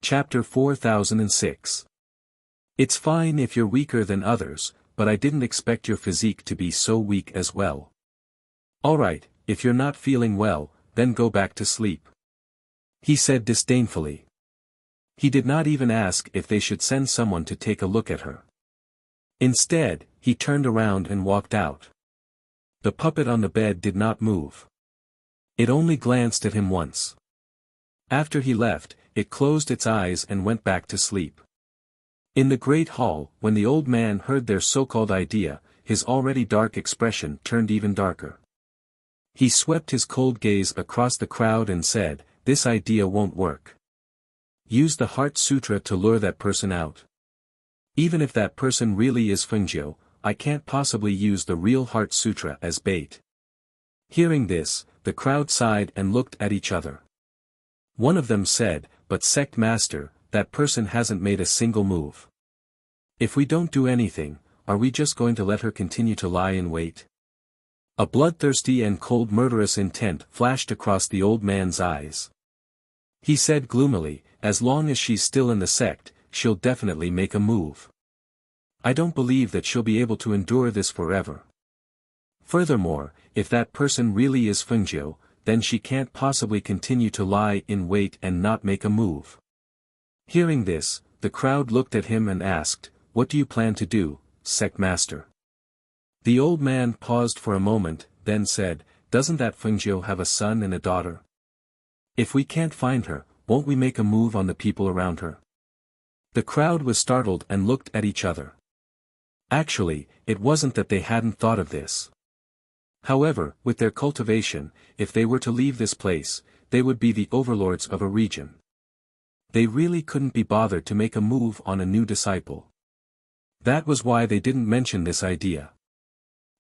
Chapter 4006. It's fine if you're weaker than others, but I didn't expect your physique to be so weak as well. Alright, if you're not feeling well, then go back to sleep. He said disdainfully. He did not even ask if they should send someone to take a look at her. Instead, he turned around and walked out. The puppet on the bed did not move. It only glanced at him once. After he left, it closed its eyes and went back to sleep. In the great hall, when the old man heard their so-called idea, his already dark expression turned even darker. He swept his cold gaze across the crowd and said, "This idea won't work. Use the Heart Sutra to lure that person out. Even if that person really is Fengjiu, I can't possibly use the real Heart Sutra as bait." Hearing this, the crowd sighed and looked at each other. One of them said, "But Sect Master, that person hasn't made a single move. If we don't do anything, are we just going to let her continue to lie in wait?" A bloodthirsty and cold murderous intent flashed across the old man's eyes. He said gloomily, "As long as she's still in the sect, she'll definitely make a move. I don't believe that she'll be able to endure this forever. Furthermore, if that person really is Fengjiu, then she can't possibly continue to lie in wait and not make a move." Hearing this, the crowd looked at him and asked, "What do you plan to do, Sect Master?" The old man paused for a moment, then said, "Doesn't that Fengjiu have a son and a daughter? If we can't find her, won't we make a move on the people around her?" The crowd was startled and looked at each other. Actually, it wasn't that they hadn't thought of this. However, with their cultivation, if they were to leave this place, they would be the overlords of a region. They really couldn't be bothered to make a move on a new disciple. That was why they didn't mention this idea.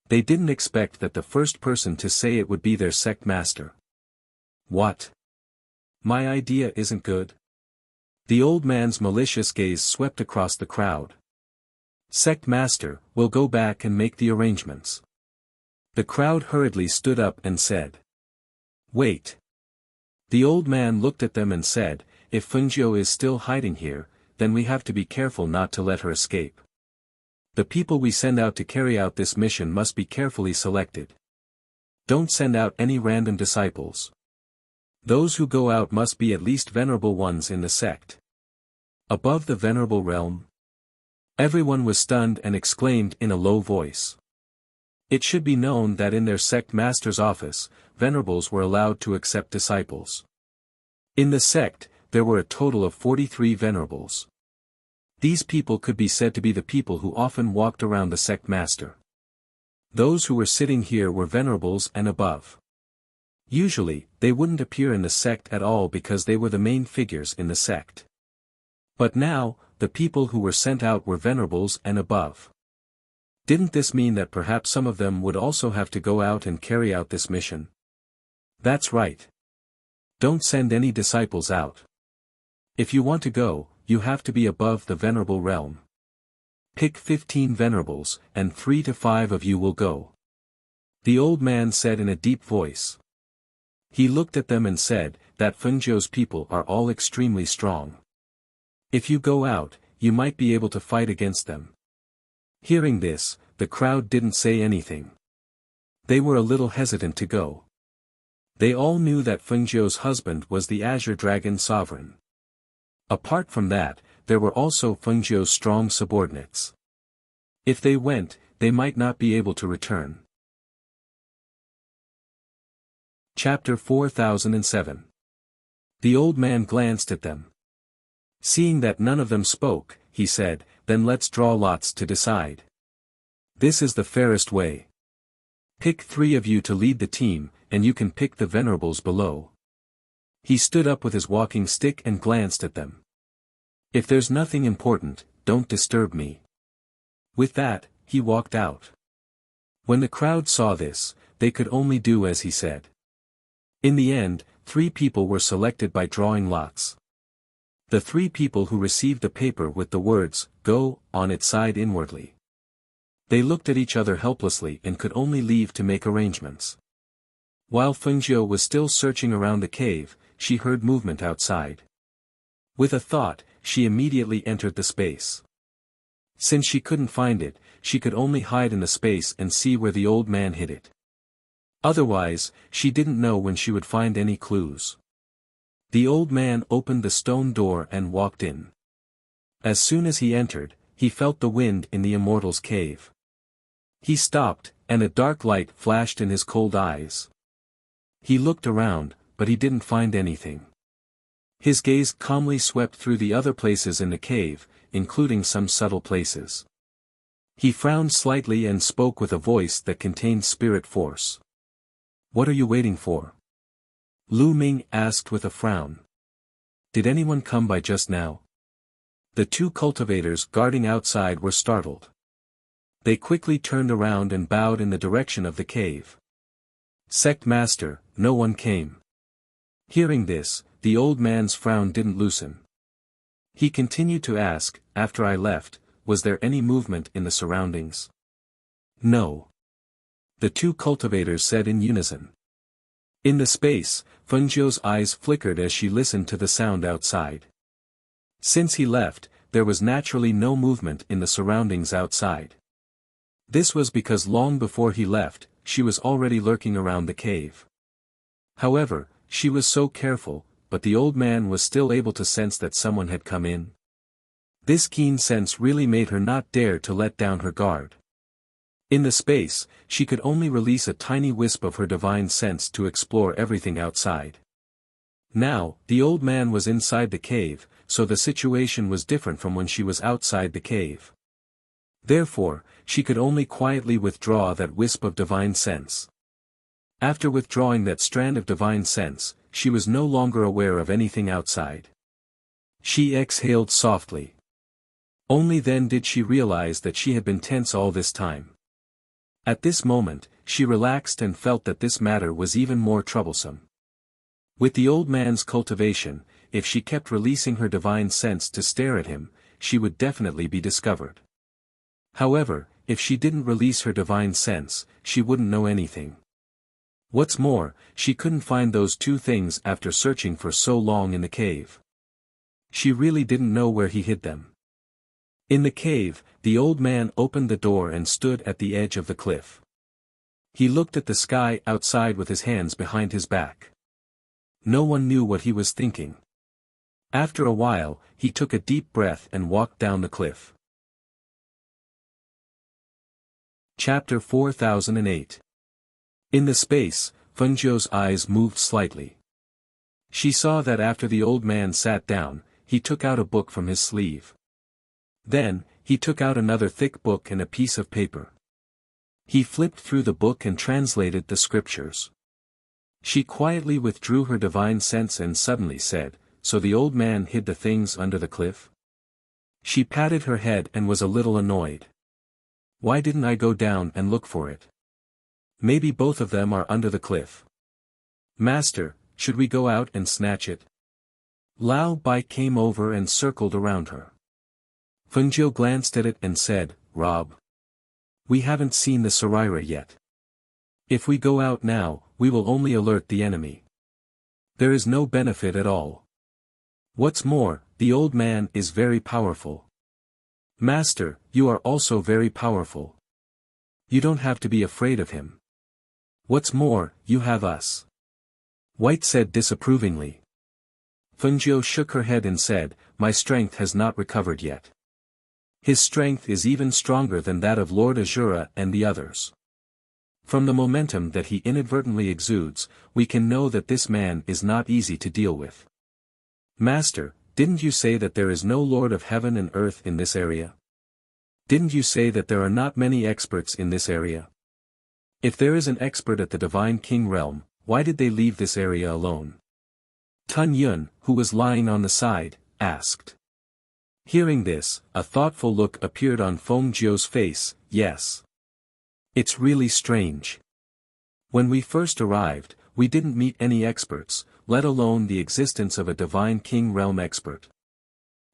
They didn't expect that the first person to say it would be their sect master. "What? My idea isn't good?" The old man's malicious gaze swept across the crowd. "Sect master, we'll go back and make the arrangements." The crowd hurriedly stood up and said, "Wait." The old man looked at them and said, "If Fengjiu is still hiding here, then we have to be careful not to let her escape. The people we send out to carry out this mission must be carefully selected. Don't send out any random disciples. Those who go out must be at least venerable ones in the sect." Above the venerable realm? Everyone was stunned and exclaimed in a low voice. It should be known that in their sect master's office, venerables were allowed to accept disciples. In the sect, there were a total of 43 venerables. These people could be said to be the people who often walked around the sect master. Those who were sitting here were venerables and above. Usually, they wouldn't appear in the sect at all because they were the main figures in the sect. But now, the people who were sent out were venerables and above. Didn't this mean that perhaps some of them would also have to go out and carry out this mission? That's right. Don't send any disciples out. If you want to go, you have to be above the venerable realm. Pick 15 venerables, and 3 to 5 of you will go. The old man said in a deep voice. He looked at them and said, "That Fengjiu's people are all extremely strong. If you go out, you might be able to fight against them." Hearing this, the crowd didn't say anything. They were a little hesitant to go. They all knew that Fengjiu's husband was the Azure Dragon Sovereign. Apart from that, there were also Fengjiu's strong subordinates. If they went, they might not be able to return. Chapter 4007. The old man glanced at them. Seeing that none of them spoke, he said, "Then let's draw lots to decide. This is the fairest way. Pick 3 of you to lead the team, and you can pick the venerables below." He stood up with his walking stick and glanced at them. "If there's nothing important, don't disturb me." With that, he walked out. When the crowd saw this, they could only do as he said. In the end, 3 people were selected by drawing lots. The 3 people who received the paper with the words, "Go," on its side inwardly. They looked at each other helplessly and could only leave to make arrangements. While Fengjiu was still searching around the cave, she heard movement outside. With a thought, she immediately entered the space. Since she couldn't find it, she could only hide in the space and see where the old man hid it. Otherwise, she didn't know when she would find any clues. The old man opened the stone door and walked in. As soon as he entered, he felt the wind in the immortal's cave. He stopped, and a dark light flashed in his cold eyes. He looked around, but he didn't find anything. His gaze calmly swept through the other places in the cave, including some subtle places. He frowned slightly and spoke with a voice that contained spirit force. "What are you waiting for?" Lu Ming asked with a frown. "Did anyone come by just now?" The two cultivators guarding outside were startled. They quickly turned around and bowed in the direction of the cave. "Sect Master, no one came." Hearing this, the old man's frown didn't loosen. He continued to ask, "After I left, was there any movement in the surroundings?" "No." The two cultivators said in unison. In the space, Fengjiu's eyes flickered as she listened to the sound outside. Since he left, there was naturally no movement in the surroundings outside. This was because long before he left, she was already lurking around the cave. However, she was so careful, but the old man was still able to sense that someone had come in. This keen sense really made her not dare to let down her guard. In the space, she could only release a tiny wisp of her divine sense to explore everything outside. Now, the old man was inside the cave, so the situation was different from when she was outside the cave. Therefore, she could only quietly withdraw that wisp of divine sense. After withdrawing that strand of divine sense, she was no longer aware of anything outside. She exhaled softly. Only then did she realize that she had been tense all this time. At this moment, she relaxed and felt that this matter was even more troublesome. With the old man's cultivation, if she kept releasing her divine sense to stare at him, she would definitely be discovered. However, if she didn't release her divine sense, she wouldn't know anything. What's more, she couldn't find those two things after searching for so long in the cave. She really didn't know where he hid them. In the cave, the old man opened the door and stood at the edge of the cliff. He looked at the sky outside with his hands behind his back. No one knew what he was thinking. After a while, he took a deep breath and walked down the cliff. Chapter 4008. In the space, Fengjiu's eyes moved slightly. She saw that after the old man sat down, he took out a book from his sleeve. Then, he took out another thick book and a piece of paper. He flipped through the book and translated the scriptures. She quietly withdrew her divine sense and suddenly said, "So the old man hid the things under the cliff?" She patted her head and was a little annoyed. "Why didn't I go down and look for it? Maybe both of them are under the cliff. Master, should we go out and snatch it?" Lao Bai came over and circled around her. Fengjiu glanced at it and said, "Rob. We haven't seen the Saraira yet. If we go out now, we will only alert the enemy. There is no benefit at all. What's more, the old man is very powerful. Master, you are also very powerful. You don't have to be afraid of him. What's more, you have us." White said disapprovingly. Fengjiu shook her head and said, "My strength has not recovered yet. His strength is even stronger than that of Lord Azura and the others. From the momentum that he inadvertently exudes, we can know that this man is not easy to deal with. Master, didn't you say that there is no Lord of heaven and earth in this area? Didn't you say that there are not many experts in this area? If there is an expert at the Divine King realm, why did they leave this area alone?" Tun Yun, who was lying on the side, asked. Hearing this, a thoughtful look appeared on Feng Jiu's face. "Yes. It's really strange. When we first arrived, we didn't meet any experts, let alone the existence of a Divine King realm expert.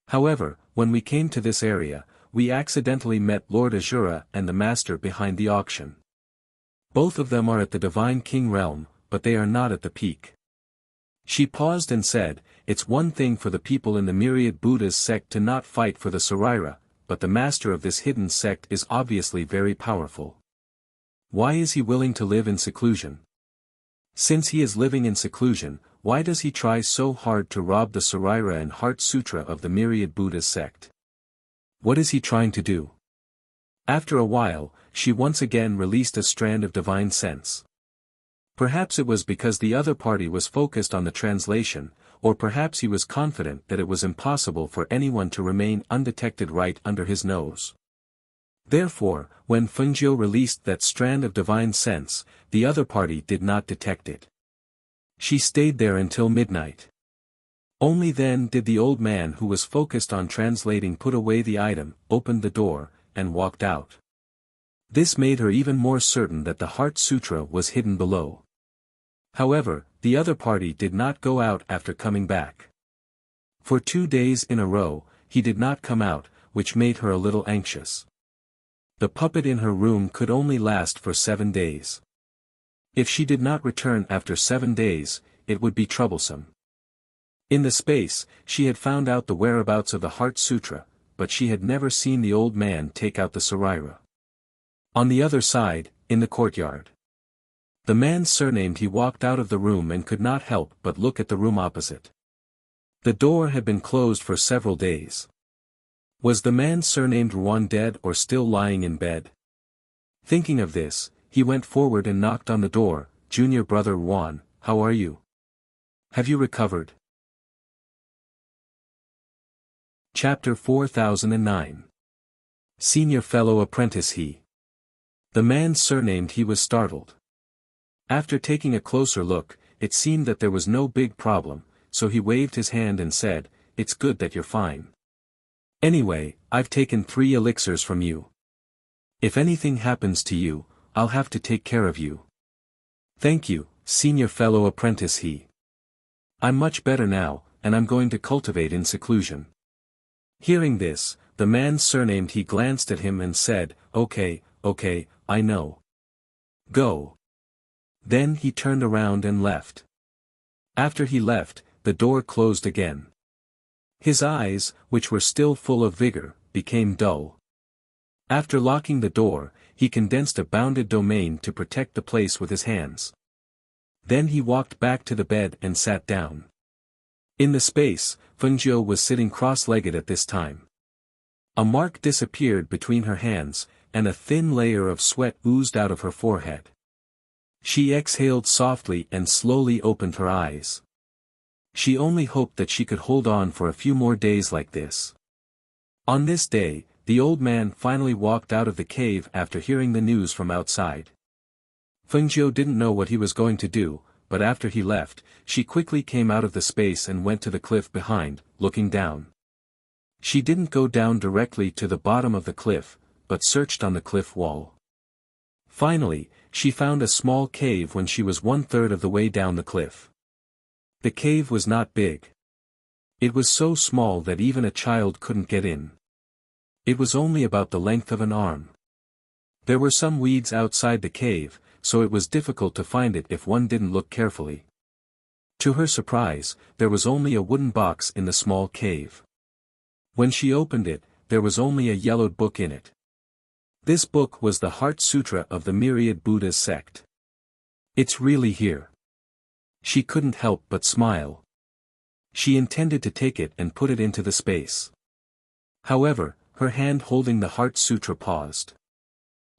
However, when we came to this area, we accidentally met Lord Azura and the master behind the auction. Both of them are at the Divine King realm, but they are not at the peak. She paused and said, "It's one thing for the people in the myriad Buddha's sect to not fight for the Saraira, but the master of this hidden sect is obviously very powerful. Why is he willing to live in seclusion? Since he is living in seclusion, why does he try so hard to rob the Saraira and Heart Sutra of the myriad Buddha's sect? What is he trying to do?" After a while, she once again released a strand of divine sense. Perhaps it was because the other party was focused on the translation, or perhaps he was confident that it was impossible for anyone to remain undetected right under his nose. Therefore, when Fengjiu released that strand of divine sense, the other party did not detect it. She stayed there until midnight. Only then did the old man who was focused on translating put away the item, opened the door, and walked out. This made her even more certain that the Heart Sutra was hidden below. However, the other party did not go out after coming back. For 2 days in a row, he did not come out, which made her a little anxious. The puppet in her room could only last for 7 days. If she did not return after 7 days, it would be troublesome. In the space, she had found out the whereabouts of the Heart Sutra, but she had never seen the old man take out the Saraira. On the other side, in the courtyard. The man surnamed he walked out of the room and could not help but look at the room opposite. The door had been closed for several days. Was the man surnamed Ruan dead or still lying in bed? Thinking of this, he went forward and knocked on the door. "Junior brother Ruan, how are you? Have you recovered?" Chapter 4009. Senior fellow apprentice he. The man surnamed he was startled. After taking a closer look, it seemed that there was no big problem, so he waved his hand and said, "It's good that you're fine. Anyway, I've taken 3 elixirs from you. If anything happens to you, I'll have to take care of you." "Thank you, senior fellow apprentice he. I'm much better now, and I'm going to cultivate in seclusion." Hearing this, the man surnamed he glanced at him and said, Okay, I know. Go." Then he turned around and left. After he left, the door closed again. His eyes, which were still full of vigor, became dull. After locking the door, he condensed a bounded domain to protect the place with his hands. Then he walked back to the bed and sat down. In the space, Fengjiu was sitting cross-legged at this time. A mark disappeared between her hands, and a thin layer of sweat oozed out of her forehead. She exhaled softly and slowly opened her eyes. She only hoped that she could hold on for a few more days like this. On this day, the old man finally walked out of the cave after hearing the news from outside. Fengjiu didn't know what he was going to do, but after he left, she quickly came out of the space and went to the cliff behind, looking down. She didn't go down directly to the bottom of the cliff, but searched on the cliff wall. Finally, she found a small cave when she was 1/3 of the way down the cliff. The cave was not big. It was so small that even a child couldn't get in. It was only about the length of an arm. There were some weeds outside the cave, so it was difficult to find it if one didn't look carefully. To her surprise, there was only a wooden box in the small cave. When she opened it, there was only a yellowed book in it. This book was the Heart Sutra of the Myriad Buddha's sect. "It's really here." She couldn't help but smile. She intended to take it and put it into the space. However, her hand holding the Heart Sutra paused.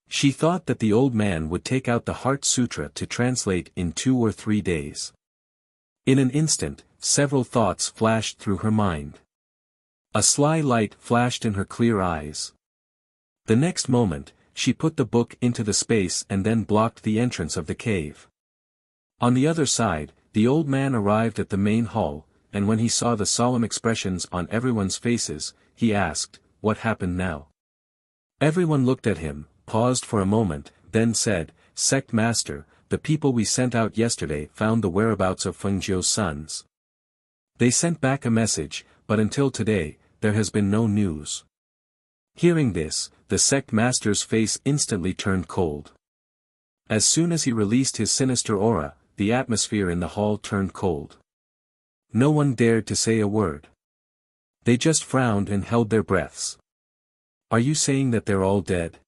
She thought that the old man would take out the Heart Sutra to translate in 2 or 3 days. In an instant, several thoughts flashed through her mind. A sly light flashed in her clear eyes. The next moment, she put the book into the space and then blocked the entrance of the cave. On the other side, the old man arrived at the main hall, and when he saw the solemn expressions on everyone's faces, he asked, "What happened now?" Everyone looked at him, paused for a moment, then said, "Sect Master, the people we sent out yesterday found the whereabouts of Fengjiu's sons. They sent back a message, but until today, there has been no news." Hearing this, the sect master's face instantly turned cold. As soon as he released his sinister aura, the atmosphere in the hall turned cold. No one dared to say a word. They just frowned and held their breaths. Are you saying that they're all dead?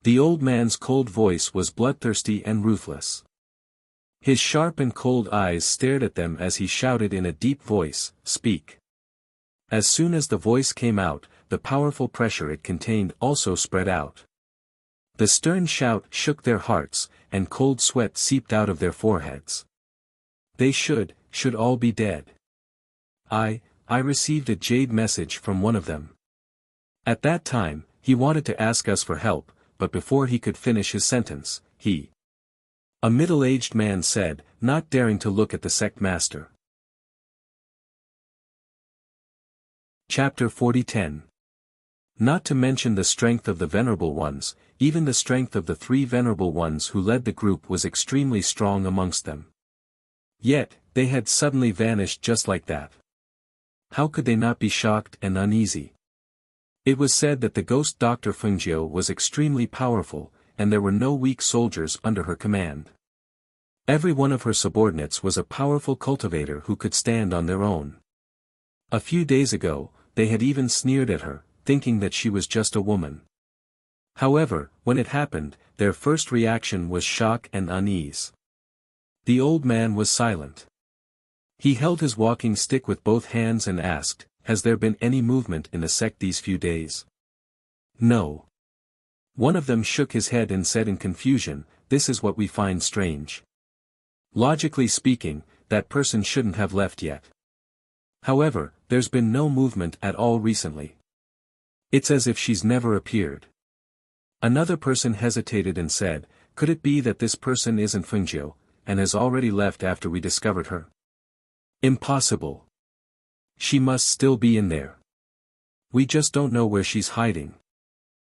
The old man's cold voice was bloodthirsty and ruthless. His sharp and cold eyes stared at them as he shouted in a deep voice, "Speak." As soon as the voice came out, the powerful pressure it contained also spread out. The stern shout shook their hearts, and cold sweat seeped out of their foreheads. They should all be dead. I received a jade message from one of them. At that time, he wanted to ask us for help, but before he could finish his sentence, a middle-aged man said, not daring to look at the sect master. Chapter 40:10. Not to mention the strength of the Venerable Ones, even the strength of the 3 Venerable Ones who led the group was extremely strong amongst them. Yet, they had suddenly vanished just like that. How could they not be shocked and uneasy? It was said that the ghost Dr. Fengjiu was extremely powerful, and there were no weak soldiers under her command. Every one of her subordinates was a powerful cultivator who could stand on their own. A few days ago, they had even sneered at her, thinking that she was just a woman. However, when it happened, their first reaction was shock and unease. The old man was silent. He held his walking stick with both hands and asked, "Has there been any movement in the sect these few days?" "No." One of them shook his head and said in confusion, "This is what we find strange. Logically speaking, that person shouldn't have left yet. However, there's been no movement at all recently. It's as if she's never appeared." Another person hesitated and said, "Could it be that this person isn't Fengjiu, and has already left after we discovered her?" "Impossible. She must still be in there. We just don't know where she's hiding."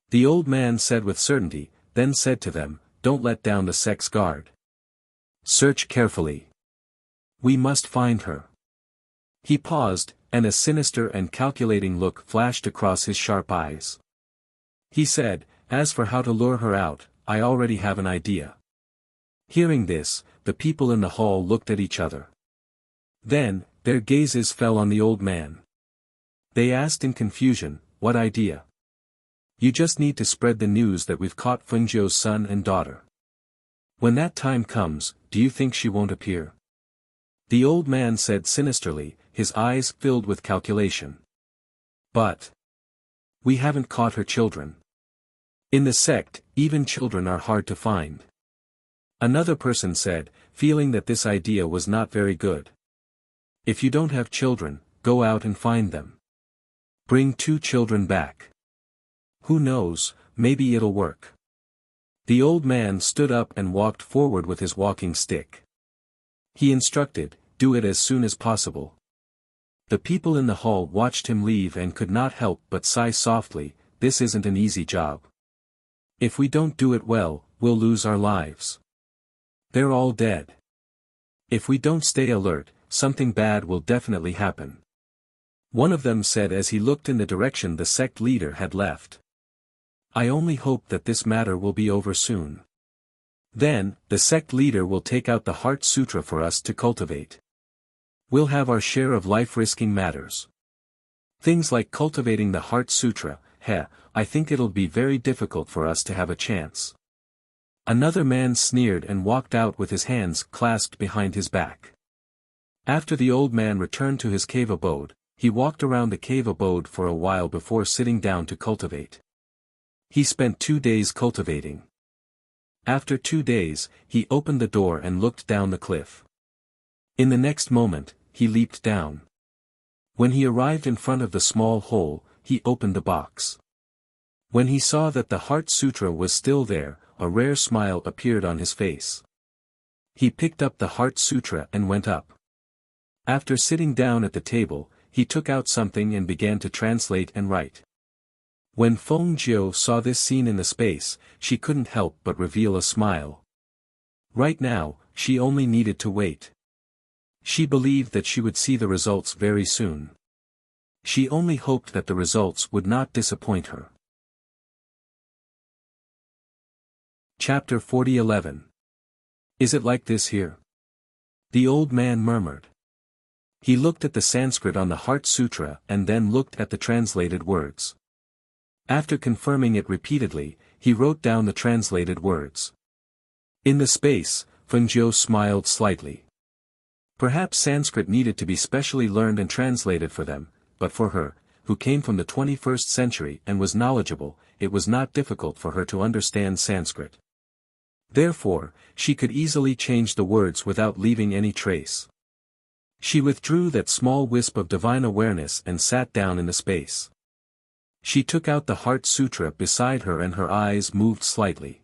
The old man said with certainty, then said to them, "Don't let down the sect's guard. Search carefully. We must find her." He paused, and a sinister and calculating look flashed across his sharp eyes. He said, "As for how to lure her out, I already have an idea." Hearing this, the people in the hall looked at each other. Then, their gazes fell on the old man. They asked in confusion, "What idea?" "You just need to spread the news that we've caught Fengjiu's son and daughter. When that time comes, do you think she won't appear?" The old man said sinisterly, his eyes filled with calculation. "But we haven't caught her children. In the sect, even children are hard to find." Another person said, feeling that this idea was not very good. "If you don't have children, go out and find them. Bring 2 children back. Who knows, maybe it'll work." The old man stood up and walked forward with his walking stick. He instructed, "Do it as soon as possible." The people in the hall watched him leave and could not help but sigh softly, "This isn't an easy job. If we don't do it well, we'll lose our lives. They're all dead. If we don't stay alert, something bad will definitely happen." One of them said as he looked in the direction the sect leader had left. "I only hope that this matter will be over soon. Then, the sect leader will take out the Heart Sutra for us to cultivate. We'll have our share of life-risking matters. Things like cultivating the Heart Sutra, I think it'll be very difficult for us to have a chance." Another man sneered and walked out with his hands clasped behind his back. After the old man returned to his cave abode, he walked around the cave abode for a while before sitting down to cultivate. He spent 2 days cultivating. After 2 days, he opened the door and looked down the cliff. In the next moment, he leaped down. When he arrived in front of the small hole, he opened the box. When he saw that the Heart Sutra was still there, a rare smile appeared on his face. He picked up the Heart Sutra and went up. After sitting down at the table, he took out something and began to translate and write. When Feng Jiu saw this scene in the space, she couldn't help but reveal a smile. Right now, she only needed to wait. She believed that she would see the results very soon. She only hoped that the results would not disappoint her. Chapter 40:11. Is it like this here? The old man murmured. He looked at the Sanskrit on the Heart Sutra and then looked at the translated words. After confirming it repeatedly, he wrote down the translated words. In the space, Fengjiu smiled slightly. Perhaps Sanskrit needed to be specially learned and translated for them, but for her, who came from the 21st century and was knowledgeable, it was not difficult for her to understand Sanskrit. Therefore, she could easily change the words without leaving any trace. She withdrew that small wisp of divine awareness and sat down in the space. She took out the Heart Sutra beside her and her eyes moved slightly.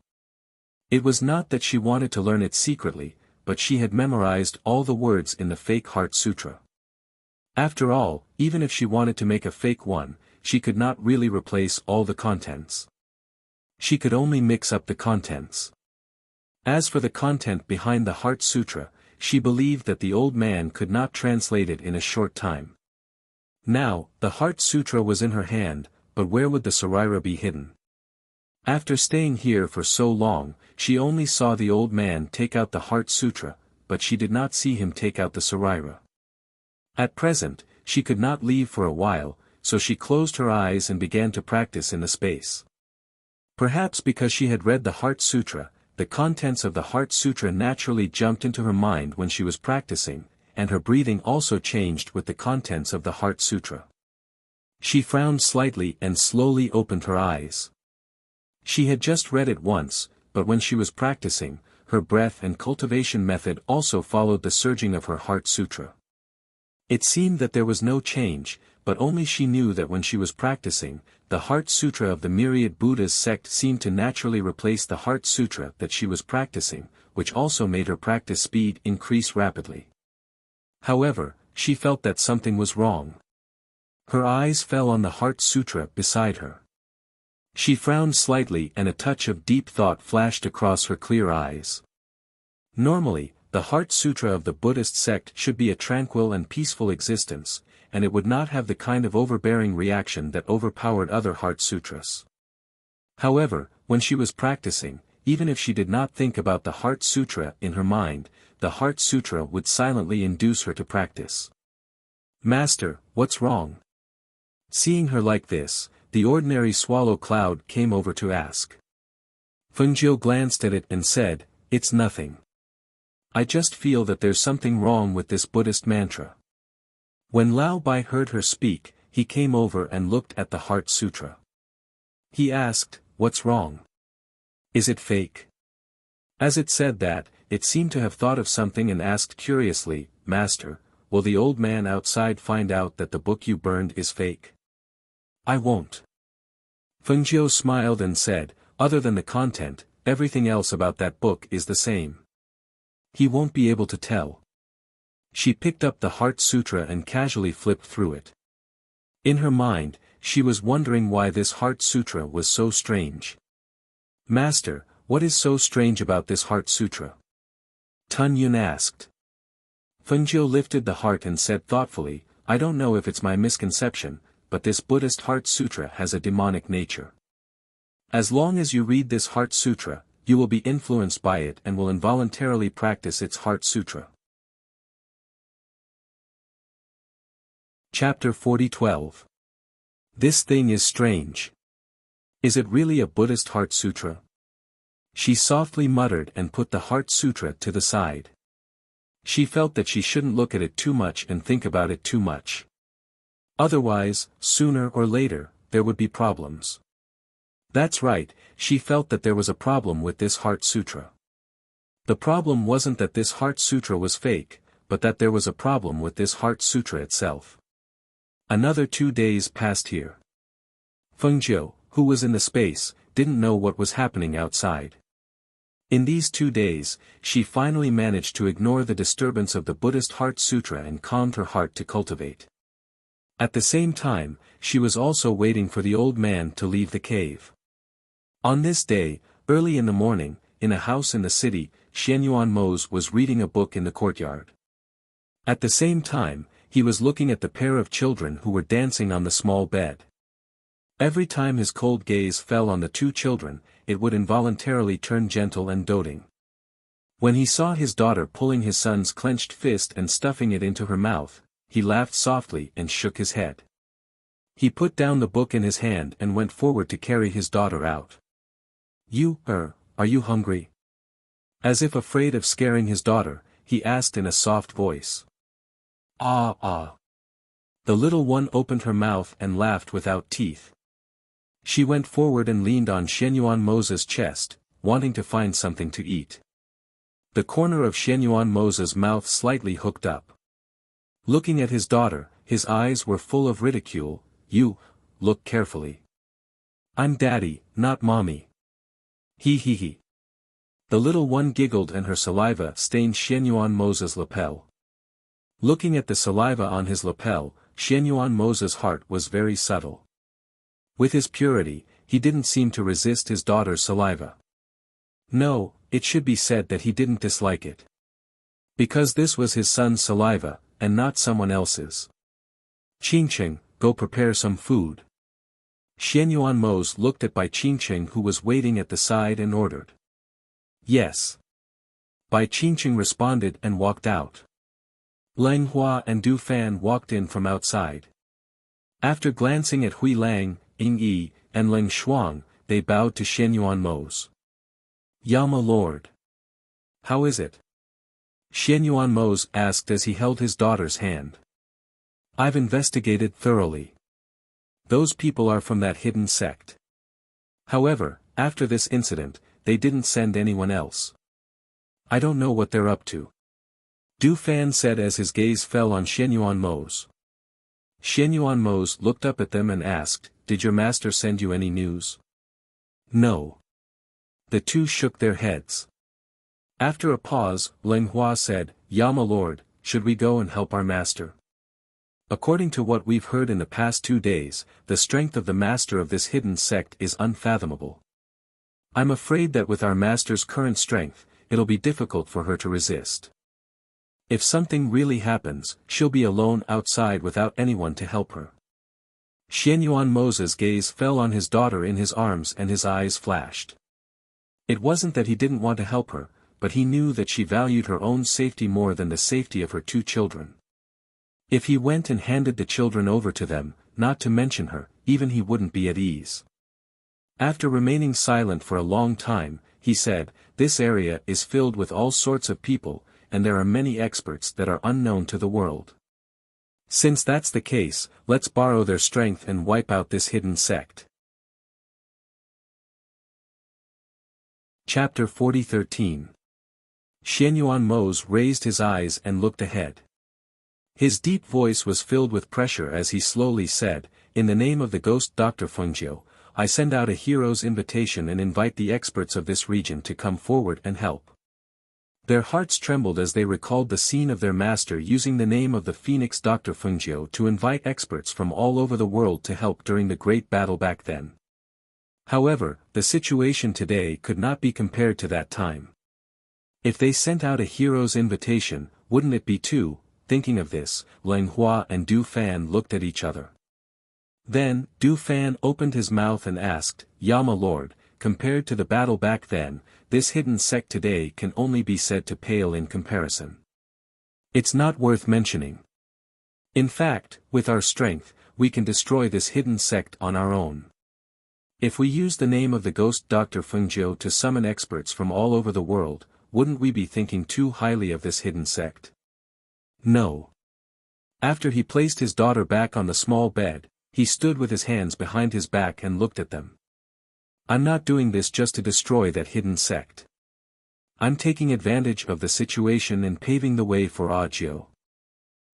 It was not that she wanted to learn it secretly, but she had memorized all the words in the fake Heart Sutra. After all, even if she wanted to make a fake one, she could not really replace all the contents. She could only mix up the contents. As for the content behind the Heart Sutra, she believed that the old man could not translate it in a short time. Now, the Heart Sutra was in her hand, but where would the Sarira be hidden? After staying here for so long, she only saw the old man take out the Heart Sutra, but she did not see him take out the Sarira. At present, she could not leave for a while, so she closed her eyes and began to practice in the space. Perhaps because she had read the Heart Sutra, the contents of the Heart Sutra naturally jumped into her mind when she was practicing, and her breathing also changed with the contents of the Heart Sutra. She frowned slightly and slowly opened her eyes. She had just read it once, but when she was practicing, her breath and cultivation method also followed the surging of her Heart Sutra. It seemed that there was no change, but only she knew that when she was practicing, the Heart Sutra of the myriad Buddhas sect seemed to naturally replace the Heart Sutra that she was practicing, which also made her practice speed increase rapidly. However, she felt that something was wrong. Her eyes fell on the Heart Sutra beside her. She frowned slightly and a touch of deep thought flashed across her clear eyes. Normally, the Heart Sutra of the Buddhist sect should be a tranquil and peaceful existence, and it would not have the kind of overbearing reaction that overpowered other Heart Sutras. However, when she was practicing, even if she did not think about the Heart Sutra in her mind, the Heart Sutra would silently induce her to practice. Master, what's wrong? Seeing her like this, the ordinary swallow cloud came over to ask. Fengjiu glanced at it and said, "It's nothing. I just feel that there's something wrong with this Buddhist mantra." When Lao Bai heard her speak, he came over and looked at the Heart Sutra. He asked, "What's wrong? Is it fake?" As it said that, it seemed to have thought of something and asked curiously, "Master, will the old man outside find out that the book you burned is fake?" "I won't." Fengjiu smiled and said, "Other than the content, everything else about that book is the same. He won't be able to tell." She picked up the Heart Sutra and casually flipped through it. In her mind, she was wondering why this Heart Sutra was so strange. "Master, what is so strange about this Heart Sutra?" Tun Yun asked. Fengjiu lifted the heart and said thoughtfully, "I don't know if it's my misconception, but this Buddhist Heart Sutra has a demonic nature. As long as you read this Heart Sutra, you will be influenced by it and will involuntarily practice its Heart Sutra." Chapter 40:12. This thing is strange. Is it really a Buddhist Heart Sutra? She softly muttered and put the Heart Sutra to the side. She felt that she shouldn't look at it too much and think about it too much. Otherwise, sooner or later, there would be problems. That's right, she felt that there was a problem with this Heart Sutra. The problem wasn't that this Heart Sutra was fake, but that there was a problem with this Heart Sutra itself. Another 2 days passed here. Fengjiu, who was in the space, didn't know what was happening outside. In these 2 days, she finally managed to ignore the disturbance of the Buddhist Heart Sutra and calmed her heart to cultivate. At the same time, she was also waiting for the old man to leave the cave. On this day, early in the morning, in a house in the city, Xianyuan Mose was reading a book in the courtyard. At the same time, he was looking at the pair of children who were dancing on the small bed. Every time his cold gaze fell on the 2 children, it would involuntarily turn gentle and doting. When he saw his daughter pulling his son's clenched fist and stuffing it into her mouth, he laughed softly and shook his head. He put down the book in his hand and went forward to carry his daughter out. Are you hungry? As if afraid of scaring his daughter, he asked in a soft voice. Ah. The little one opened her mouth and laughed without teeth. She went forward and leaned on Shenyuan Mo's chest, wanting to find something to eat. The corner of Shenyuan Mo's mouth slightly hooked up. Looking at his daughter, his eyes were full of ridicule. Look carefully. I'm daddy, not mommy. He. The little one giggled and her saliva stained Shenyuan Mo's lapel. Looking at the saliva on his lapel, Shenyuan Mo's heart was very subtle. With his purity, he didn't seem to resist his daughter's saliva. No, it should be said that he didn't dislike it. Because this was his son's saliva, and not someone else's. Qingqing, go prepare some food. Shenyuan Mo looked at Bai Qingqing who was waiting at the side and ordered. Yes. Bai Qingqing responded and walked out. Lang Hua and Du Fan walked in from outside. After glancing at Hui Lang, Ying Yi, and Leng Shuang, they bowed to Shenyuan Mo. Yama Lord. How is it? Shenyuan Mo asked as he held his daughter's hand. I've investigated thoroughly. Those people are from that hidden sect. However, after this incident, they didn't send anyone else. I don't know what they're up to. Du Fan said as his gaze fell on Shenyuan Mo. Shenyuan Mo looked up at them and asked, Did your master send you any news? No. The two shook their heads. After a pause, Leng Hua said, Yama Lord, should we go and help our master? According to what we've heard in the past 2 days, the strength of the master of this hidden sect is unfathomable. I'm afraid that with our master's current strength, it'll be difficult for her to resist. If something really happens, she'll be alone outside without anyone to help her. Shenyuan Mo's gaze fell on his daughter in his arms and his eyes flashed. It wasn't that he didn't want to help her, but he knew that she valued her own safety more than the safety of her 2 children. If he went and handed the children over to them, not to mention her, even he wouldn't be at ease. After remaining silent for a long time, he said, This area is filled with all sorts of people, and there are many experts that are unknown to the world. Since that's the case, let's borrow their strength and wipe out this hidden sect. Chapter 40:13. Shenyuan Mo raised his eyes and looked ahead. His deep voice was filled with pressure as he slowly said, In the name of the ghost Dr. Fengjiu, I send out a hero's invitation and invite the experts of this region to come forward and help. Their hearts trembled as they recalled the scene of their master using the name of the phoenix Dr. Fengjiu to invite experts from all over the world to help during the great battle back then. However, the situation today could not be compared to that time. If they sent out a hero's invitation, wouldn't it be too? Thinking of this, Leng Hua and Du Fan looked at each other. Then, Du Fan opened his mouth and asked, Yama Lord, compared to the battle back then, this hidden sect today can only be said to pale in comparison. It's not worth mentioning. In fact, with our strength, we can destroy this hidden sect on our own. If we use the name of the ghost Dr. Fengjiu to summon experts from all over the world, wouldn't we be thinking too highly of this hidden sect? No. After he placed his daughter back on the small bed, he stood with his hands behind his back and looked at them. I'm not doing this just to destroy that hidden sect. I'm taking advantage of the situation and paving the way for Audiobook.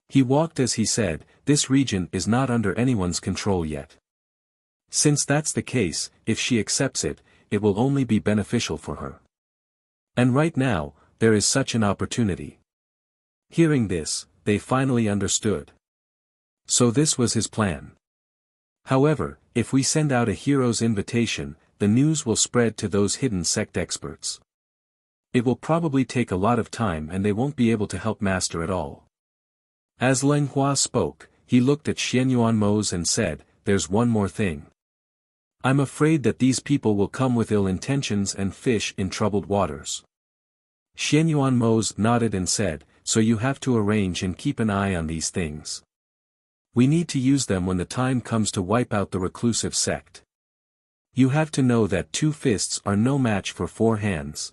He walked as he said, This region is not under anyone's control yet. Since that's the case, if she accepts it, it will only be beneficial for her. And right now, there is such an opportunity. Hearing this, they finally understood. So this was his plan. However, if we send out a hero's invitation, the news will spread to those hidden sect experts. It will probably take a lot of time and they won't be able to help master at all. As Leng Hua spoke, he looked at Shenyuan Mo and said, There's one more thing. I'm afraid that these people will come with ill intentions and fish in troubled waters. Shenyuan Mo nodded and said, So you have to arrange and keep an eye on these things. We need to use them when the time comes to wipe out the reclusive sect. You have to know that 2 fists are no match for 4 hands.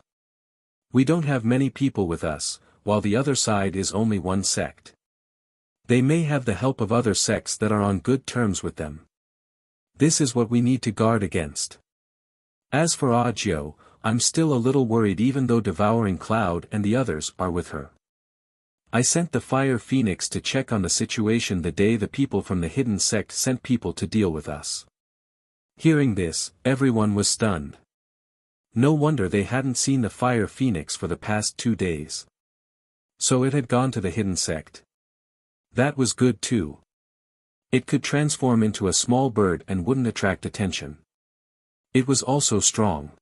We don't have many people with us, while the other side is only 1 sect. They may have the help of other sects that are on good terms with them. This is what we need to guard against. As for Audiobook, I'm still a little worried even though Devouring Cloud and the others are with her. I sent the Fire Phoenix to check on the situation the day the people from the hidden sect sent people to deal with us. Hearing this, everyone was stunned. No wonder they hadn't seen the Fire Phoenix for the past 2 days. So it had gone to the hidden sect. That was good too. It could transform into a small bird and wouldn't attract attention. It was also strong.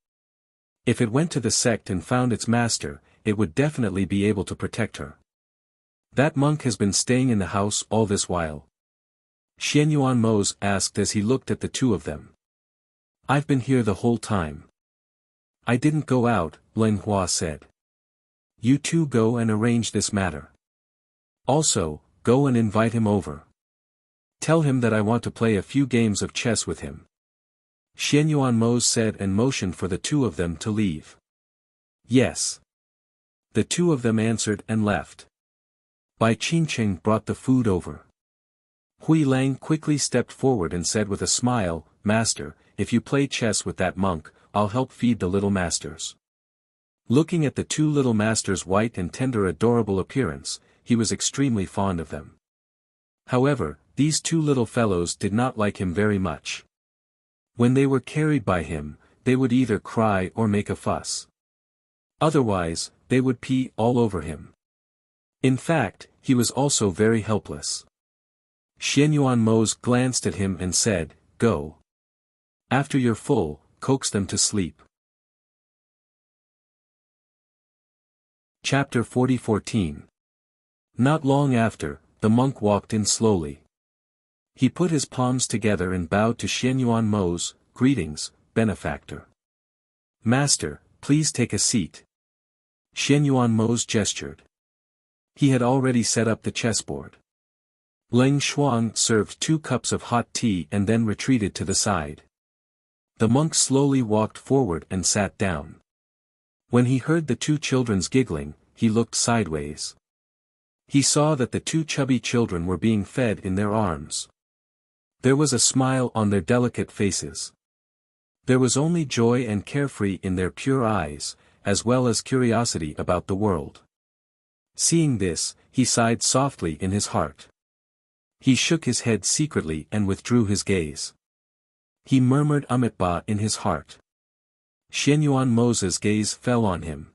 If it went to the sect and found its master, it would definitely be able to protect her. That monk has been staying in the house all this while. Xianyuan Mose asked as he looked at the 2 of them. I've been here the whole time. I didn't go out, Ling Hua said. You 2 go and arrange this matter. Also, go and invite him over. Tell him that I want to play a few games of chess with him. Xianyuan Mose said and motioned for the 2 of them to leave. Yes. The 2 of them answered and left. Bai Qingqing brought the food over. Hui Lang quickly stepped forward and said with a smile, Master, if you play chess with that monk, I'll help feed the little masters. Looking at the 2 little masters' white and tender adorable appearance, he was extremely fond of them. However, these 2 little fellows did not like him very much. When they were carried by him, they would either cry or make a fuss. Otherwise, they would pee all over him. In fact, he was also very helpless. Xianyuan Mose glanced at him and said, Go. After you're full, coax them to sleep. Chapter 40:14. Not long after, the monk walked in slowly. He put his palms together and bowed to Xianyuan Mose, Greetings, benefactor. Master, please take a seat. Xianyuan Mose gestured. He had already set up the chessboard. Leng Shuang served 2 cups of hot tea and then retreated to the side. The monk slowly walked forward and sat down. When he heard the 2 children's giggling, he looked sideways. He saw that the 2 chubby children were being fed in their arms. There was a smile on their delicate faces. There was only joy and carefree in their pure eyes, as well as curiosity about the world. Seeing this, he sighed softly in his heart. He shook his head secretly and withdrew his gaze. He murmured Amitabha in his heart. Xianyuan Mose's gaze fell on him.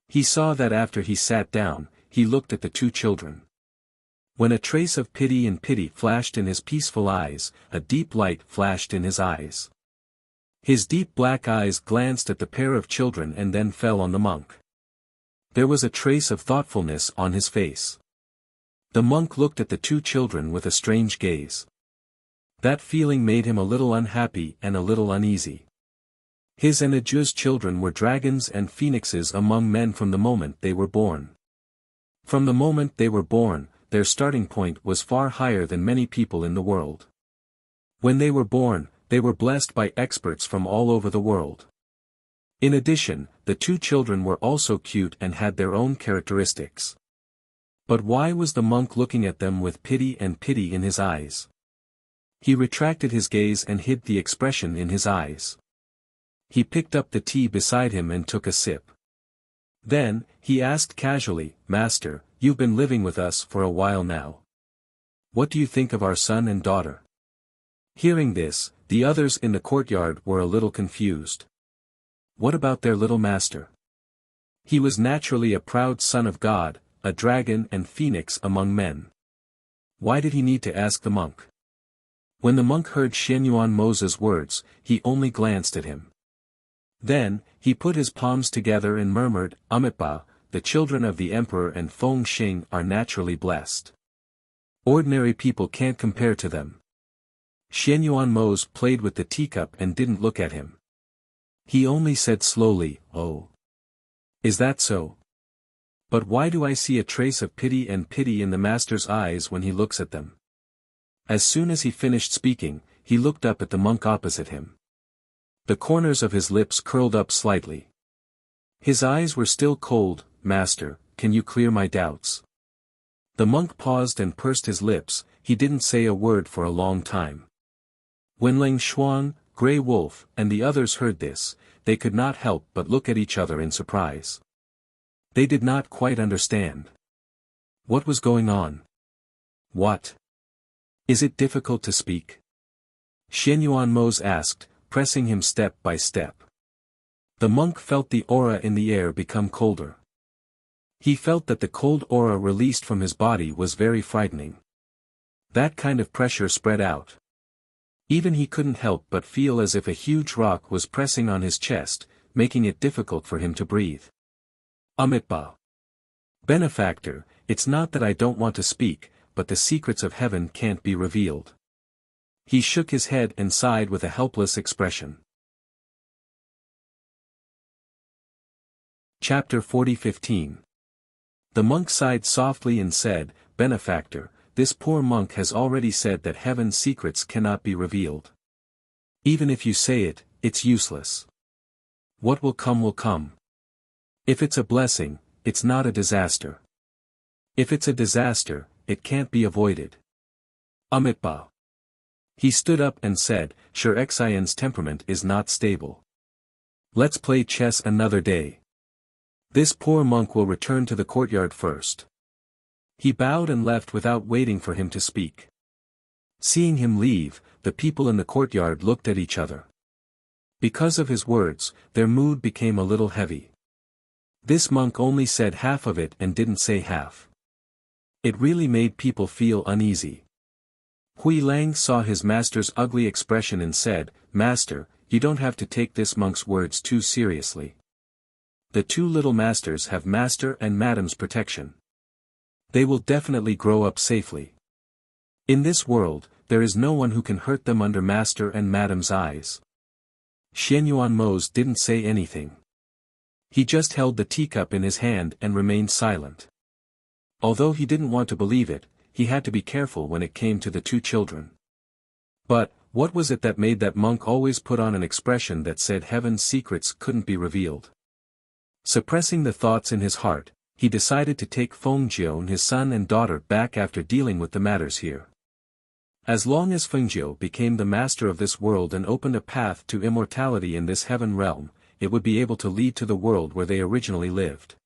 He saw that after he sat down, he looked at the 2 children. When a trace of pity flashed in his peaceful eyes, a deep light flashed in his eyes. His deep black eyes glanced at the pair of children and then fell on the monk. There was a trace of thoughtfulness on his face. The monk looked at the 2 children with a strange gaze. That feeling made him a little unhappy and a little uneasy. His and Aju's children were dragons and phoenixes among men from the moment they were born. From the moment they were born, their starting point was far higher than many people in the world. When they were born, they were blessed by experts from all over the world. In addition, the 2 children were also cute and had their own characteristics. But why was the monk looking at them with pity in his eyes? He retracted his gaze and hid the expression in his eyes. He picked up the tea beside him and took a sip. Then, he asked casually, Master, you've been living with us for a while now. What do you think of our son and daughter? Hearing this, the others in the courtyard were a little confused. What about their little master? He was naturally a proud son of God, a dragon and phoenix among men. Why did he need to ask the monk? When the monk heard Xianyuan Mose's words, he only glanced at him. Then, he put his palms together and murmured, Amitabha, the children of the emperor and Feng Xing are naturally blessed. Ordinary people can't compare to them. Xianyuan Mose played with the teacup and didn't look at him. He only said slowly, Oh. Is that so? But why do I see a trace of pity in the master's eyes when he looks at them? As soon as he finished speaking, he looked up at the monk opposite him. The corners of his lips curled up slightly. His eyes were still cold. "Master, can you clear my doubts?" The monk paused and pursed his lips. He didn't say a word for a long time. When Ling Xuan, Grey Wolf, and the others heard this, they could not help but look at each other in surprise. They did not quite understand. What was going on? What? Is it difficult to speak? Xianyuan Mose asked, pressing him step by step. The monk felt the aura in the air become colder. He felt that the cold aura released from his body was very frightening. That kind of pressure spread out. Even he couldn't help but feel as if a huge rock was pressing on his chest, making it difficult for him to breathe. Amitabha. Benefactor, it's not that I don't want to speak, but the secrets of heaven can't be revealed. He shook his head and sighed with a helpless expression. Chapter 40:15. The monk sighed softly and said, "Benefactor, this poor monk has already said that heaven's secrets cannot be revealed. Even if you say it, it's useless. What will come will come. If it's a blessing, it's not a disaster. If it's a disaster, it can't be avoided." Amitabha. He stood up and said, "Sure, Xian's temperament is not stable. Let's play chess another day. This poor monk will return to the courtyard first." He bowed and left without waiting for him to speak. Seeing him leave, the people in the courtyard looked at each other. Because of his words, their mood became a little heavy. This monk only said half of it and didn't say half. It really made people feel uneasy. Hui Lang saw his master's ugly expression and said, "Master, you don't have to take this monk's words too seriously. The two little masters have master and madam's protection. They will definitely grow up safely. In this world, there is no one who can hurt them under master and madam's eyes." Xianyuan Mose didn't say anything. He just held the teacup in his hand and remained silent. Although he didn't want to believe it, he had to be careful when it came to the two children. But, what was it that made that monk always put on an expression that said heaven's secrets couldn't be revealed? Suppressing the thoughts in his heart, he decided to take Fengjiu and his son and daughter back after dealing with the matters here. As long as Fengjiu became the master of this world and opened a path to immortality in this heaven realm, it would be able to lead to the world where they originally lived.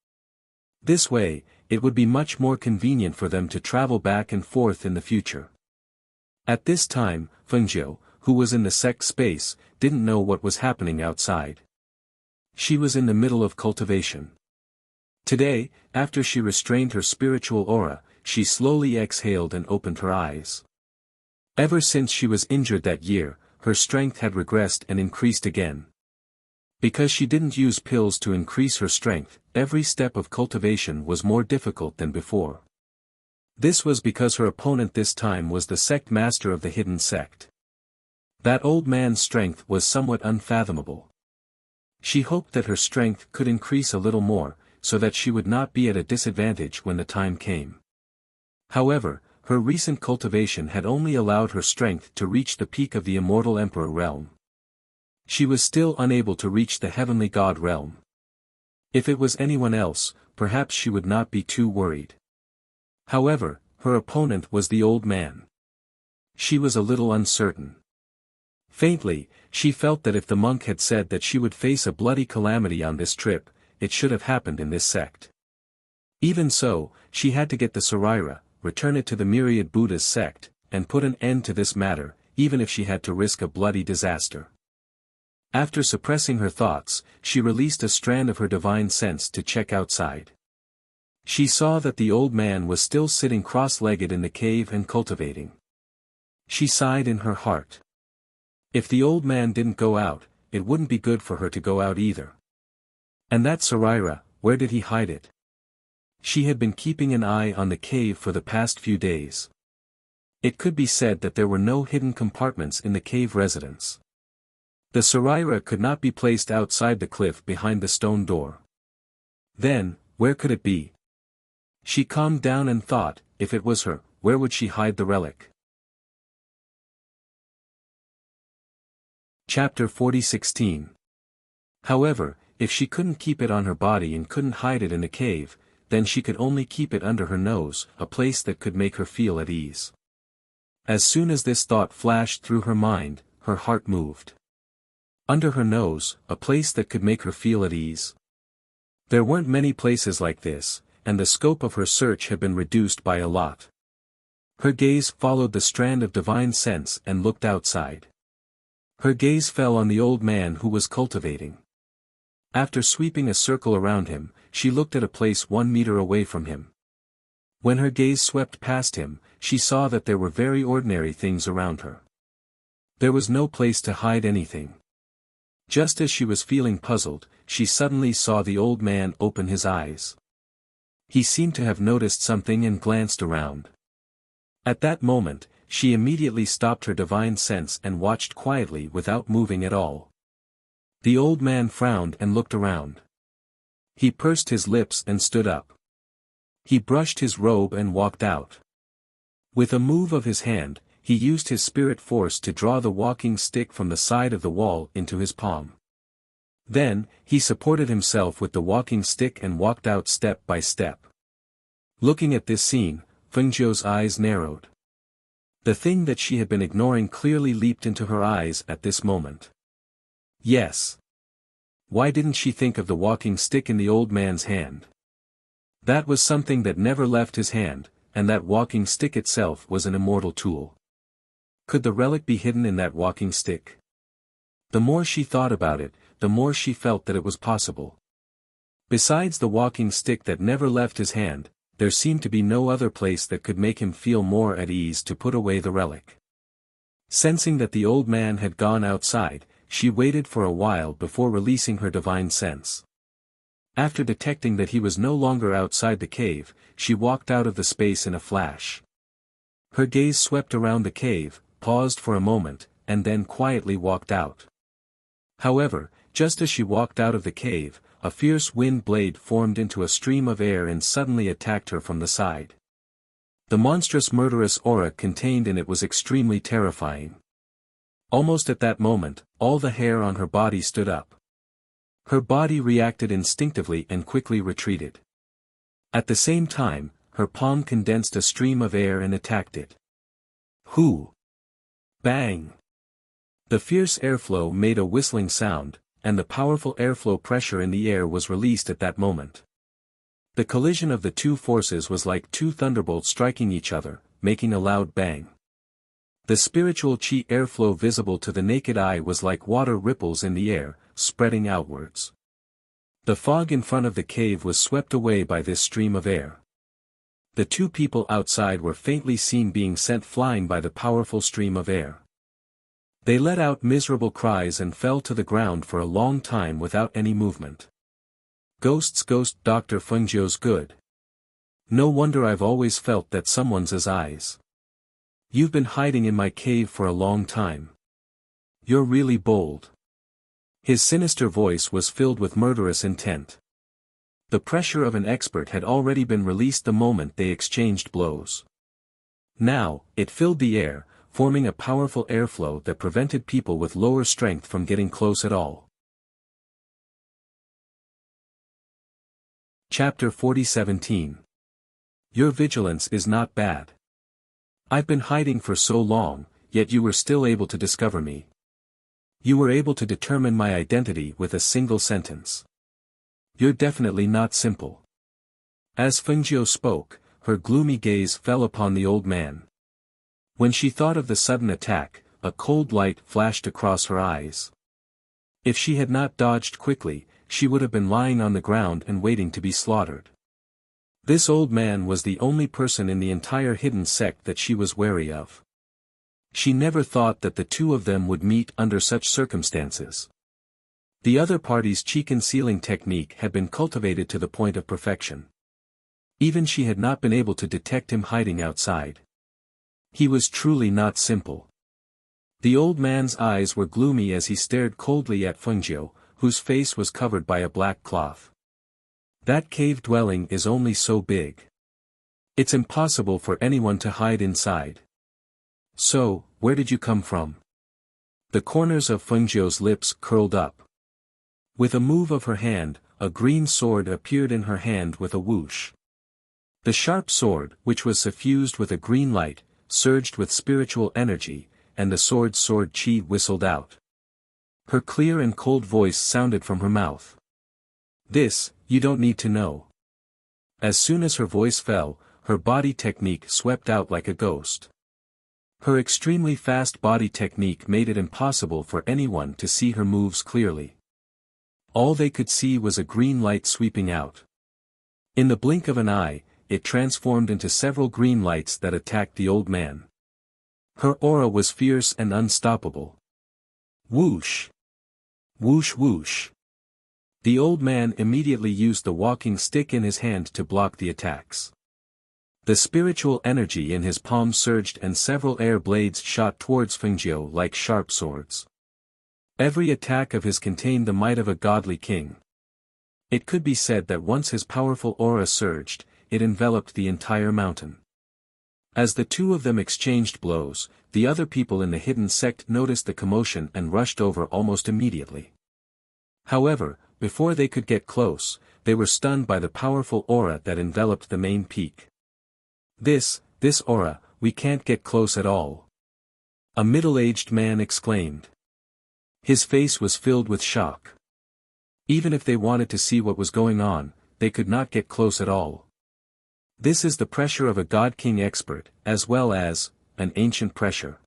This way, it would be much more convenient for them to travel back and forth in the future. At this time, Fengjiu, who was in the sect space, didn't know what was happening outside. She was in the middle of cultivation. Today, after she restrained her spiritual aura, she slowly exhaled and opened her eyes. Ever since she was injured that year, her strength had regressed and increased again. Because she didn't use pills to increase her strength, every step of cultivation was more difficult than before. This was because her opponent this time was the sect master of the hidden sect. That old man's strength was somewhat unfathomable. She hoped that her strength could increase a little more, so that she would not be at a disadvantage when the time came. However, her recent cultivation had only allowed her strength to reach the peak of the immortal emperor realm. She was still unable to reach the heavenly god realm. If it was anyone else, perhaps she would not be too worried. However, her opponent was the old man. She was a little uncertain. Faintly, she felt that if the monk had said that she would face a bloody calamity on this trip, it should have happened in this sect. Even so, she had to get the Saraira, return it to the myriad Buddha's sect, and put an end to this matter, even if she had to risk a bloody disaster. After suppressing her thoughts, she released a strand of her divine sense to check outside. She saw that the old man was still sitting cross-legged in the cave and cultivating. She sighed in her heart. If the old man didn't go out, it wouldn't be good for her to go out either. And that Saraira, where did he hide it? She had been keeping an eye on the cave for the past few days. It could be said that there were no hidden compartments in the cave residence. The Saraira could not be placed outside the cliff behind the stone door. Then, where could it be? She calmed down and thought, if it was her, where would she hide the relic? Chapter 40:16. However, if she couldn't keep it on her body and couldn't hide it in a cave, then she could only keep it under her nose, a place that could make her feel at ease. As soon as this thought flashed through her mind, her heart moved. Under her nose, a place that could make her feel at ease. There weren't many places like this, and the scope of her search had been reduced by a lot. Her gaze followed the strand of divine sense and looked outside. Her gaze fell on the old man who was cultivating. After sweeping a circle around him, she looked at a place 1 meter away from him. When her gaze swept past him, she saw that there were very ordinary things around her. There was no place to hide anything. Just as she was feeling puzzled, she suddenly saw the old man open his eyes. He seemed to have noticed something and glanced around. At that moment, she immediately stopped her divine sense and watched quietly without moving at all. The old man frowned and looked around. He pursed his lips and stood up. He brushed his robe and walked out. With a move of his hand, he used his spirit force to draw the walking stick from the side of the wall into his palm. Then, he supported himself with the walking stick and walked out step by step. Looking at this scene, Fengzhou's eyes narrowed. The thing that she had been ignoring clearly leaped into her eyes at this moment. Yes. Why didn't she think of the walking stick in the old man's hand? That was something that never left his hand, and that walking stick itself was an immortal tool. Could the relic be hidden in that walking stick? The more she thought about it, the more she felt that it was possible. Besides the walking stick that never left his hand, there seemed to be no other place that could make him feel more at ease to put away the relic. Sensing that the old man had gone outside, she waited for a while before releasing her divine sense. After detecting that he was no longer outside the cave, she walked out of the space in a flash. Her gaze swept around the cave, paused for a moment, and then quietly walked out. However, just as she walked out of the cave, a fierce wind blade formed into a stream of air and suddenly attacked her from the side. The monstrous murderous aura contained in it was extremely terrifying. Almost at that moment, all the hair on her body stood up. Her body reacted instinctively and quickly retreated. At the same time, her palm condensed a stream of air and attacked it. Hoo! Bang! The fierce airflow made a whistling sound, and the powerful airflow pressure in the air was released at that moment. The collision of the two forces was like two thunderbolts striking each other, making a loud bang. The spiritual chi airflow visible to the naked eye was like water ripples in the air, spreading outwards. The fog in front of the cave was swept away by this stream of air. The two people outside were faintly seen being sent flying by the powerful stream of air. They let out miserable cries and fell to the ground for a long time without any movement. Ghosts, Dr. Fengzhou's good. No wonder I've always felt that someone's eyes. You've been hiding in my cave for a long time. You're really bold. His sinister voice was filled with murderous intent. The pressure of an expert had already been released the moment they exchanged blows. Now, it filled the air, forming a powerful airflow that prevented people with lower strength from getting close at all. Chapter 40:17. Your vigilance is not bad. I've been hiding for so long, yet you were still able to discover me. You were able to determine my identity with a single sentence. You're definitely not simple. As Fengzhou spoke, her gloomy gaze fell upon the old man. When she thought of the sudden attack, a cold light flashed across her eyes. If she had not dodged quickly, she would have been lying on the ground and waiting to be slaughtered. This old man was the only person in the entire hidden sect that she was wary of. She never thought that the two of them would meet under such circumstances. The other party's chi concealing technique had been cultivated to the point of perfection. Even she had not been able to detect him hiding outside. He was truly not simple. The old man's eyes were gloomy as he stared coldly at Fengzhou, whose face was covered by a black cloth. That cave dwelling is only so big. It's impossible for anyone to hide inside. So, where did you come from? The corners of Fengjiu's lips curled up. With a move of her hand, a green sword appeared in her hand with a whoosh. The sharp sword, which was suffused with a green light, surged with spiritual energy, and the sword chi whistled out. Her clear and cold voice sounded from her mouth. This, you don't need to know. As soon as her voice fell, her body technique swept out like a ghost. Her extremely fast body technique made it impossible for anyone to see her moves clearly. All they could see was a green light sweeping out. In the blink of an eye, it transformed into several green lights that attacked the old man. Her aura was fierce and unstoppable. Whoosh! Whoosh whoosh! The old man immediately used the walking stick in his hand to block the attacks. The spiritual energy in his palm surged and several air blades shot towards Fengjiu like sharp swords. Every attack of his contained the might of a godly king. It could be said that once his powerful aura surged, it enveloped the entire mountain. As the two of them exchanged blows, the other people in the hidden sect noticed the commotion and rushed over almost immediately. However, before they could get close, they were stunned by the powerful aura that enveloped the main peak. This aura, we can't get close at all. A middle-aged man exclaimed. His face was filled with shock. Even if they wanted to see what was going on, they could not get close at all. This is the pressure of a God-King expert, as well as an ancient pressure.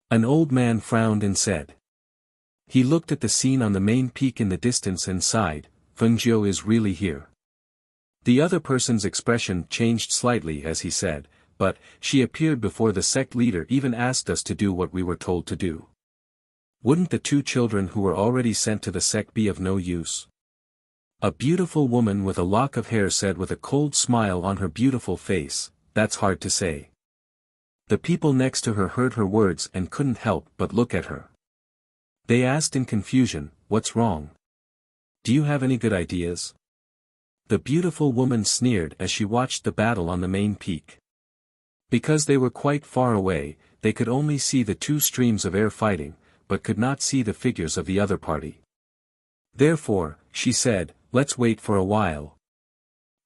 An old man frowned and said. He looked at the scene on the main peak in the distance and sighed, Fengjiu is really here. The other person's expression changed slightly as he said, but, she appeared before the sect leader even asked us to do what we were told to do. Wouldn't the two children who were already sent to the sect be of no use? A beautiful woman with a lock of hair said with a cold smile on her beautiful face, that's hard to say. The people next to her heard her words and couldn't help but look at her. They asked in confusion, what's wrong? Do you have any good ideas? The beautiful woman sneered as she watched the battle on the main peak. Because they were quite far away, they could only see the two streams of air fighting, but could not see the figures of the other party. Therefore, she said, let's wait for a while.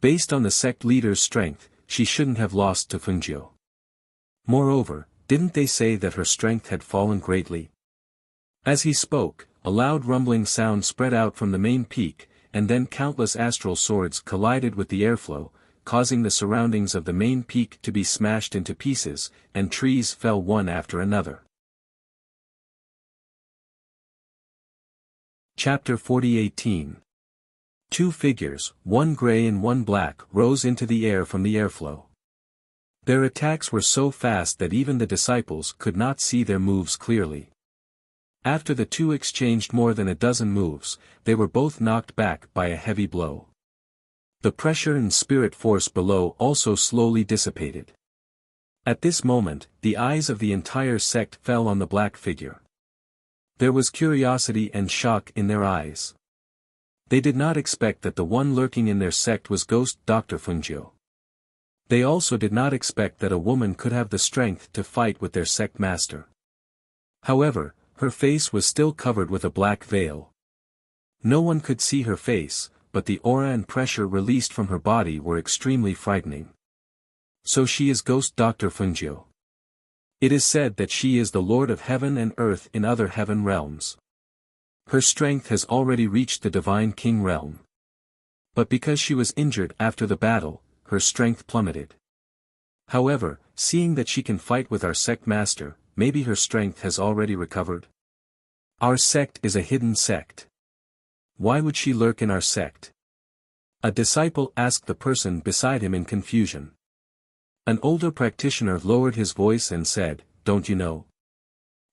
Based on the sect leader's strength, she shouldn't have lost to Fengjiu. Moreover, didn't they say that her strength had fallen greatly? As he spoke, a loud rumbling sound spread out from the main peak, and then countless astral swords collided with the airflow, causing the surroundings of the main peak to be smashed into pieces, and trees fell one after another. Chapter 40:18. Two figures, one gray and one black, rose into the air from the airflow. Their attacks were so fast that even the disciples could not see their moves clearly. After the two exchanged more than a dozen moves, they were both knocked back by a heavy blow. The pressure and spirit force below also slowly dissipated. At this moment, the eyes of the entire sect fell on the black figure. There was curiosity and shock in their eyes. They did not expect that the one lurking in their sect was Ghost Dr. Fengjiu. They also did not expect that a woman could have the strength to fight with their sect master. However, her face was still covered with a black veil. No one could see her face, but the aura and pressure released from her body were extremely frightening. So she is Ghost Dr. Fengjiu. It is said that she is the Lord of Heaven and Earth in other heaven realms. Her strength has already reached the Divine King realm. But because she was injured after the battle, her strength plummeted. However, seeing that she can fight with our sect master, maybe her strength has already recovered. Our sect is a hidden sect. Why would she lurk in our sect? A disciple asked the person beside him in confusion. An older practitioner lowered his voice and said, don't you know?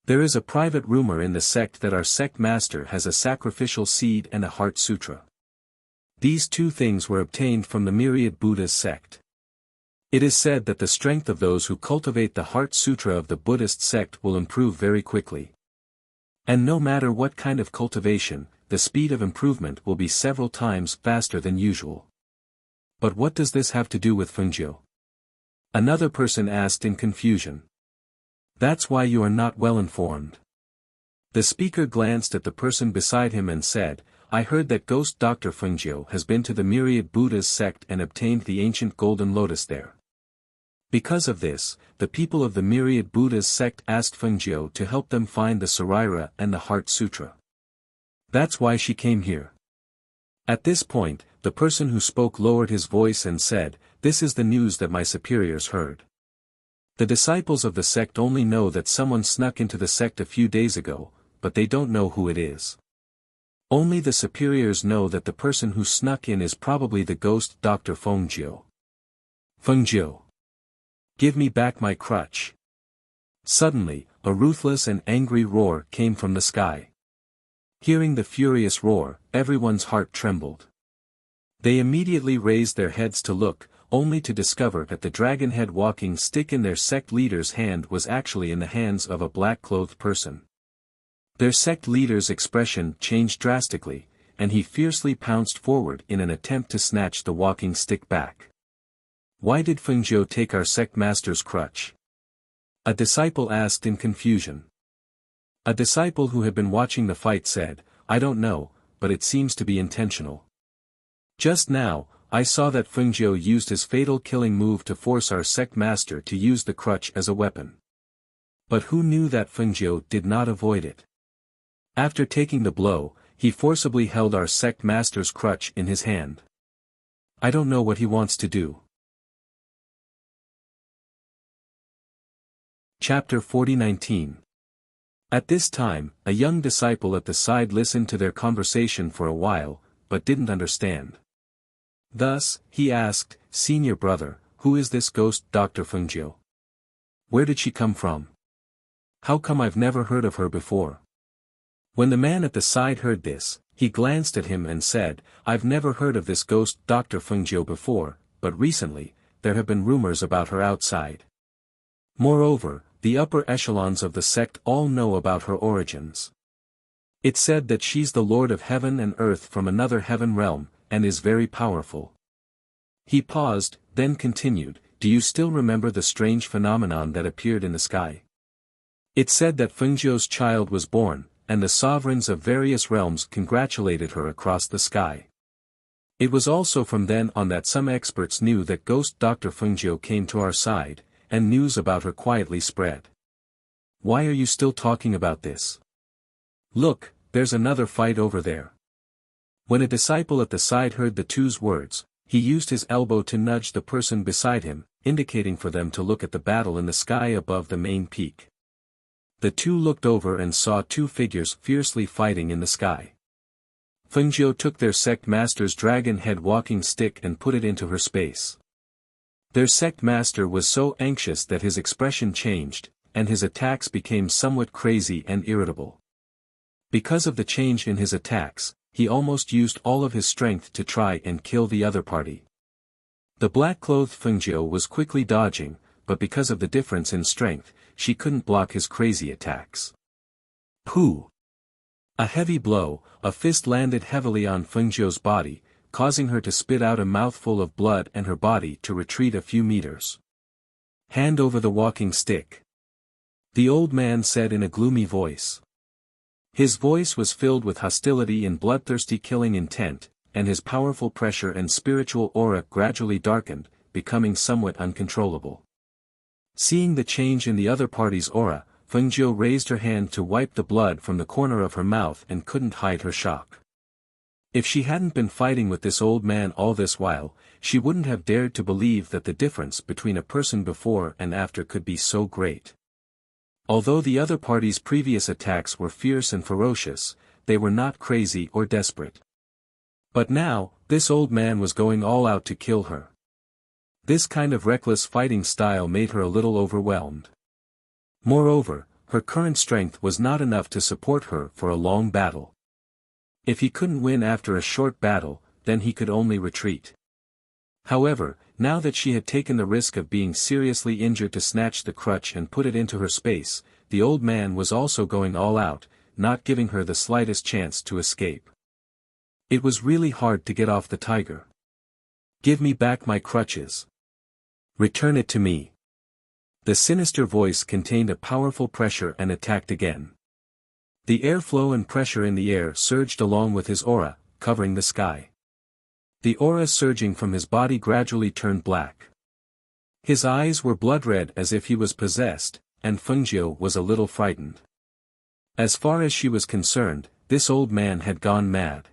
There is a private rumor in the sect that our sect master has a sacrificial seed and a heart sutra. These two things were obtained from the myriad Buddha's sect. It is said that the strength of those who cultivate the Heart Sutra of the Buddhist sect will improve very quickly. And no matter what kind of cultivation, the speed of improvement will be several times faster than usual. But what does this have to do with Fengjiu? Another person asked in confusion. That's why you are not well informed. The speaker glanced at the person beside him and said, I heard that ghost Dr. Fengjiu has been to the Myriad Buddha's sect and obtained the ancient golden lotus there. Because of this, the people of the Myriad Buddha's sect asked Fengjiu to help them find the Sarira and the Heart Sutra. That's why she came here. At this point, the person who spoke lowered his voice and said, This is the news that my superiors heard. The disciples of the sect only know that someone snuck into the sect a few days ago, but they don't know who it is. Only the superiors know that the person who snuck in is probably the ghost Dr. Fengjiu. Fengjiu. Give me back my crutch. Suddenly, a ruthless and angry roar came from the sky. Hearing the furious roar, everyone's heart trembled. They immediately raised their heads to look, only to discover that the dragon-head walking stick in their sect leader's hand was actually in the hands of a black-clothed person. Their sect leader's expression changed drastically, and he fiercely pounced forward in an attempt to snatch the walking stick back. Why did Fengjiu take our sect master's crutch? A disciple asked in confusion. A disciple who had been watching the fight said, I don't know, but it seems to be intentional. Just now, I saw that Fengjiu used his fatal killing move to force our sect master to use the crutch as a weapon. But who knew that Fengjiu did not avoid it? After taking the blow, he forcibly held our sect master's crutch in his hand. I don't know what he wants to do. Chapter 40:19. At this time, a young disciple at the side listened to their conversation for a while, but didn't understand. Thus, he asked, Senior brother, who is this ghost Dr. Fengjiu? Where did she come from? How come I've never heard of her before? When the man at the side heard this, he glanced at him and said, I've never heard of this ghost Dr. Fengjiu before, but recently, there have been rumors about her outside. Moreover, the upper echelons of the sect all know about her origins. It's said that she's the Lord of heaven and earth from another heaven realm, and is very powerful. He paused, then continued, Do you still remember the strange phenomenon that appeared in the sky? It said that Fengjiu's child was born, and the sovereigns of various realms congratulated her across the sky. It was also from then on that some experts knew that ghost Dr. Fengjiu came to our side, and news about her quietly spread. Why are you still talking about this? Look, there's another fight over there. When a disciple at the side heard the two's words, he used his elbow to nudge the person beside him, indicating for them to look at the battle in the sky above the main peak. The two looked over and saw two figures fiercely fighting in the sky. Fengjiu took their sect master's dragon-head walking stick and put it into her space. Their sect master was so anxious that his expression changed, and his attacks became somewhat crazy and irritable. Because of the change in his attacks, he almost used all of his strength to try and kill the other party. The black-clothed Fengjiu was quickly dodging, but because of the difference in strength, she couldn't block his crazy attacks. Pooh! A heavy blow, a fist landed heavily on Fengjiu's body, causing her to spit out a mouthful of blood and her body to retreat a few meters. Hand over the walking stick. The old man said in a gloomy voice. His voice was filled with hostility and bloodthirsty killing intent, and his powerful pressure and spiritual aura gradually darkened, becoming somewhat uncontrollable. Seeing the change in the other party's aura, Fengjiu raised her hand to wipe the blood from the corner of her mouth and couldn't hide her shock. If she hadn't been fighting with this old man all this while, she wouldn't have dared to believe that the difference between a person before and after could be so great. Although the other party's previous attacks were fierce and ferocious, they were not crazy or desperate. But now, this old man was going all out to kill her. This kind of reckless fighting style made her a little overwhelmed. Moreover, her current strength was not enough to support her for a long battle. If he couldn't win after a short battle, then he could only retreat. However, now that she had taken the risk of being seriously injured to snatch the crutch and put it into her space, the old man was also going all out, not giving her the slightest chance to escape. It was really hard to get off the tiger. Give me back my crutches. Return it to me. The sinister voice contained a powerful pressure and attacked again. The airflow and pressure in the air surged along with his aura, covering the sky. The aura surging from his body gradually turned black. His eyes were blood red as if he was possessed, and Fengjiu was a little frightened. As far as she was concerned, this old man had gone mad.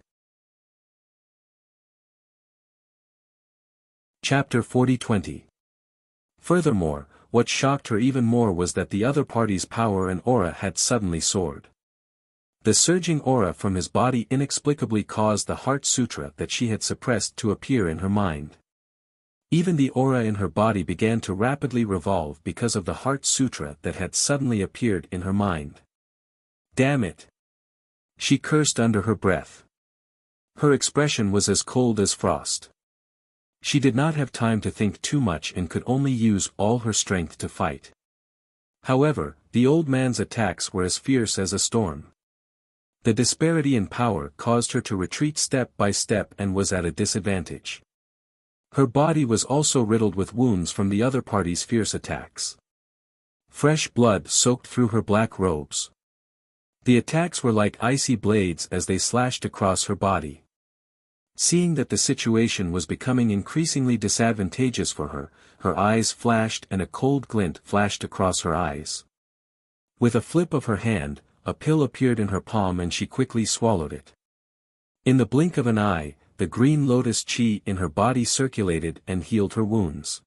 Chapter 40-20. Furthermore, what shocked her even more was that the other party's power and aura had suddenly soared. The surging aura from his body inexplicably caused the Heart Sutra that she had suppressed to appear in her mind. Even the aura in her body began to rapidly revolve because of the Heart Sutra that had suddenly appeared in her mind. Damn it! She cursed under her breath. Her expression was as cold as frost. She did not have time to think too much and could only use all her strength to fight. However, the old man's attacks were as fierce as a storm. The disparity in power caused her to retreat step by step and was at a disadvantage. Her body was also riddled with wounds from the other party's fierce attacks. Fresh blood soaked through her black robes. The attacks were like icy blades as they slashed across her body. Seeing that the situation was becoming increasingly disadvantageous for her, her eyes flashed and a cold glint flashed across her eyes. With a flip of her hand, a pill appeared in her palm and she quickly swallowed it. In the blink of an eye, the green lotus chi in her body circulated and healed her wounds.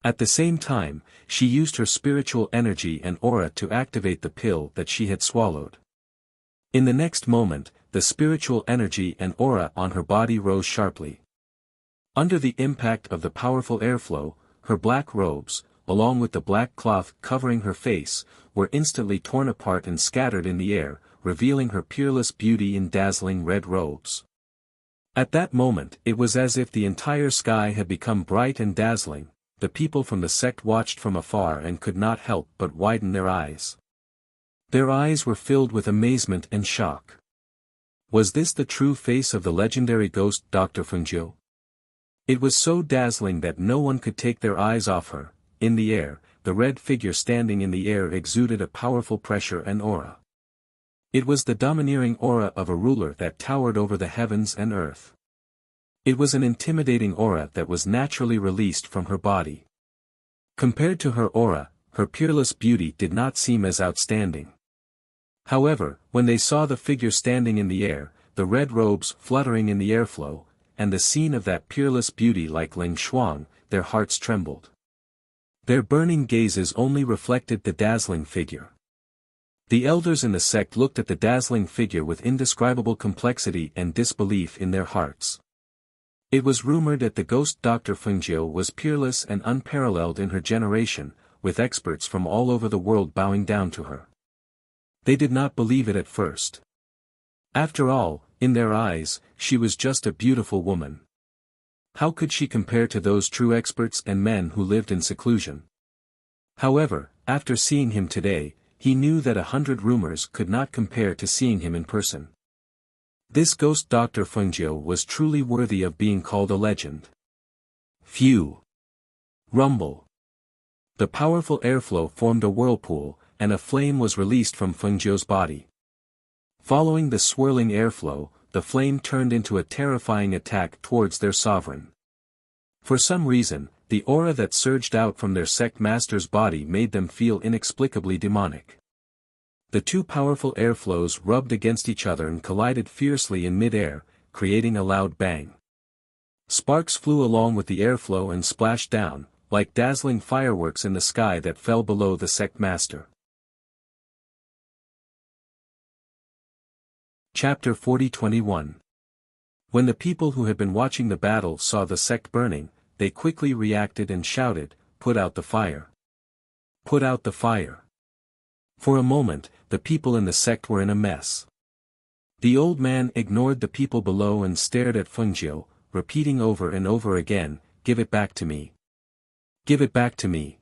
At the same time, she used her spiritual energy and aura to activate the pill that she had swallowed. In the next moment, the spiritual energy and aura on her body rose sharply. Under the impact of the powerful airflow, her black robes, along with the black cloth covering her face, were instantly torn apart and scattered in the air, revealing her peerless beauty in dazzling red robes. At that moment it was as if the entire sky had become bright and dazzling. The people from the sect watched from afar and could not help but widen their eyes. Their eyes were filled with amazement and shock. Was this the true face of the legendary ghost Dr. Fengjiu? It was so dazzling that no one could take their eyes off her. In the air, the red figure standing in the air exuded a powerful pressure and aura. It was the domineering aura of a ruler that towered over the heavens and earth. It was an intimidating aura that was naturally released from her body. Compared to her aura, her peerless beauty did not seem as outstanding. However, when they saw the figure standing in the air, the red robes fluttering in the airflow, and the scene of that peerless beauty like Ling Shuang, their hearts trembled. Their burning gazes only reflected the dazzling figure. The elders in the sect looked at the dazzling figure with indescribable complexity and disbelief in their hearts. It was rumored that the ghost Dr. Fengjiu was peerless and unparalleled in her generation, with experts from all over the world bowing down to her. They did not believe it at first. After all, in their eyes, she was just a beautiful woman. How could she compare to those true experts and men who lived in seclusion? However, after seeing him today, he knew that 100 rumors could not compare to seeing him in person. This ghost Dr. Fengjiu was truly worthy of being called a legend. Phew! Rumble! The powerful airflow formed a whirlpool, and a flame was released from Fengjiu's body. Following the swirling airflow, the flame turned into a terrifying attack towards their sovereign. For some reason, the aura that surged out from their sect master's body made them feel inexplicably demonic. The two powerful airflows rubbed against each other and collided fiercely in mid-air, creating a loud bang. Sparks flew along with the airflow and splashed down, like dazzling fireworks in the sky that fell below the sect master. Chapter 40-21. When the people who had been watching the battle saw the sect burning, they quickly reacted and shouted, "Put out the fire! Put out the fire!" For a moment, the people in the sect were in a mess. The old man ignored the people below and stared at Fengjiu, repeating over and over again, "Give it back to me! Give it back to me!"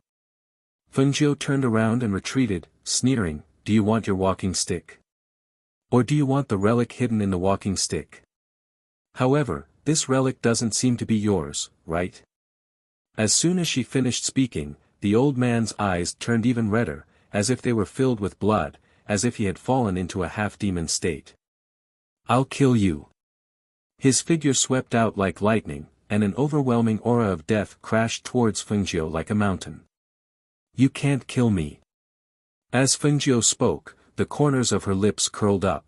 Fengjiu turned around and retreated, sneering, "Do you want your walking stick? Or do you want the relic hidden in the walking stick? However, this relic doesn't seem to be yours, right?" As soon as she finished speaking, the old man's eyes turned even redder, as if they were filled with blood, as if he had fallen into a half-demon state. "I'll kill you." His figure swept out like lightning, and an overwhelming aura of death crashed towards Fengjiu like a mountain. "You can't kill me." As Fengjiu spoke, the corners of her lips curled up.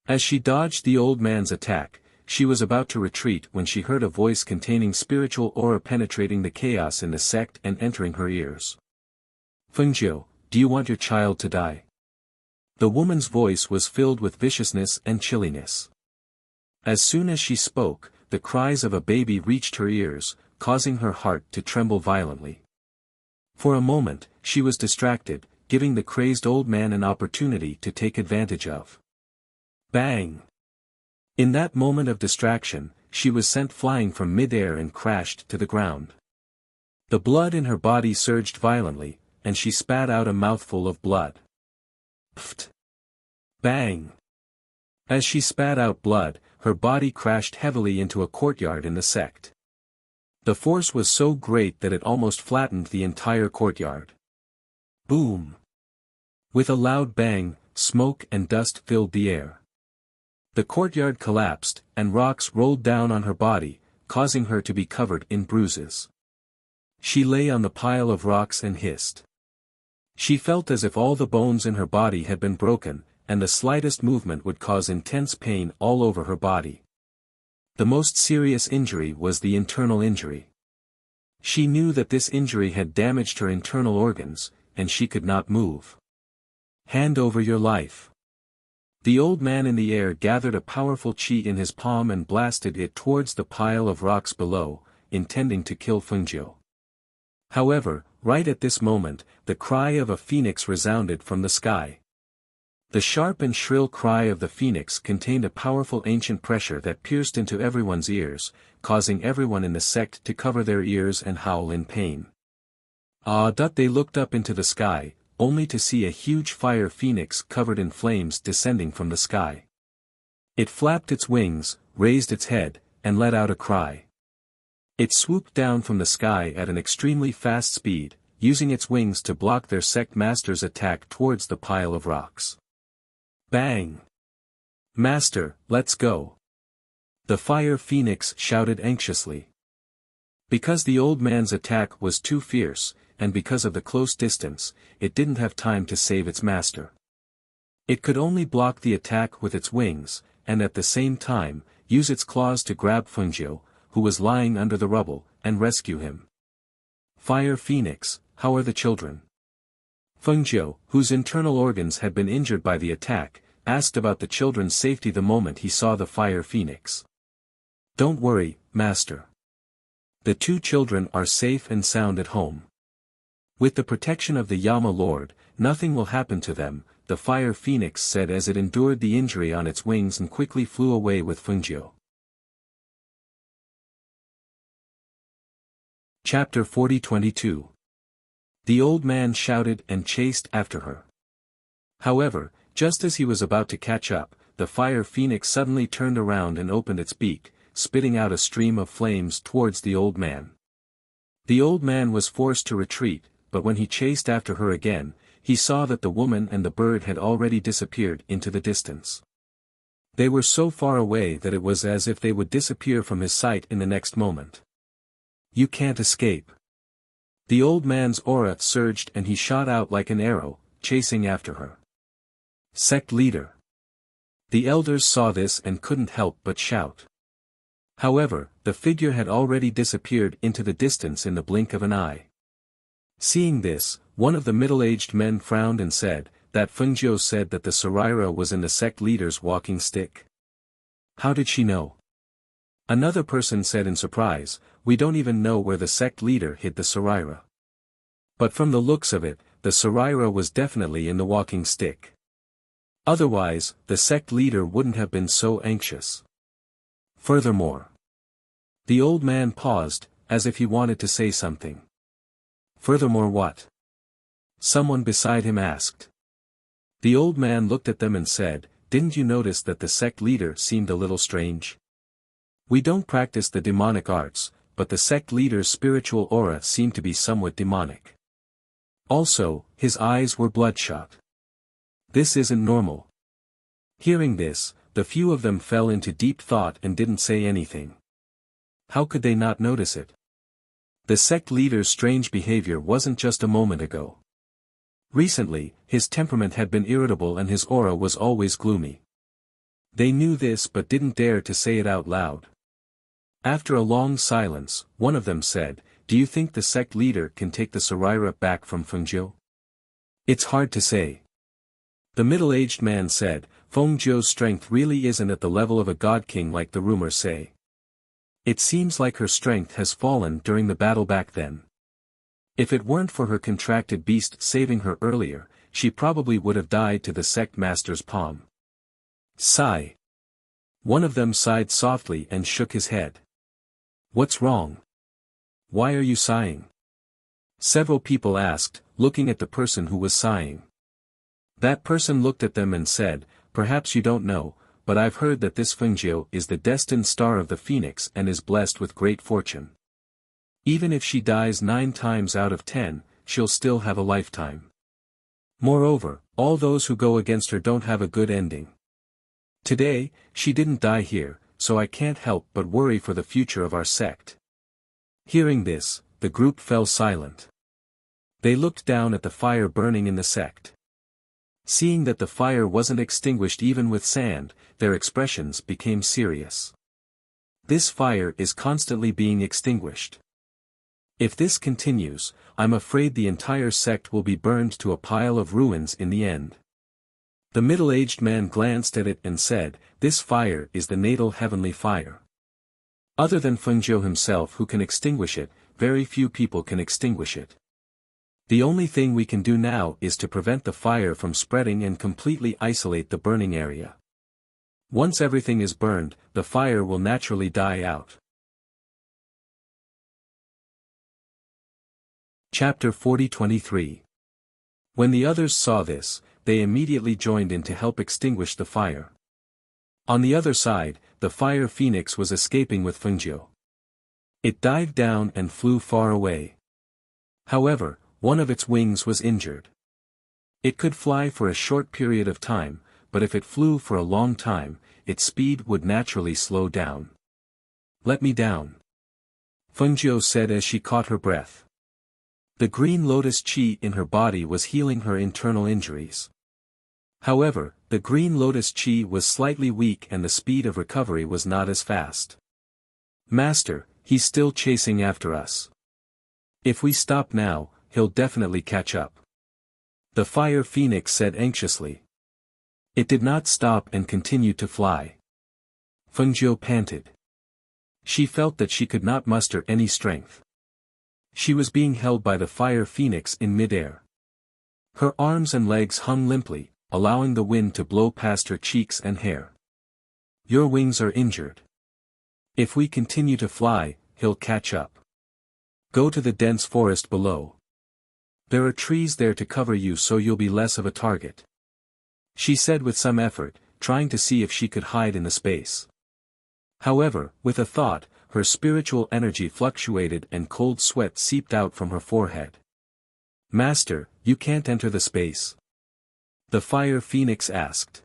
As she dodged the old man's attack, she was about to retreat when she heard a voice containing spiritual aura penetrating the chaos in the sect and entering her ears. "Fengjiu, do you want your child to die?" The woman's voice was filled with viciousness and chilliness. As soon as she spoke, the cries of a baby reached her ears, causing her heart to tremble violently. For a moment, she was distracted, giving the crazed old man an opportunity to take advantage of. Bang! In that moment of distraction, she was sent flying from mid-air and crashed to the ground. The blood in her body surged violently, and she spat out a mouthful of blood. Pfft! Bang! As she spat out blood, her body crashed heavily into a courtyard in the sect. The force was so great that it almost flattened the entire courtyard. Boom! With a loud bang, smoke and dust filled the air. The courtyard collapsed, and rocks rolled down on her body, causing her to be covered in bruises. She lay on the pile of rocks and hissed. She felt as if all the bones in her body had been broken, and the slightest movement would cause intense pain all over her body. The most serious injury was the internal injury. She knew that this injury had damaged her internal organs, and she could not move. "Hand over your life." The old man in the air gathered a powerful chi in his palm and blasted it towards the pile of rocks below, intending to kill Fengjiu. However, right at this moment, the cry of a phoenix resounded from the sky. The sharp and shrill cry of the phoenix contained a powerful ancient pressure that pierced into everyone's ears, causing everyone in the sect to cover their ears and howl in pain. They looked up into the sky, only to see a huge fire phoenix covered in flames descending from the sky. It flapped its wings, raised its head, and let out a cry. It swooped down from the sky at an extremely fast speed, using its wings to block their sect master's attack towards the pile of rocks. Bang! "Master, let's go!" The fire phoenix shouted anxiously. Because the old man's attack was too fierce, and because of the close distance, it didn't have time to save its master. It could only block the attack with its wings, and at the same time, use its claws to grab Fengjiu, who was lying under the rubble, and rescue him. "Fire Phoenix, how are the children?" Fengjiu, whose internal organs had been injured by the attack, asked about the children's safety the moment he saw the fire phoenix. "Don't worry, master. The 2 children are safe and sound at home. With the protection of the Yama Lord, nothing will happen to them," the fire phoenix said as it endured the injury on its wings and quickly flew away with Fengjiu. Chapter 40-22. The old man shouted and chased after her. However, just as he was about to catch up, the fire phoenix suddenly turned around and opened its beak, spitting out a stream of flames towards the old man. The old man was forced to retreat, but when he chased after her again, he saw that the woman and the bird had already disappeared into the distance. They were so far away that it was as if they would disappear from his sight in the next moment. "You can't escape." The old man's aura surged and he shot out like an arrow, chasing after her. "Sect leader." The elders saw this and couldn't help but shout. However, the figure had already disappeared into the distance in the blink of an eye. Seeing this, one of the middle-aged men frowned and said, "That Fengjiu said that the Saraira was in the sect leader's walking stick. How did she know?" Another person said in surprise, "We don't even know where the sect leader hid the Saraira. But from the looks of it, the Saraira was definitely in the walking stick. Otherwise, the sect leader wouldn't have been so anxious. Furthermore." The old man paused, as if he wanted to say something. "Furthermore what?" someone beside him asked. The old man looked at them and said, "Didn't you notice that the sect leader seemed a little strange? We don't practice the demonic arts, but the sect leader's spiritual aura seemed to be somewhat demonic. Also, his eyes were bloodshot. This isn't normal. Hearing this, the few of them fell into deep thought and didn't say anything. How could they not notice it? The sect leader's strange behavior wasn't just a moment ago. Recently, his temperament had been irritable and his aura was always gloomy. They knew this but didn't dare to say it out loud. After a long silence, one of them said, "Do you think the sect leader can take the Saraira back from Fengjiu?" "It's hard to say." The middle-aged man said, "Fengjiu's strength really isn't at the level of a god king like the rumors say. It seems like her strength has fallen during the battle back then. If it weren't for her contracted beast saving her earlier, she probably would have died to the sect master's palm." Sigh. One of them sighed softly and shook his head. "What's wrong? Why are you sighing?" Several people asked, looking at the person who was sighing. That person looked at them and said, "Perhaps you don't know, but I've heard that this Fengjiu is the destined star of the phoenix and is blessed with great fortune. Even if she dies 9 times out of 10, she'll still have a lifetime. Moreover, all those who go against her don't have a good ending. Today, she didn't die here, so I can't help but worry for the future of our sect." Hearing this, the group fell silent. They looked down at the fire burning in the sect. Seeing that the fire wasn't extinguished even with sand, their expressions became serious. This fire is constantly being extinguished. If this continues, I'm afraid the entire sect will be burned to a pile of ruins in the end. The middle-aged man glanced at it and said, "This fire is the natal heavenly fire. Other than Fengjiu himself who can extinguish it, very few people can extinguish it. The only thing we can do now is to prevent the fire from spreading and completely isolate the burning area. Once everything is burned, the fire will naturally die out." Chapter 40-23. When the others saw this, they immediately joined in to help extinguish the fire. On the other side, the fire phoenix was escaping with Fengjiu. It dived down and flew far away. However, one of its wings was injured. It could fly for a short period of time, but if it flew for a long time, its speed would naturally slow down. "Let me down," Fengjiu said as she caught her breath. The green lotus chi in her body was healing her internal injuries. However, the green lotus chi was slightly weak and the speed of recovery was not as fast. "Master, he's still chasing after us. If we stop now, he'll definitely catch up," the fire phoenix said anxiously. It did not stop and continued to fly. Fengjiu panted. She felt that she could not muster any strength. She was being held by the fire phoenix in midair. Her arms and legs hung limply, allowing the wind to blow past her cheeks and hair. "Your wings are injured. If we continue to fly, he'll catch up. Go to the dense forest below. There are trees there to cover you so you'll be less of a target," she said with some effort, trying to see if she could hide in the space. However, with a thought, her spiritual energy fluctuated and cold sweat seeped out from her forehead. "Master, you can't enter the space?" the fire phoenix asked.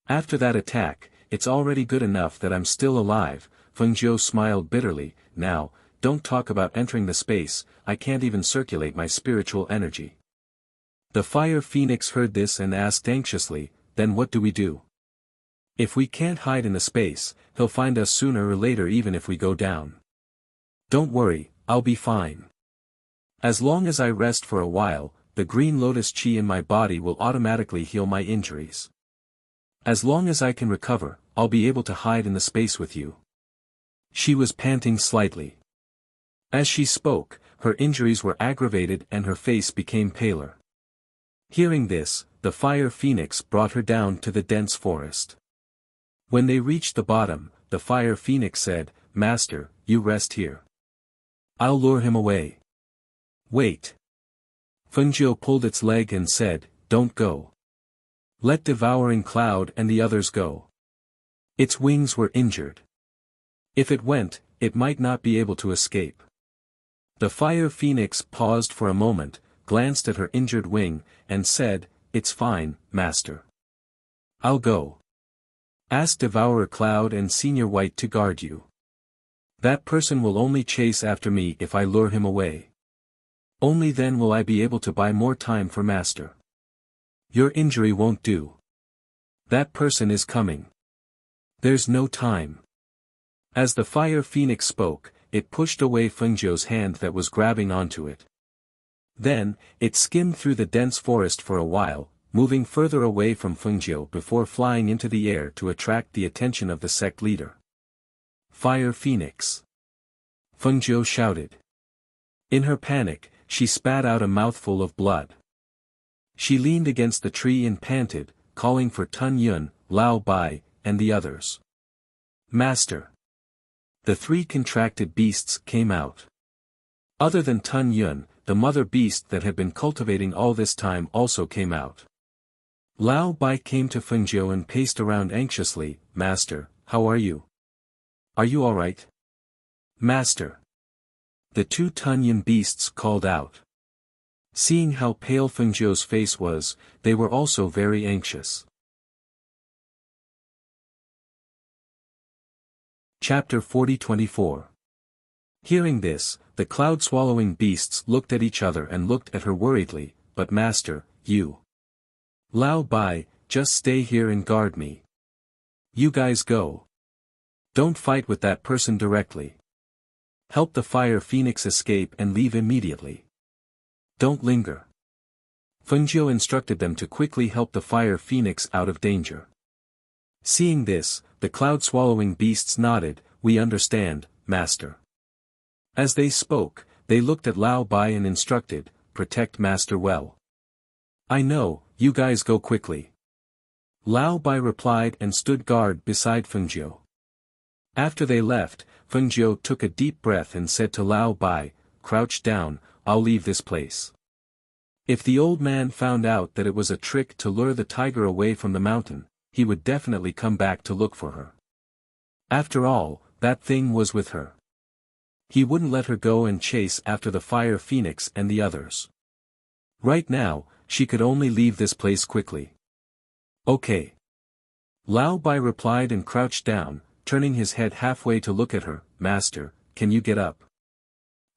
"After that attack, it's already good enough that I'm still alive," Fengjiu smiled bitterly. "Now, don't talk about entering the space, I can't even circulate my spiritual energy." The fire phoenix heard this and asked anxiously, "Then what do we do? If we can't hide in the space, he'll find us sooner or later even if we go down." "Don't worry, I'll be fine. As long as I rest for a while, the green lotus chi in my body will automatically heal my injuries. As long as I can recover, I'll be able to hide in the space with you." She was panting slightly. As she spoke, her injuries were aggravated and her face became paler. Hearing this, the fire phoenix brought her down to the dense forest. When they reached the bottom, the fire phoenix said, "Master, you rest here. I'll lure him away." "Wait." Fengjiu pulled its leg and said, "Don't go. Let Devouring Cloud and the others go. Its wings were injured. If it went, it might not be able to escape." The fire phoenix paused for a moment, glanced at her injured wing, and said, it's fine, master. I'll go. Ask Devourer Cloud and Senior White to guard you. That person will only chase after me if I lure him away. Only then will I be able to buy more time for master. Your injury won't do. That person is coming. There's no time. As the fire phoenix spoke, it pushed away Fengjiu's hand that was grabbing onto it. Then, it skimmed through the dense forest for a while, moving further away from Fengjiu before flying into the air to attract the attention of the sect leader. Fire Phoenix! Fengjiu shouted. In her panic, she spat out a mouthful of blood. She leaned against the tree and panted, calling for Tun Yun, Lao Bai, and the others. Master! The three contracted beasts came out. Other than Tun Yun, the mother beast that had been cultivating all this time also came out. Lao Bai came to Fengjiu and paced around anxiously. Master, how are you? Are you alright? Master! The two Tun Yun beasts called out. Seeing how pale Fengjiu's face was, they were also very anxious. Chapter 40-24. Hearing this, the cloud-swallowing beasts looked at each other and looked at her worriedly. But master, you. Lao Bai, just stay here and guard me. You guys go. Don't fight with that person directly. Help the fire phoenix escape and leave immediately. Don't linger. Fengjiu instructed them to quickly help the fire phoenix out of danger. Seeing this, the cloud-swallowing beasts nodded. We understand, master. As they spoke, they looked at Lao Bai and instructed, protect master well. I know, you guys go quickly. Lao Bai replied and stood guard beside Fengjiu. After they left, Fengjiu took a deep breath and said to Lao Bai, crouch down, I'll leave this place. If the old man found out that it was a trick to lure the tiger away from the mountain, he would definitely come back to look for her. After all, that thing was with her. He wouldn't let her go and chase after the fire phoenix and the others. Right now, she could only leave this place quickly. Okay. Lao Bai replied and crouched down, turning his head halfway to look at her. Master, can you get up?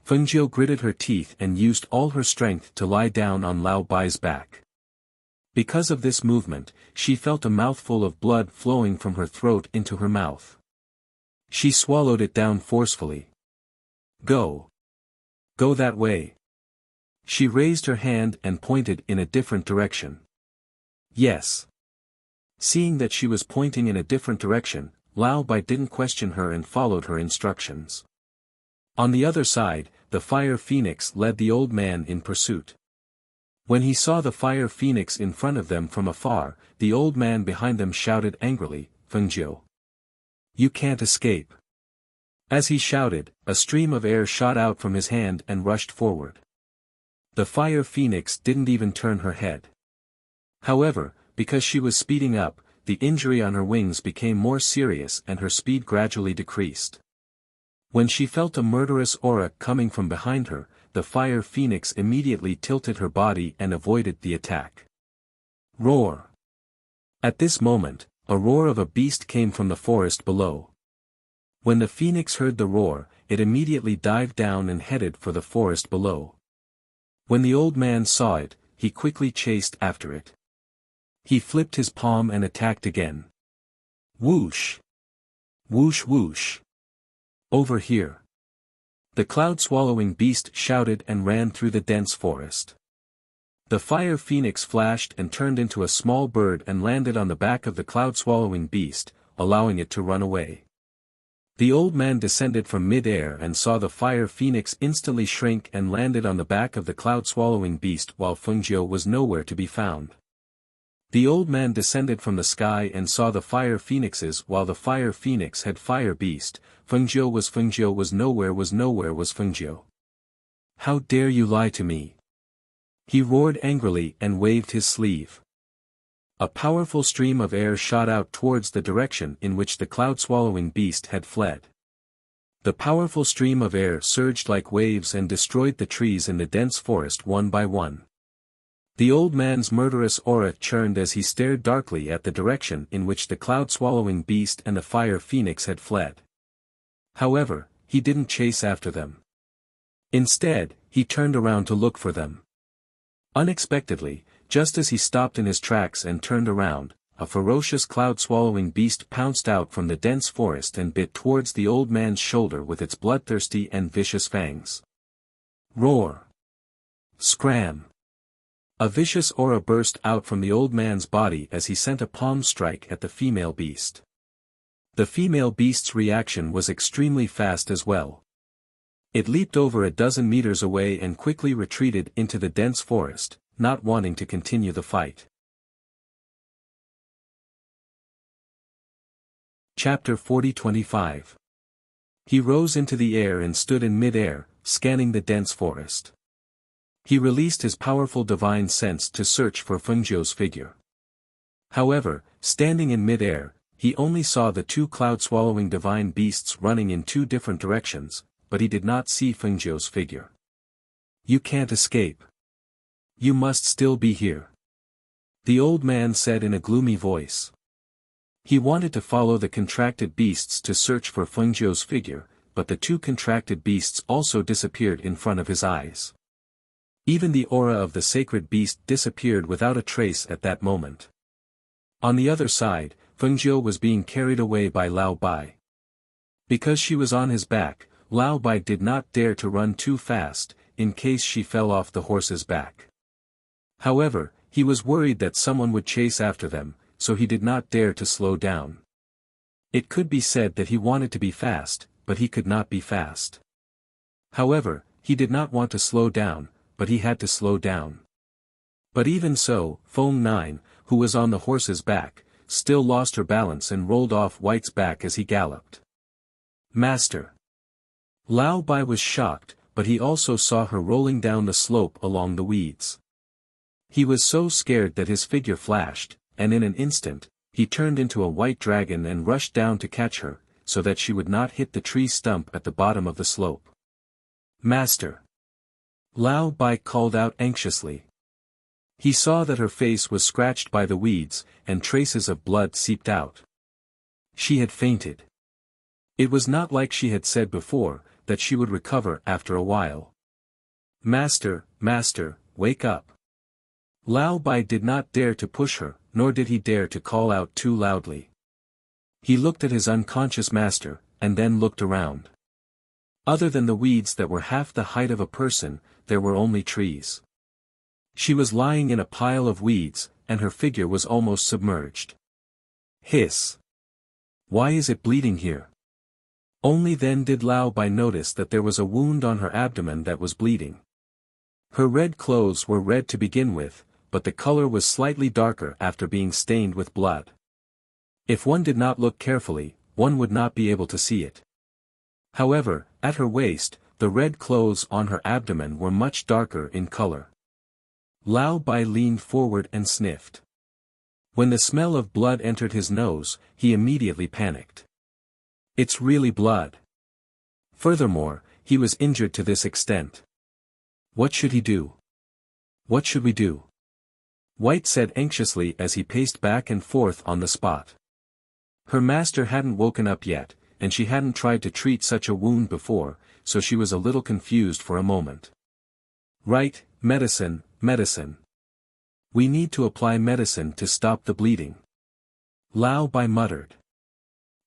Fengjiu gritted her teeth and used all her strength to lie down on Lao Bai's back. Because of this movement, she felt a mouthful of blood flowing from her throat into her mouth. She swallowed it down forcefully. Go. Go that way. She raised her hand and pointed in a different direction. Yes. Seeing that she was pointing in a different direction, Lao Bai didn't question her and followed her instructions. On the other side, the fire phoenix led the old man in pursuit. When he saw the fire phoenix in front of them from afar, the old man behind them shouted angrily, Fengjiu. You can't escape. As he shouted, a stream of air shot out from his hand and rushed forward. The fire phoenix didn't even turn her head. However, because she was speeding up, the injury on her wings became more serious and her speed gradually decreased. When she felt a murderous aura coming from behind her, the fire phoenix immediately tilted her body and avoided the attack. Roar! At this moment, a roar of a beast came from the forest below. When the phoenix heard the roar, it immediately dived down and headed for the forest below. When the old man saw it, he quickly chased after it. He flipped his palm and attacked again. Whoosh! Whoosh whoosh! Over here! The cloud-swallowing beast shouted and ran through the dense forest. The fire phoenix flashed and turned into a small bird and landed on the back of the cloud-swallowing beast, allowing it to run away. The old man descended from mid-air and saw the fire phoenix instantly shrink and landed on the back of the cloud-swallowing beast while Fengjiu was nowhere to be found. The old man descended from the sky and saw the fire phoenixes while the fire phoenix had fire beast. Fengjiu was nowhere was Fengjiu. How dare you lie to me? He roared angrily and waved his sleeve. A powerful stream of air shot out towards the direction in which the cloud-swallowing beast had fled. The powerful stream of air surged like waves and destroyed the trees in the dense forest one by one. The old man's murderous aura churned as he stared darkly at the direction in which the cloud-swallowing beast and the fire phoenix had fled. However, he didn't chase after them. Instead, he turned around to look for them. Unexpectedly, just as he stopped in his tracks and turned around, a ferocious cloud-swallowing beast pounced out from the dense forest and bit towards the old man's shoulder with its bloodthirsty and vicious fangs. Roar! Scram! A vicious aura burst out from the old man's body as he sent a palm strike at the female beast. The female beast's reaction was extremely fast as well. It leaped over a dozen meters away and quickly retreated into the dense forest, not wanting to continue the fight. Chapter 40-25. He rose into the air and stood in mid-air, scanning the dense forest. He released his powerful divine sense to search for Fengjiu's figure. However, standing in mid-air, he only saw the two cloud-swallowing divine beasts running in two different directions, but he did not see Fengjiu's figure. "You can't escape. You must still be here," the old man said in a gloomy voice. He wanted to follow the contracted beasts to search for Fengjiu's figure, but the two contracted beasts also disappeared in front of his eyes. Even the aura of the sacred beast disappeared without a trace at that moment. On the other side, Fengjiu was being carried away by Lao Bai. Because she was on his back, Lao Bai did not dare to run too fast, in case she fell off the horse's back. However, he was worried that someone would chase after them, so he did not dare to slow down. It could be said that he wanted to be fast, but he could not be fast. However, he did not want to slow down, but he had to slow down. But even so, Feng Nine, who was on the horse's back, still lost her balance and rolled off White's back as he galloped. "Master!" Lao Bai was shocked, but he also saw her rolling down the slope along the weeds. He was so scared that his figure flashed, and in an instant, he turned into a white dragon and rushed down to catch her, so that she would not hit the tree stump at the bottom of the slope. "Master!" Lao Bai called out anxiously. He saw that her face was scratched by the weeds, and traces of blood seeped out. She had fainted. It was not like she had said before, that she would recover after a while. "Master, master, wake up." Lao Bai did not dare to push her, nor did he dare to call out too loudly. He looked at his unconscious master, and then looked around. Other than the weeds that were half the height of a person, there were only trees. She was lying in a pile of weeds, and her figure was almost submerged. Hiss! Why is it bleeding here? Only then did Lao Bai notice that there was a wound on her abdomen that was bleeding. Her red clothes were red to begin with, but the color was slightly darker after being stained with blood. If one did not look carefully, one would not be able to see it. However, at her waist, the red clothes on her abdomen were much darker in color. Lao Bai leaned forward and sniffed. When the smell of blood entered his nose, he immediately panicked. It's really blood. Furthermore, he was injured to this extent. What should he do? What should we do? White said anxiously as he paced back and forth on the spot. Her master hadn't woken up yet, and she hadn't tried to treat such a wound before, so she was a little confused for a moment. "Right, medicine, medicine. We need to apply medicine to stop the bleeding," Lao Bai muttered.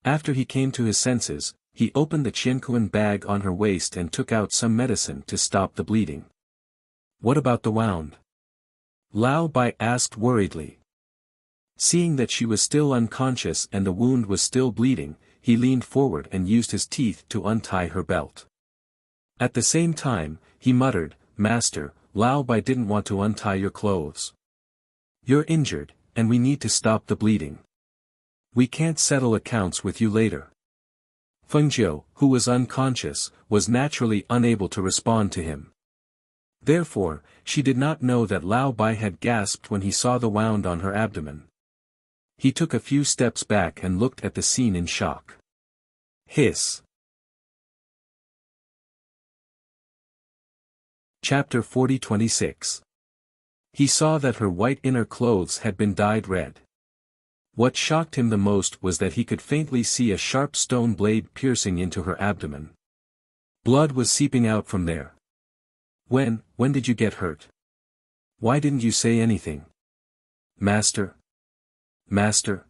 After he came to his senses, he opened the Qiankuan bag on her waist and took out some medicine to stop the bleeding. "What about the wound?" Lao Bai asked worriedly. Seeing that she was still unconscious and the wound was still bleeding, he leaned forward and used his teeth to untie her belt. At the same time, he muttered, "Master, Lao Bai didn't want to untie your clothes. You're injured, and we need to stop the bleeding. We can't settle accounts with you later." Fengjiu, who was unconscious, was naturally unable to respond to him. Therefore, she did not know that Lao Bai had gasped when he saw the wound on her abdomen. He took a few steps back and looked at the scene in shock. Hiss! Chapter 40-26. He saw that her white inner clothes had been dyed red. What shocked him the most was that he could faintly see a sharp stone blade piercing into her abdomen. Blood was seeping out from there. When did you get hurt? Why didn't you say anything? Master? Master?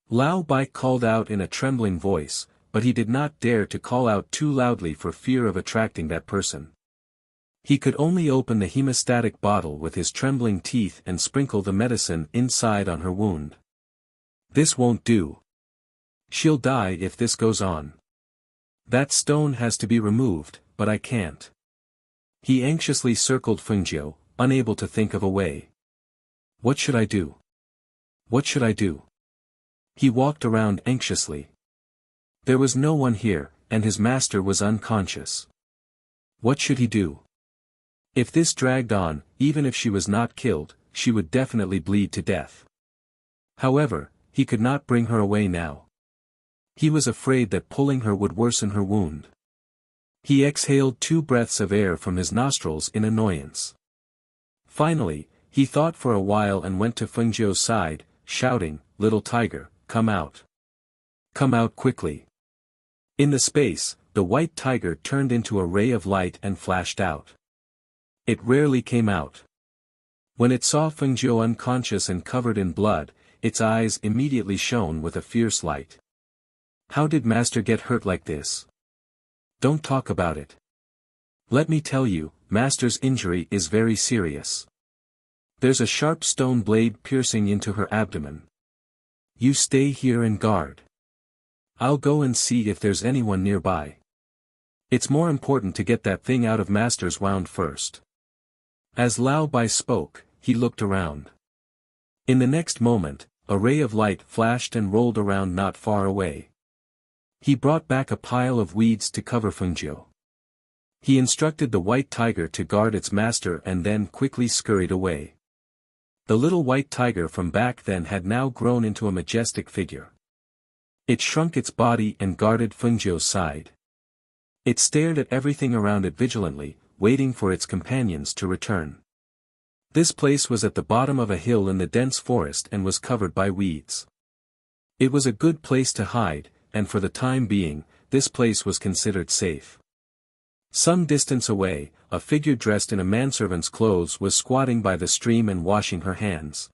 Lao Bai called out in a trembling voice, but he did not dare to call out too loudly for fear of attracting that person. He could only open the hemostatic bottle with his trembling teeth and sprinkle the medicine inside on her wound. This won't do. She'll die if this goes on. That stone has to be removed, but I can't. He anxiously circled Fengjiu, unable to think of a way. What should I do? What should I do? He walked around anxiously. There was no one here, and his master was unconscious. What should he do? If this dragged on, even if she was not killed, she would definitely bleed to death. However, he could not bring her away now. He was afraid that pulling her would worsen her wound. He exhaled 2 breaths of air from his nostrils in annoyance. Finally, he thought for a while and went to Fengjiu's side, shouting, "Little tiger, come out. Come out quickly." In the space, the white tiger turned into a ray of light and flashed out. It rarely came out. When it saw Fengjiu unconscious and covered in blood, its eyes immediately shone with a fierce light. How did Master get hurt like this? Don't talk about it. Let me tell you, Master's injury is very serious. There's a sharp stone blade piercing into her abdomen. You stay here and guard. I'll go and see if there's anyone nearby. It's more important to get that thing out of Master's wound first. As Lao Bai spoke, he looked around. In the next moment, a ray of light flashed and rolled around not far away. He brought back a pile of weeds to cover Fengjiu. He instructed the white tiger to guard its master and then quickly scurried away. The little white tiger from back then had now grown into a majestic figure. It shrunk its body and guarded Fengjiu's side. It stared at everything around it vigilantly, waiting for its companions to return. This place was at the bottom of a hill in the dense forest and was covered by weeds. It was a good place to hide, and for the time being, this place was considered safe. Some distance away, a figure dressed in a manservant's clothes was squatting by the stream and washing her hands.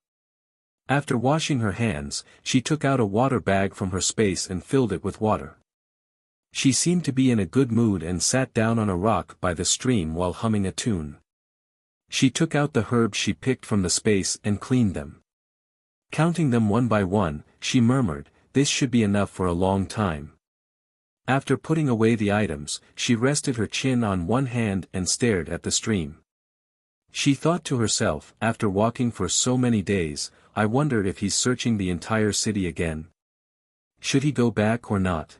After washing her hands, she took out a water bag from her space and filled it with water. She seemed to be in a good mood and sat down on a rock by the stream while humming a tune. She took out the herbs she picked from the space and cleaned them. Counting them one by one, she murmured, "This should be enough for a long time." After putting away the items, she rested her chin on one hand and stared at the stream. She thought to herself, after walking for so many days, I wonder if he's searching the entire city again. Should he go back or not?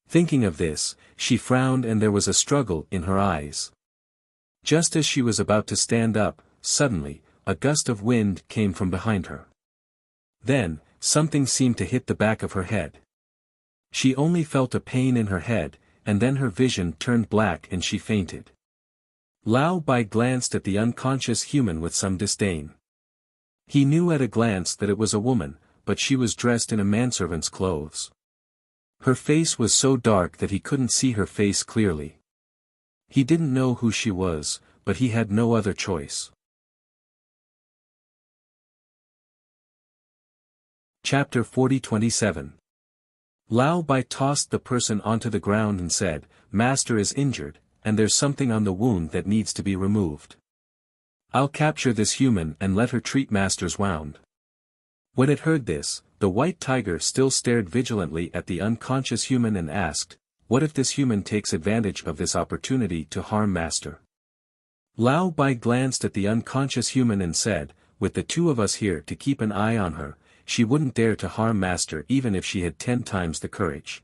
Thinking of this, she frowned and there was a struggle in her eyes. Just as she was about to stand up, suddenly, a gust of wind came from behind her. Then, something seemed to hit the back of her head. She only felt a pain in her head, and then her vision turned black and she fainted. Lao Bai glanced at the unconscious human with some disdain. He knew at a glance that it was a woman, but she was dressed in a manservant's clothes. Her face was so dark that he couldn't see her face clearly. He didn't know who she was, but he had no other choice. Chapter 40-27. Lao Bai tossed the person onto the ground and said, "Master is injured, and there's something on the wound that needs to be removed. I'll capture this human and let her treat Master's wound." When it heard this, the white tiger still stared vigilantly at the unconscious human and asked, "What if this human takes advantage of this opportunity to harm Master?" Lao Bai glanced at the unconscious human and said, "With the 2 of us here to keep an eye on her, she wouldn't dare to harm Master even if she had 10 times the courage."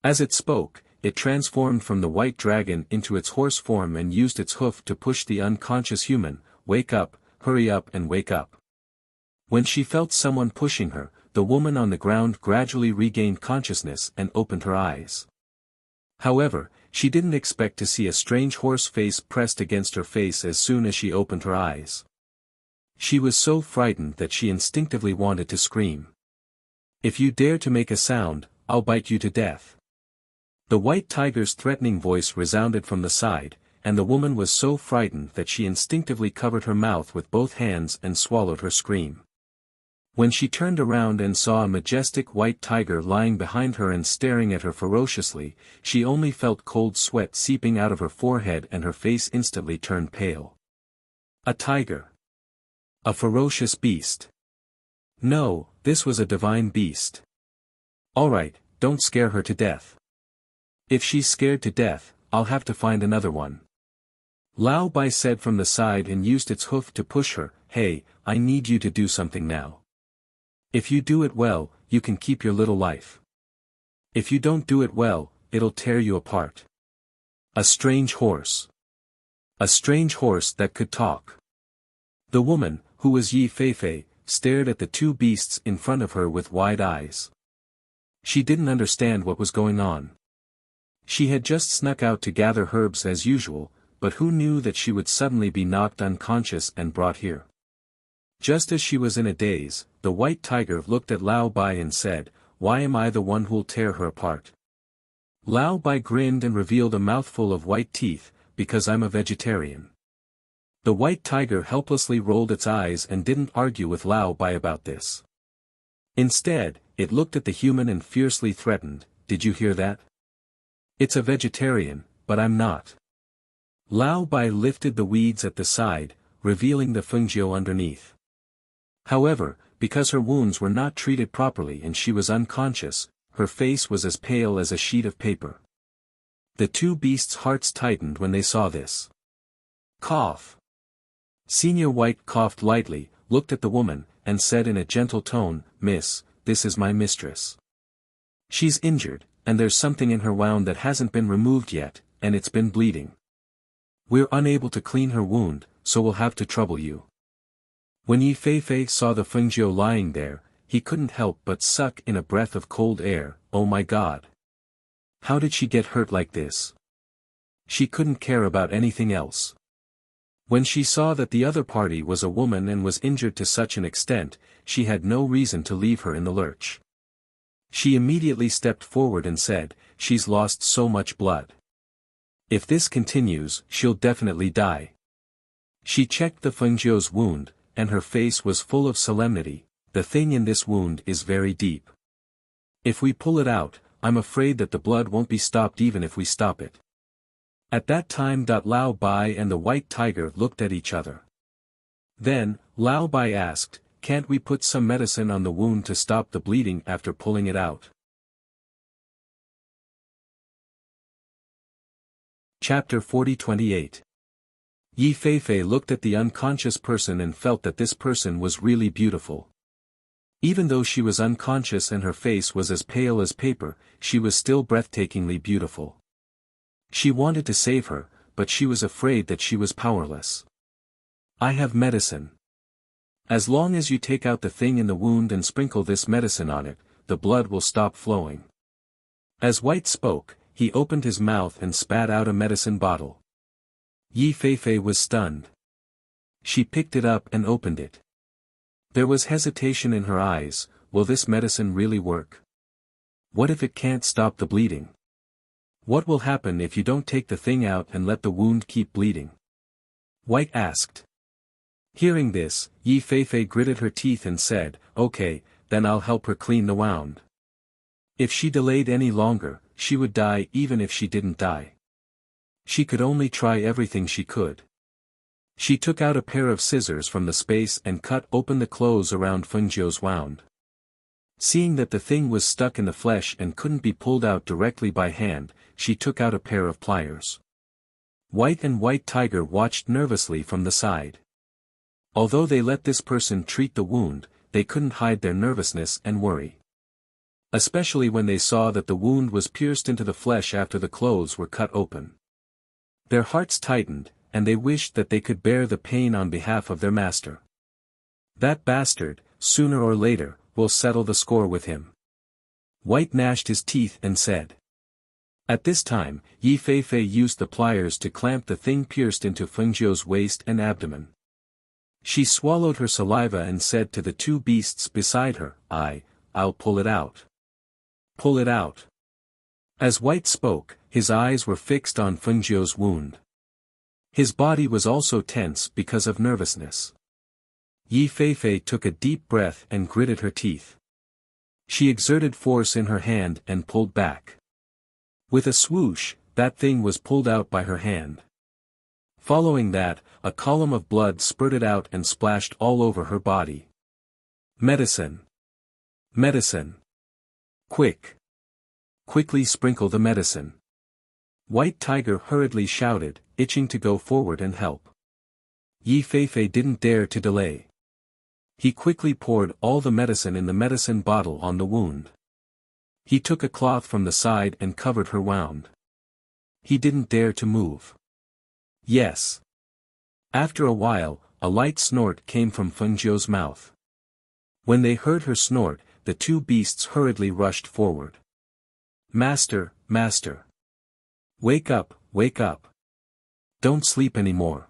As it spoke, it transformed from the white dragon into its horse form and used its hoof to push the unconscious human, "Wake up, hurry up and wake up." When she felt someone pushing her, the woman on the ground gradually regained consciousness and opened her eyes. However, she didn't expect to see a strange horse face pressed against her face as soon as she opened her eyes. She was so frightened that she instinctively wanted to scream. "If you dare to make a sound, I'll bite you to death." The white tiger's threatening voice resounded from the side, and the woman was so frightened that she instinctively covered her mouth with both hands and swallowed her scream. When she turned around and saw a majestic white tiger lying behind her and staring at her ferociously, she only felt cold sweat seeping out of her forehead and her face instantly turned pale. A tiger. A ferocious beast. No, this was a divine beast. "All right, don't scare her to death. If she's scared to death, I'll have to find another one." Lao Bai said from the side and used its hoof to push her. "Hey, I need you to do something now. If you do it well, you can keep your little life. If you don't do it well, it'll tear you apart." A strange horse. A strange horse that could talk. The woman, who was Yi Feifei, stared at the two beasts in front of her with wide eyes. She didn't understand what was going on. She had just snuck out to gather herbs as usual, but who knew that she would suddenly be knocked unconscious and brought here? Just as she was in a daze, the white tiger looked at Lao Bai and said, "Why am I the one who'll tear her apart?" Lao Bai grinned and revealed a mouthful of white teeth, "Because I'm a vegetarian." The white tiger helplessly rolled its eyes and didn't argue with Lao Bai about this. Instead, it looked at the human and fiercely threatened, "Did you hear that? It's a vegetarian, but I'm not." Lao Bai lifted the weeds at the side, revealing the fungio underneath. However, because her wounds were not treated properly and she was unconscious, her face was as pale as a sheet of paper. The two beasts' hearts tightened when they saw this. Cough. Senior White coughed lightly, looked at the woman, and said in a gentle tone, "Miss, this is my mistress. She's injured, and there's something in her wound that hasn't been removed yet, and it's been bleeding. We're unable to clean her wound, so we'll have to trouble you." When Yi Feifei saw the fungio lying there, he couldn't help but suck in a breath of cold air. "Oh my God! How did she get hurt like this?" She couldn't care about anything else. When she saw that the other party was a woman and was injured to such an extent, she had no reason to leave her in the lurch. She immediately stepped forward and said, "She's lost so much blood. If this continues, she'll definitely die." She checked the fungio's wound, and her face was full of solemnity. "The thing in this wound is very deep. If we pull it out, I'm afraid that the blood won't be stopped even if we stop it." At that time Lao Bai and the white tiger looked at each other. Then, Lao Bai asked, "Can't we put some medicine on the wound to stop the bleeding after pulling it out?" Chapter 40-28. Yi Feifei looked at the unconscious person and felt that this person was really beautiful. Even though she was unconscious and her face was as pale as paper, she was still breathtakingly beautiful. She wanted to save her, but she was afraid that she was powerless. "I have medicine. As long as you take out the thing in the wound and sprinkle this medicine on it, the blood will stop flowing." As White spoke, he opened his mouth and spat out a medicine bottle. Yi Feifei was stunned. She picked it up and opened it. There was hesitation in her eyes. Will this medicine really work? What if it can't stop the bleeding? What will happen if you don't take the thing out and let the wound keep bleeding? White asked. Hearing this, Yi Feifei gritted her teeth and said, "Okay, then I'll help her clean the wound." If she delayed any longer, she would die even if she didn't die. She could only try everything she could. She took out a pair of scissors from the space and cut open the clothes around Fungio's wound. Seeing that the thing was stuck in the flesh and couldn't be pulled out directly by hand, she took out a pair of pliers. White and White Tiger watched nervously from the side. Although they let this person treat the wound, they couldn't hide their nervousness and worry. Especially when they saw that the wound was pierced into the flesh after the clothes were cut open. Their hearts tightened, and they wished that they could bear the pain on behalf of their master. That bastard, sooner or later, will settle the score with him. White gnashed his teeth and said. At this time, Yi Feifei used the pliers to clamp the thing pierced into Fungio's waist and abdomen. She swallowed her saliva and said to the two beasts beside her, I'll pull it out. Pull it out. As White spoke, his eyes were fixed on Fengjiu's wound. His body was also tense because of nervousness. Yi Feifei took a deep breath and gritted her teeth. She exerted force in her hand and pulled back. With a swoosh, that thing was pulled out by her hand. Following that, a column of blood spurted out and splashed all over her body. Medicine. Medicine. Quick. Quickly sprinkle the medicine. White Tiger hurriedly shouted, itching to go forward and help. Yi Feifei didn't dare to delay. He quickly poured all the medicine in the medicine bottle on the wound. He took a cloth from the side and covered her wound. He didn't dare to move. Yes. After a while, a light snort came from Fengjiu's mouth. When they heard her snort, the two beasts hurriedly rushed forward. Master, master. Wake up, wake up. Don't sleep anymore.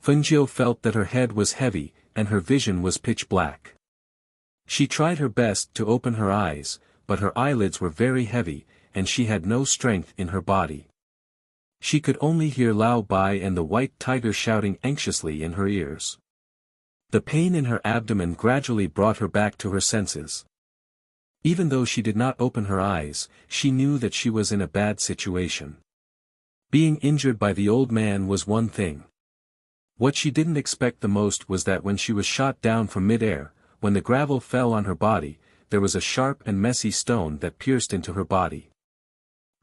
Fengjiu felt that her head was heavy, and her vision was pitch black. She tried her best to open her eyes, but her eyelids were very heavy, and she had no strength in her body. She could only hear Lao Bai and the White Tiger shouting anxiously in her ears. The pain in her abdomen gradually brought her back to her senses. Even though she did not open her eyes, she knew that she was in a bad situation. Being injured by the old man was one thing. What she didn't expect the most was that when she was shot down from mid-air, when the gravel fell on her body, there was a sharp and messy stone that pierced into her body.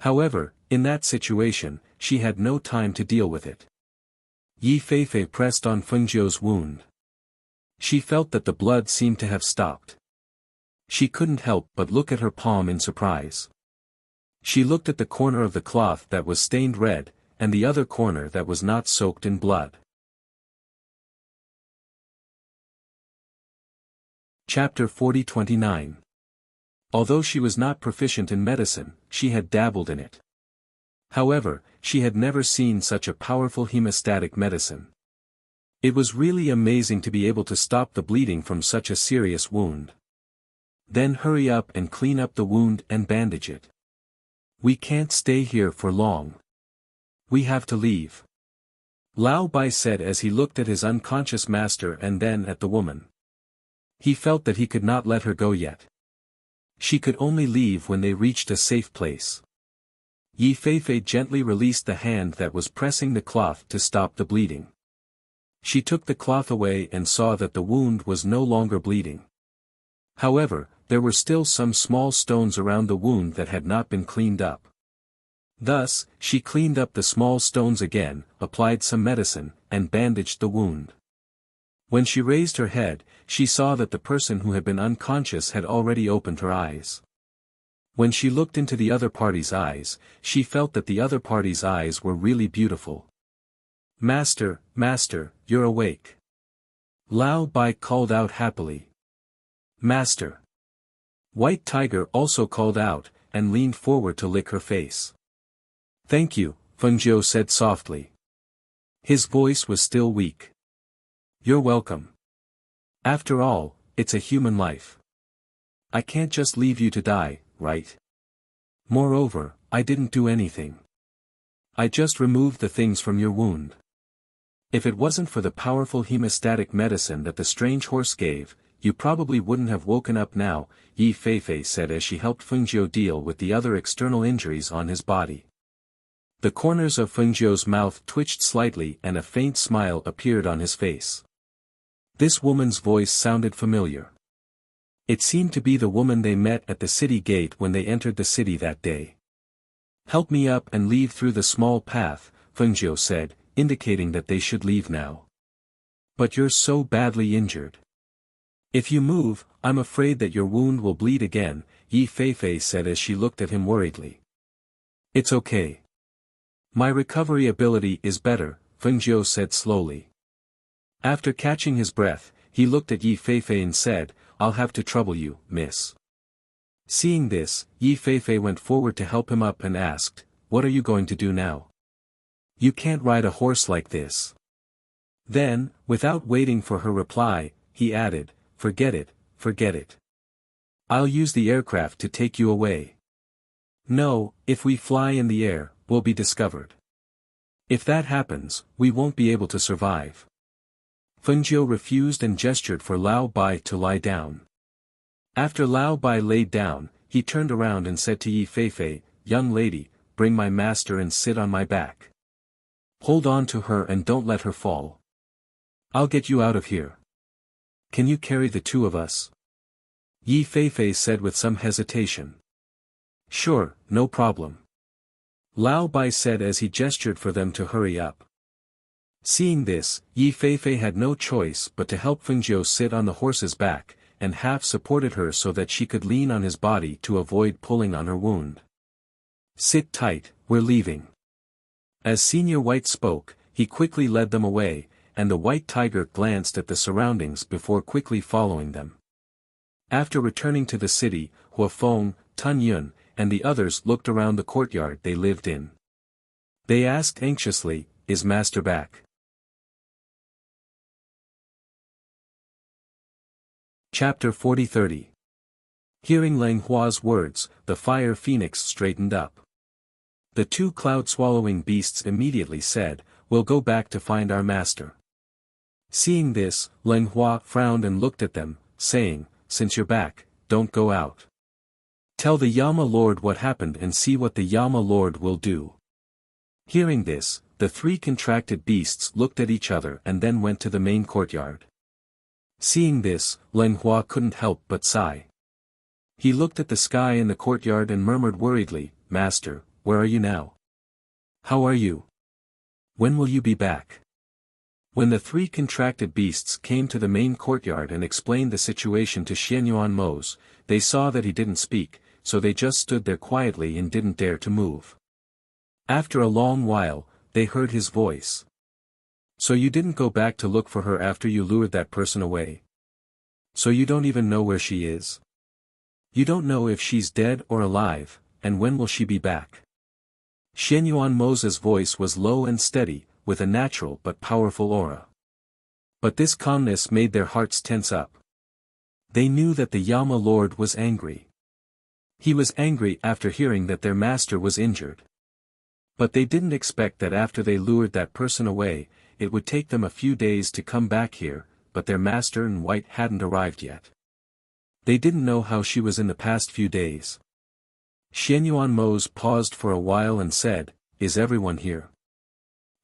However, in that situation, she had no time to deal with it. Yi Feifei pressed on Fengjiu's wound. She felt that the blood seemed to have stopped. She couldn't help but look at her palm in surprise. She looked at the corner of the cloth that was stained red, and the other corner that was not soaked in blood. Chapter 40-29. Although she was not proficient in medicine, she had dabbled in it. However, she had never seen such a powerful hemostatic medicine. It was really amazing to be able to stop the bleeding from such a serious wound. Then hurry up and clean up the wound and bandage it. We can't stay here for long. We have to leave. Lao Bai said as he looked at his unconscious master and then at the woman. He felt that he could not let her go yet. She could only leave when they reached a safe place. Yi Feifei gently released the hand that was pressing the cloth to stop the bleeding. She took the cloth away and saw that the wound was no longer bleeding. However, there were still some small stones around the wound that had not been cleaned up. Thus, she cleaned up the small stones again, applied some medicine, and bandaged the wound. When she raised her head, she saw that the person who had been unconscious had already opened her eyes. When she looked into the other party's eyes, she felt that the other party's eyes were really beautiful. Master, master, you're awake. Lao Bai called out happily. Master. White Tiger also called out, and leaned forward to lick her face. Thank you, Fengjiu said softly. His voice was still weak. You're welcome. After all, it's a human life. I can't just leave you to die, right? Moreover, I didn't do anything. I just removed the things from your wound. If it wasn't for the powerful hemostatic medicine that the strange horse gave, you probably wouldn't have woken up now, Yi Feifei said as she helped Fengjiu deal with the other external injuries on his body. The corners of Fengjiu's mouth twitched slightly and a faint smile appeared on his face. This woman's voice sounded familiar. It seemed to be the woman they met at the city gate when they entered the city that day. Help me up and leave through the small path, Fengjiu said, indicating that they should leave now. But you're so badly injured. If you move, I'm afraid that your wound will bleed again, Yi Feifei said as she looked at him worriedly. It's okay. My recovery ability is better, Fengjiu said slowly. After catching his breath, he looked at Yi Feifei and said, I'll have to trouble you, miss. Seeing this, Yi Feifei went forward to help him up and asked, what are you going to do now? You can't ride a horse like this. Then, without waiting for her reply, he added, forget it, forget it. I'll use the aircraft to take you away. No, if we fly in the air, we'll be discovered. If that happens, we won't be able to survive. Fengjiu refused and gestured for Lao Bai to lie down. After Lao Bai laid down, he turned around and said to Yi Feifei, young lady, bring my master and sit on my back. Hold on to her and don't let her fall. I'll get you out of here. Can you carry the two of us? Yi Feifei said with some hesitation. Sure, no problem. Lao Bai said as he gestured for them to hurry up. Seeing this, Yi Feifei had no choice but to help Fengjiu sit on the horse's back, and half supported her so that she could lean on his body to avoid pulling on her wound. Sit tight, we're leaving. As Senior White spoke, he quickly led them away, and the white tiger glanced at the surroundings before quickly following them. After returning to the city, Huafeng, Tun Yun, and the others looked around the courtyard they lived in. They asked anxiously, is Master back? Chapter 40-30. Hearing Lang Hua's words, the fire phoenix straightened up. The two cloud-swallowing beasts immediately said, we'll go back to find our master. Seeing this, Lang Hua frowned and looked at them, saying, since you're back, don't go out. Tell the Yama Lord what happened and see what the Yama Lord will do. Hearing this, the three contracted beasts looked at each other and then went to the main courtyard. Seeing this, Lang Hua couldn't help but sigh. He looked at the sky in the courtyard and murmured worriedly, Master, where are you now? How are you? When will you be back? When the three contracted beasts came to the main courtyard and explained the situation to Xianyuan Mose, they saw that he didn't speak, so they just stood there quietly and didn't dare to move. After a long while, they heard his voice. So you didn't go back to look for her after you lured that person away? So you don't even know where she is? You don't know if she's dead or alive, and when will she be back? Xianyuan Mose's voice was low and steady, with a natural but powerful aura. But this calmness made their hearts tense up. They knew that the Yama Lord was angry. He was angry after hearing that their master was injured. But they didn't expect that after they lured that person away, it would take them a few days to come back here, but their master in white hadn't arrived yet. They didn't know how she was in the past few days. Xianyuan Mose paused for a while and said, is everyone here?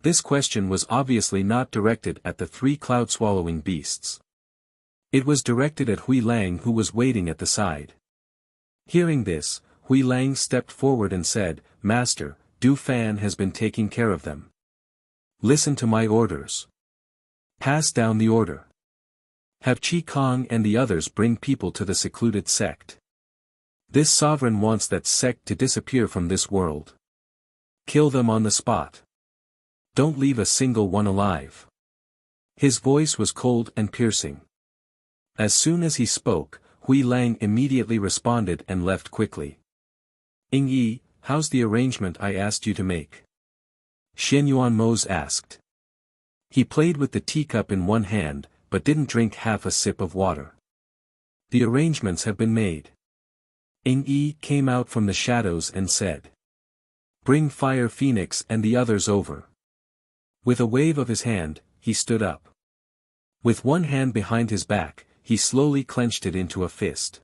This question was obviously not directed at the three cloud-swallowing beasts. It was directed at Hui Lang who was waiting at the side. Hearing this, Hui Lang stepped forward and said, Master, Du Fan has been taking care of them. Listen to my orders. Pass down the order. Have Qi Kong and the others bring people to the secluded sect. This sovereign wants that sect to disappear from this world. Kill them on the spot. Don't leave a single one alive. His voice was cold and piercing. As soon as he spoke, Hui Lang immediately responded and left quickly. Ying Yi, how's the arrangement I asked you to make? Xianyuan Mose asked. He played with the teacup in one hand, but didn't drink half a sip of water. The arrangements have been made. Ying Yi came out from the shadows and said. Bring Fire Phoenix and the others over. With a wave of his hand, he stood up. With one hand behind his back, he slowly clenched it into a fist.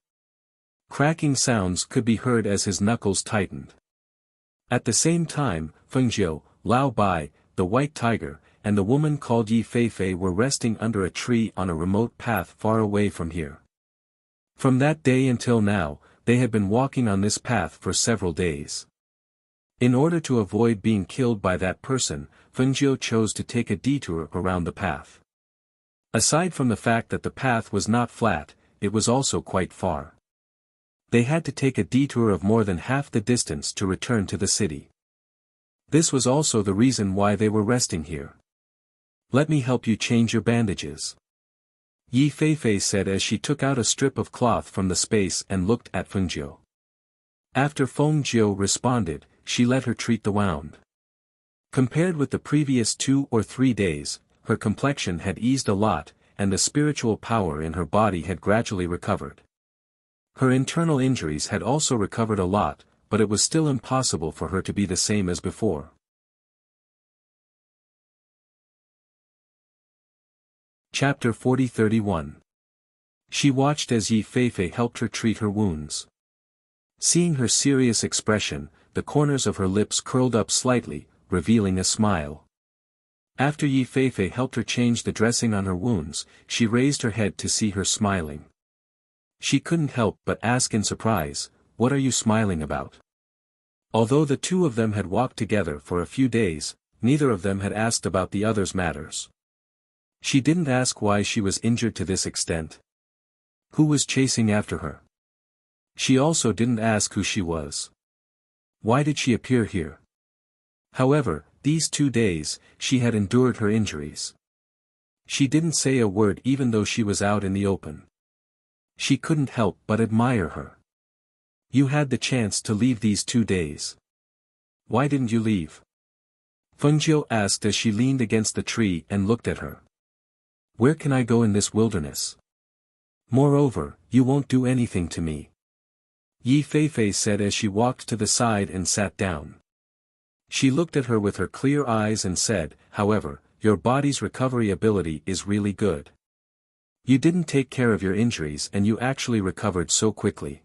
Cracking sounds could be heard as his knuckles tightened. At the same time, Fengjiu, Lao Bai, the white tiger, and the woman called Yi Feifei were resting under a tree on a remote path far away from here. From that day until now, they had been walking on this path for several days. In order to avoid being killed by that person, Fengjiu chose to take a detour around the path. Aside from the fact that the path was not flat, it was also quite far. They had to take a detour of more than half the distance to return to the city. This was also the reason why they were resting here. Let me help you change your bandages. Yi Feifei said as she took out a strip of cloth from the space and looked at Fengjiu. After Fengjiu responded, she let her treat the wound. Compared with the previous 2 or 3 days, her complexion had eased a lot, and the spiritual power in her body had gradually recovered. Her internal injuries had also recovered a lot, but it was still impossible for her to be the same as before. Chapter 40-31. She watched as Yi Feifei helped her treat her wounds. Seeing her serious expression, the corners of her lips curled up slightly, revealing a smile. After Yi Feifei helped her change the dressing on her wounds, she raised her head to see her smiling. She couldn't help but ask in surprise, "What are you smiling about?" Although the two of them had walked together for a few days, neither of them had asked about the other's matters. She didn't ask why she was injured to this extent. Who was chasing after her? She also didn't ask who she was. Why did she appear here? However, these 2 days, she had endured her injuries. She didn't say a word even though she was out in the open. She couldn't help but admire her. You had the chance to leave these 2 days. Why didn't you leave? Fengjiu asked as she leaned against the tree and looked at her. Where can I go in this wilderness? Moreover, you won't do anything to me. Yi Feifei said as she walked to the side and sat down. She looked at her with her clear eyes and said, however, your body's recovery ability is really good. You didn't take care of your injuries and you actually recovered so quickly.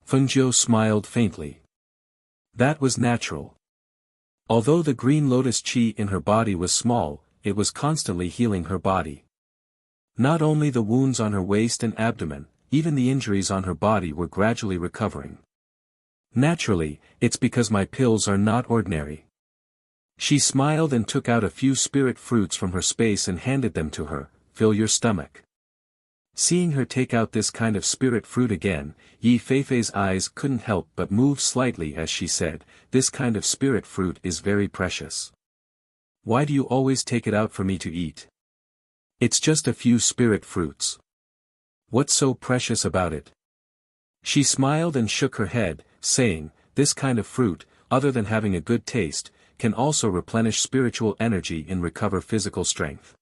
Fengjiu smiled faintly. That was natural. Although the green lotus qi in her body was small, it was constantly healing her body. Not only the wounds on her waist and abdomen, even the injuries on her body were gradually recovering. Naturally, it's because my pills are not ordinary. She smiled and took out a few spirit fruits from her space and handed them to her. Fill your stomach. Seeing her take out this kind of spirit fruit again, Yi Feifei's eyes couldn't help but move slightly as she said, this kind of spirit fruit is very precious. Why do you always take it out for me to eat? It's just a few spirit fruits. What's so precious about it? She smiled and shook her head, saying, this kind of fruit, other than having a good taste, can also replenish spiritual energy and recover physical strength.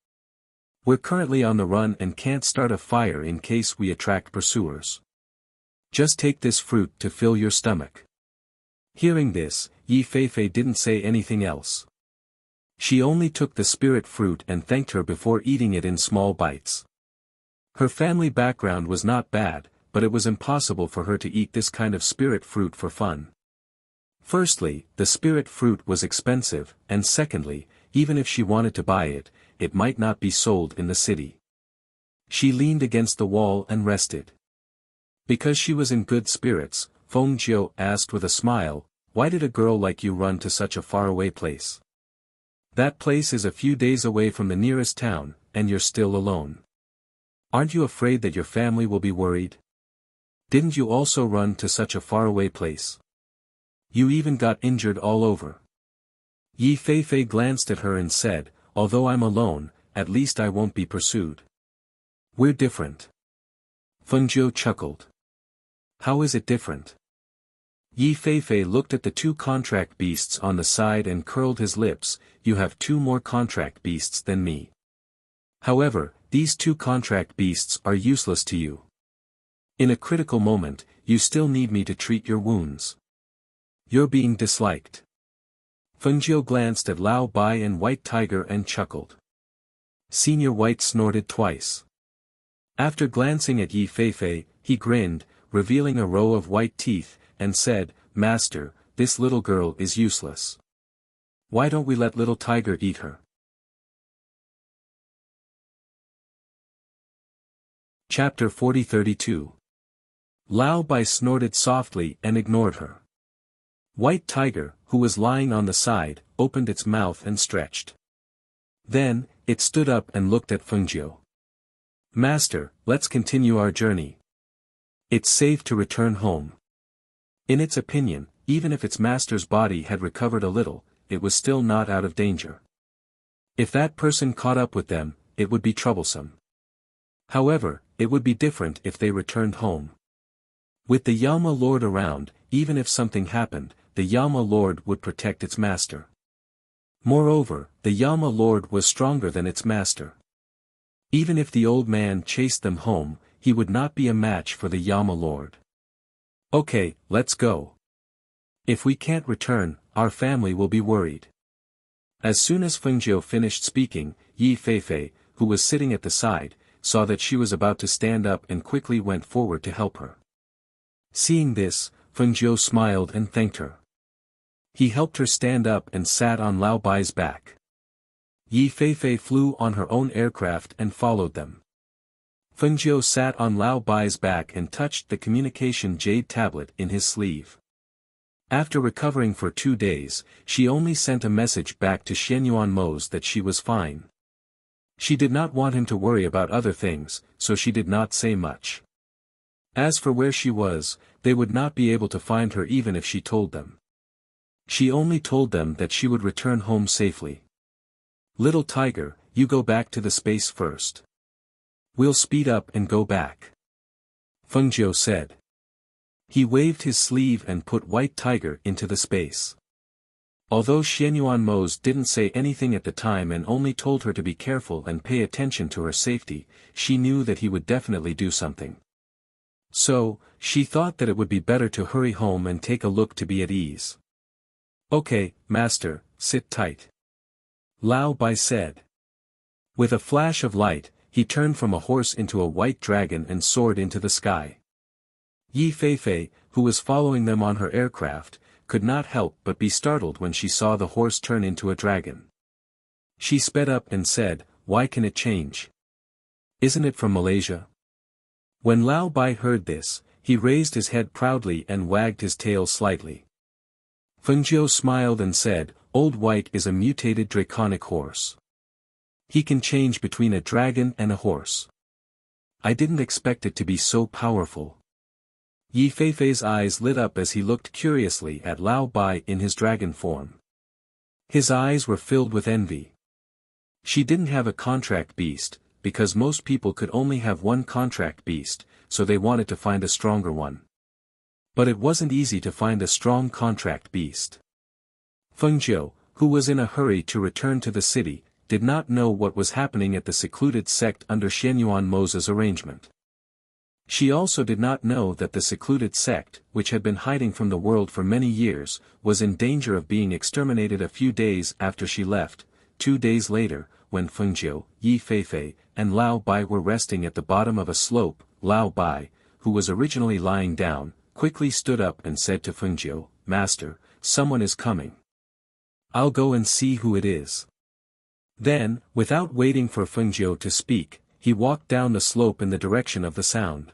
We're currently on the run and can't start a fire in case we attract pursuers. Just take this fruit to fill your stomach. Hearing this, Yi Feifei didn't say anything else. She only took the spirit fruit and thanked her before eating it in small bites. Her family background was not bad, but it was impossible for her to eat this kind of spirit fruit for fun. Firstly, the spirit fruit was expensive, and secondly, even if she wanted to buy it, it might not be sold in the city. She leaned against the wall and rested. Because she was in good spirits, Fengjiu asked with a smile, why did a girl like you run to such a faraway place? That place is a few days away from the nearest town, and you're still alone. Aren't you afraid that your family will be worried? Didn't you also run to such a faraway place? You even got injured all over. Yi Feifei glanced at her and said, although I'm alone, at least I won't be pursued. We're different. Fengjiu chuckled. How is it different? Yi Feifei looked at the 2 contract beasts on the side and curled his lips, you have 2 more contract beasts than me. However, these 2 contract beasts are useless to you. In a critical moment, you still need me to treat your wounds. You're being disliked. Fengjiu glanced at Lao Bai and White Tiger and chuckled. Senior White snorted twice. After glancing at Yi Feifei, he grinned, revealing a row of white teeth, and said, Master, this little girl is useless. Why don't we let little Tiger eat her? Chapter 40-32. Lao Bai snorted softly and ignored her. White Tiger, who was lying on the side, opened its mouth and stretched. Then, it stood up and looked at Fengjiu. Master, let's continue our journey. It's safe to return home. In its opinion, even if its master's body had recovered a little, it was still not out of danger. If that person caught up with them, it would be troublesome. However, it would be different if they returned home. With the Yalma Lord around, even if something happened, the Yalma Lord would protect its master. Moreover, the Yama Lord was stronger than its master. Even if the old man chased them home, he would not be a match for the Yama Lord. Okay, let's go. If we can't return, our family will be worried. As soon as Fengjiu finished speaking, Yi Feifei, who was sitting at the side, saw that she was about to stand up and quickly went forward to help her. Seeing this, Fengjiu smiled and thanked her. He helped her stand up and sat on Lao Bai's back. Yi Feifei flew on her own aircraft and followed them. Fengjiu sat on Lao Bai's back and touched the communication jade tablet in his sleeve. After recovering for 2 days, she only sent a message back to Xianyuan Mose that she was fine. She did not want him to worry about other things, so she did not say much. As for where she was, they would not be able to find her even if she told them. She only told them that she would return home safely. Little tiger, you go back to the space first. We'll speed up and go back. Fengjiu said. He waved his sleeve and put White Tiger into the space. Although Xianyuan Mose didn't say anything at the time and only told her to be careful and pay attention to her safety, she knew that he would definitely do something. So, she thought that it would be better to hurry home and take a look to be at ease. Okay, master, sit tight. Lao Bai said. With a flash of light, he turned from a horse into a white dragon and soared into the sky. Yi Feifei, who was following them on her aircraft, could not help but be startled when she saw the horse turn into a dragon. She sped up and said, "Why can it change? Isn't it from Malaysia?" When Lao Bai heard this, he raised his head proudly and wagged his tail slightly. Fengjiu smiled and said, "Old White is a mutated draconic horse. He can change between a dragon and a horse. I didn't expect it to be so powerful." Yi Feifei's eyes lit up as he looked curiously at Lao Bai in his dragon form. His eyes were filled with envy. She didn't have a contract beast, because most people could only have one contract beast, so they wanted to find a stronger one. But it wasn't easy to find a strong contract beast. Fengjiu, who was in a hurry to return to the city, did not know what was happening at the secluded sect under Xianyuan Mose's arrangement. She also did not know that the secluded sect, which had been hiding from the world for many years, was in danger of being exterminated a few days after she left. 2 days later, when Fengjiu, Yi Feifei, and Lao Bai were resting at the bottom of a slope, Lao Bai, who was originally lying down, quickly stood up and said to Fengjiu, "Master, someone is coming. I'll go and see who it is." Then, without waiting for Fengjiu to speak, he walked down the slope in the direction of the sound.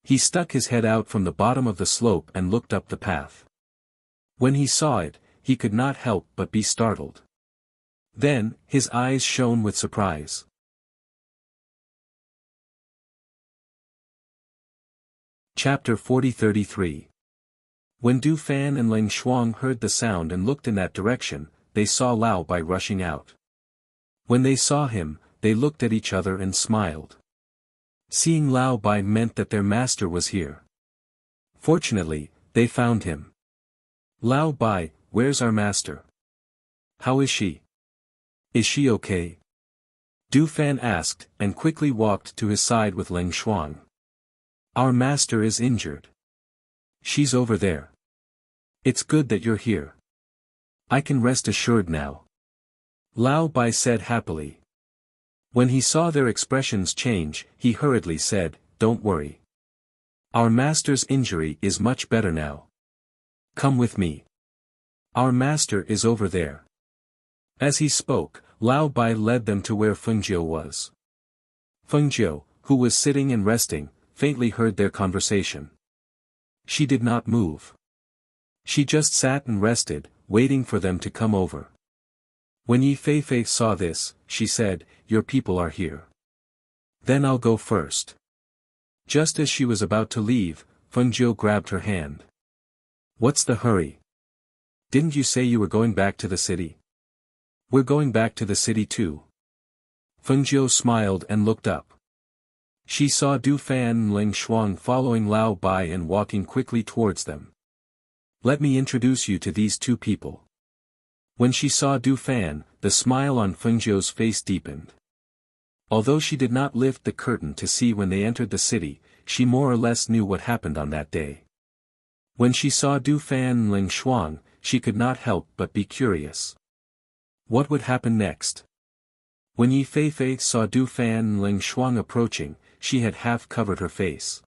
He stuck his head out from the bottom of the slope and looked up the path. When he saw it, he could not help but be startled. Then, his eyes shone with surprise. Chapter 40-33. When Du Fan and Ling Shuang heard the sound and looked in that direction, they saw Lao Bai rushing out. When they saw him, they looked at each other and smiled. Seeing Lao Bai meant that their master was here. Fortunately, they found him. "Lao Bai, where's our master? How is she? Is she okay?" Du Fan asked, and quickly walked to his side with Ling Shuang. "Our master is injured. She's over there. It's good that you're here. I can rest assured now," Lao Bai said happily. When he saw their expressions change, he hurriedly said, "Don't worry. Our master's injury is much better now. Come with me. Our master is over there." As he spoke, Lao Bai led them to where Fengjiu was. Fengjiu, who was sitting and resting, faintly heard their conversation. She did not move. She just sat and rested, waiting for them to come over. When Yi Feifei saw this, she said, "Your people are here. Then I'll go first." Just as she was about to leave, Fengjiu grabbed her hand. "What's the hurry? Didn't you say you were going back to the city?" "We're going back to the city too." Fengjiu smiled and looked up. She saw Du Fan and Ling Shuang following Lao Bai and walking quickly towards them. "Let me introduce you to these two people. When she saw Du Fan, the smile on Fengjiu's face deepened. Although she did not lift the curtain to see when they entered the city, she more or less knew what happened on that day. When she saw Du Fan and Ling Shuang, she could not help but be curious. What would happen next? When Yi Feifei saw Du Fan and Ling Shuang approaching, she had half covered her face.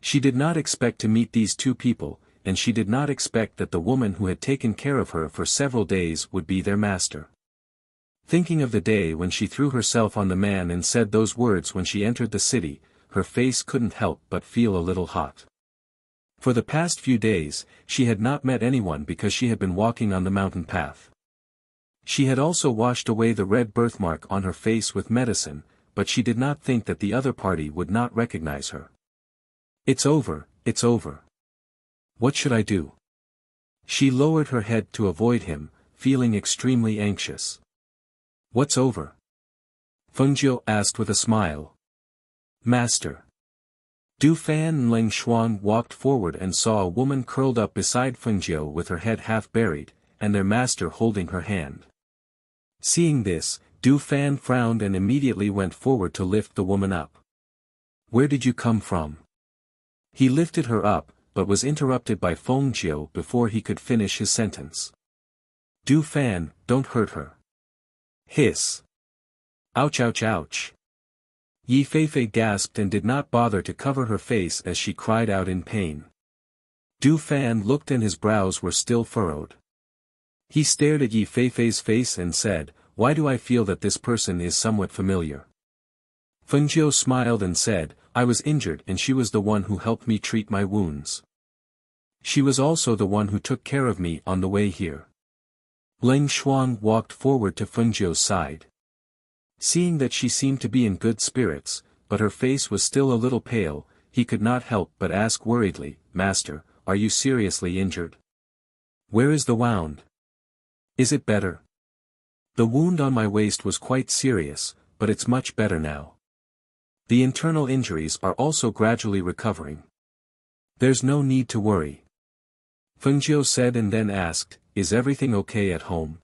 She did not expect to meet these two people, and she did not expect that the woman who had taken care of her for several days would be their master. Thinking of the day when she threw herself on the man and said those words when she entered the city, her face couldn't help but feel a little hot. For the past few days, she had not met anyone because she had been walking on the mountain path. She had also washed away the red birthmark on her face with medicine, but she did not think that the other party would not recognize her. It's over, it's over. What should I do? She lowered her head to avoid him, feeling extremely anxious. What's over? Fengjiu asked with a smile. Master. Du Fan and Ling Shuang walked forward and saw a woman curled up beside Fengjiu with her head half buried, and their master holding her hand. Seeing this, Du Fan frowned and immediately went forward to lift the woman up. Where did you come from? He lifted her up, but was interrupted by Fengjiu before he could finish his sentence. Du Fan, don't hurt her. Hiss. Ouch ouch ouch. Yi Feifei gasped and did not bother to cover her face as she cried out in pain. Du Fan looked and his brows were still furrowed. He stared at Yi Feifei's face and said, Why do I feel that this person is somewhat familiar? Fengjiu smiled and said, I was injured and she was the one who helped me treat my wounds. She was also the one who took care of me on the way here. Ling Shuang walked forward to Fengjiu's side. Seeing that she seemed to be in good spirits, but her face was still a little pale, he could not help but ask worriedly, Master, are you seriously injured? Where is the wound? Is it better? The wound on my waist was quite serious, but it's much better now. The internal injuries are also gradually recovering. There's no need to worry. Fengjiu said and then asked, Is everything okay at home?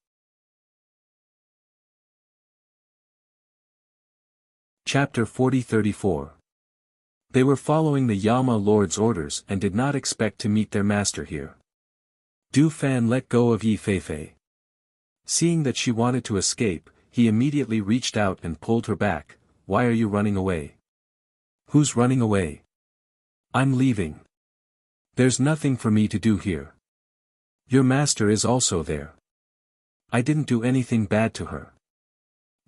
Chapter 40-34. They were following the Yama Lord's orders and did not expect to meet their master here. Du Fan let go of Yi Feifei. Seeing that she wanted to escape, he immediately reached out and pulled her back. Why are you running away? Who's running away? I'm leaving. There's nothing for me to do here. Your master is also there. I didn't do anything bad to her.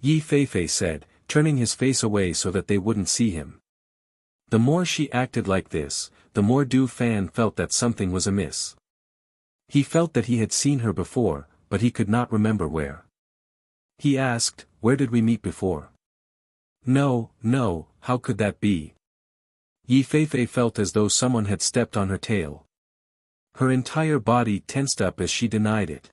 Yi Feifei said, turning his face away so that they wouldn't see him. The more she acted like this, the more Du Fan felt that something was amiss. He felt that he had seen her before, but he could not remember where. He asked, Where did we meet before? No, how could that be? Yi Feifei felt as though someone had stepped on her tail. Her entire body tensed up as she denied it.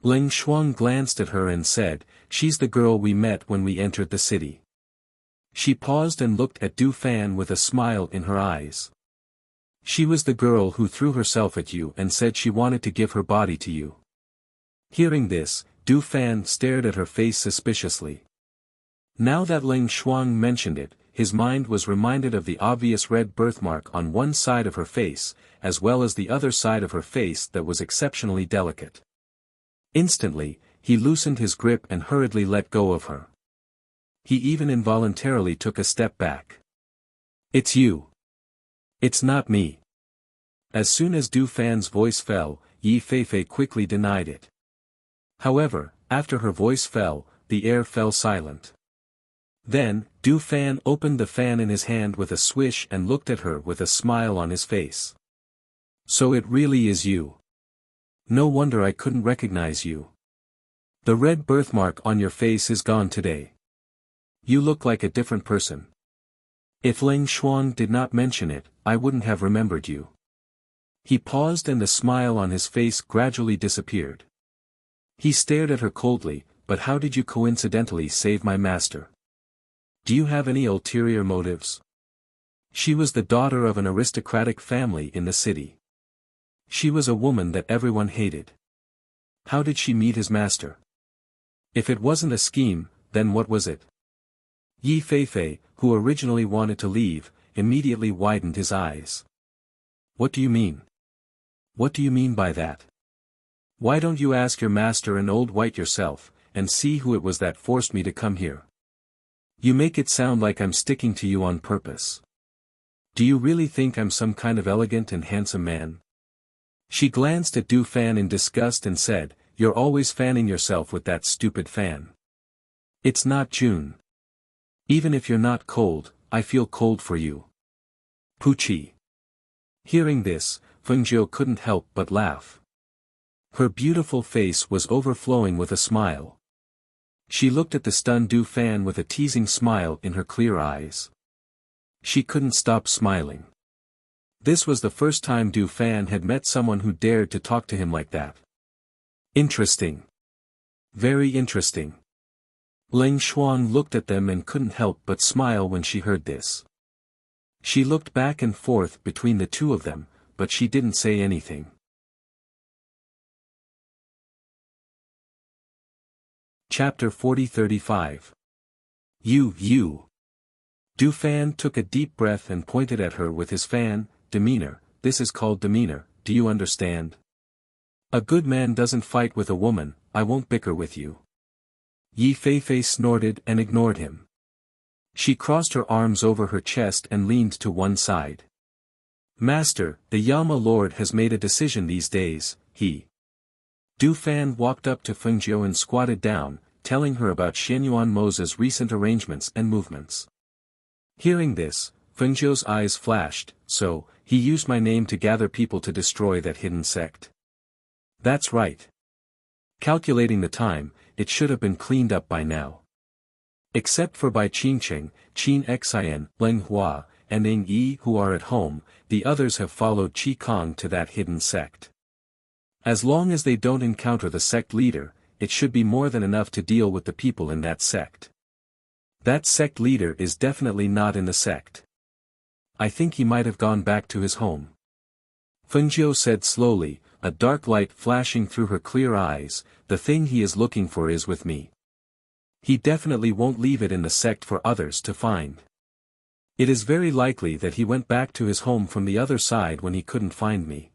Ling Shuang glanced at her and said, She's the girl we met when we entered the city. She paused and looked at Du Fan with a smile in her eyes. She was the girl who threw herself at you and said she wanted to give her body to you. Hearing this, Du Fan stared at her face suspiciously. Now that Ling Shuang mentioned it, his mind was reminded of the obvious red birthmark on one side of her face, as well as the other side of her face that was exceptionally delicate. Instantly, he loosened his grip and hurriedly let go of her. He even involuntarily took a step back. It's you. It's not me. As soon as Du Fan's voice fell, Yi Feifei quickly denied it. However, after her voice fell, the air fell silent. Then, Du Fan opened the fan in his hand with a swish and looked at her with a smile on his face. So it really is you. No wonder I couldn't recognize you. The red birthmark on your face is gone today. You look like a different person. If Ling Shuang did not mention it, I wouldn't have remembered you. He paused and the smile on his face gradually disappeared. He stared at her coldly, But how did you coincidentally save my master? Do you have any ulterior motives? She was the daughter of an aristocratic family in the city. She was a woman that everyone hated. How did she meet his master? If it wasn't a scheme, then what was it? Yi Feifei, who originally wanted to leave, immediately widened his eyes. What do you mean? What do you mean by that? Why don't you ask your master and old white yourself, and see who it was that forced me to come here? You make it sound like I'm sticking to you on purpose. Do you really think I'm some kind of elegant and handsome man? She glanced at Du Fan in disgust and said, You're always fanning yourself with that stupid fan. It's not June. Even if you're not cold, I feel cold for you. Poochie. Hearing this, Fengjiu couldn't help but laugh. Her beautiful face was overflowing with a smile. She looked at the stunned Du Fan with a teasing smile in her clear eyes. She couldn't stop smiling. This was the first time Du Fan had met someone who dared to talk to him like that. Interesting. Very interesting. Leng Xuan looked at them and couldn't help but smile when she heard this. She looked back and forth between the two of them, but she didn't say anything. Chapter 40-35. You. Du Fan took a deep breath and pointed at her with his fan. Demeanor, this is called demeanor, do you understand? A good man doesn't fight with a woman, I won't bicker with you. Yi Feifei snorted and ignored him. She crossed her arms over her chest and leaned to one side. Master, the Yama Lord has made a decision these days, he. Du Fan walked up to Fengjiu and squatted down, telling her about Xianyuan Mo's recent arrangements and movements. Hearing this, Fengjiu's eyes flashed, so, he used my name to gather people to destroy that hidden sect. That's right. Calculating the time, it should have been cleaned up by now. Except for Bai Qingcheng, Qin Xian, Leng Hua, and Ing Yi who are at home, the others have followed Qi Kong to that hidden sect. As long as they don't encounter the sect leader, it should be more than enough to deal with the people in that sect. That sect leader is definitely not in the sect. I think he might have gone back to his home. Fengjiu said slowly, a dark light flashing through her clear eyes, the thing he is looking for is with me. He definitely won't leave it in the sect for others to find. It is very likely that he went back to his home from the other side when he couldn't find me.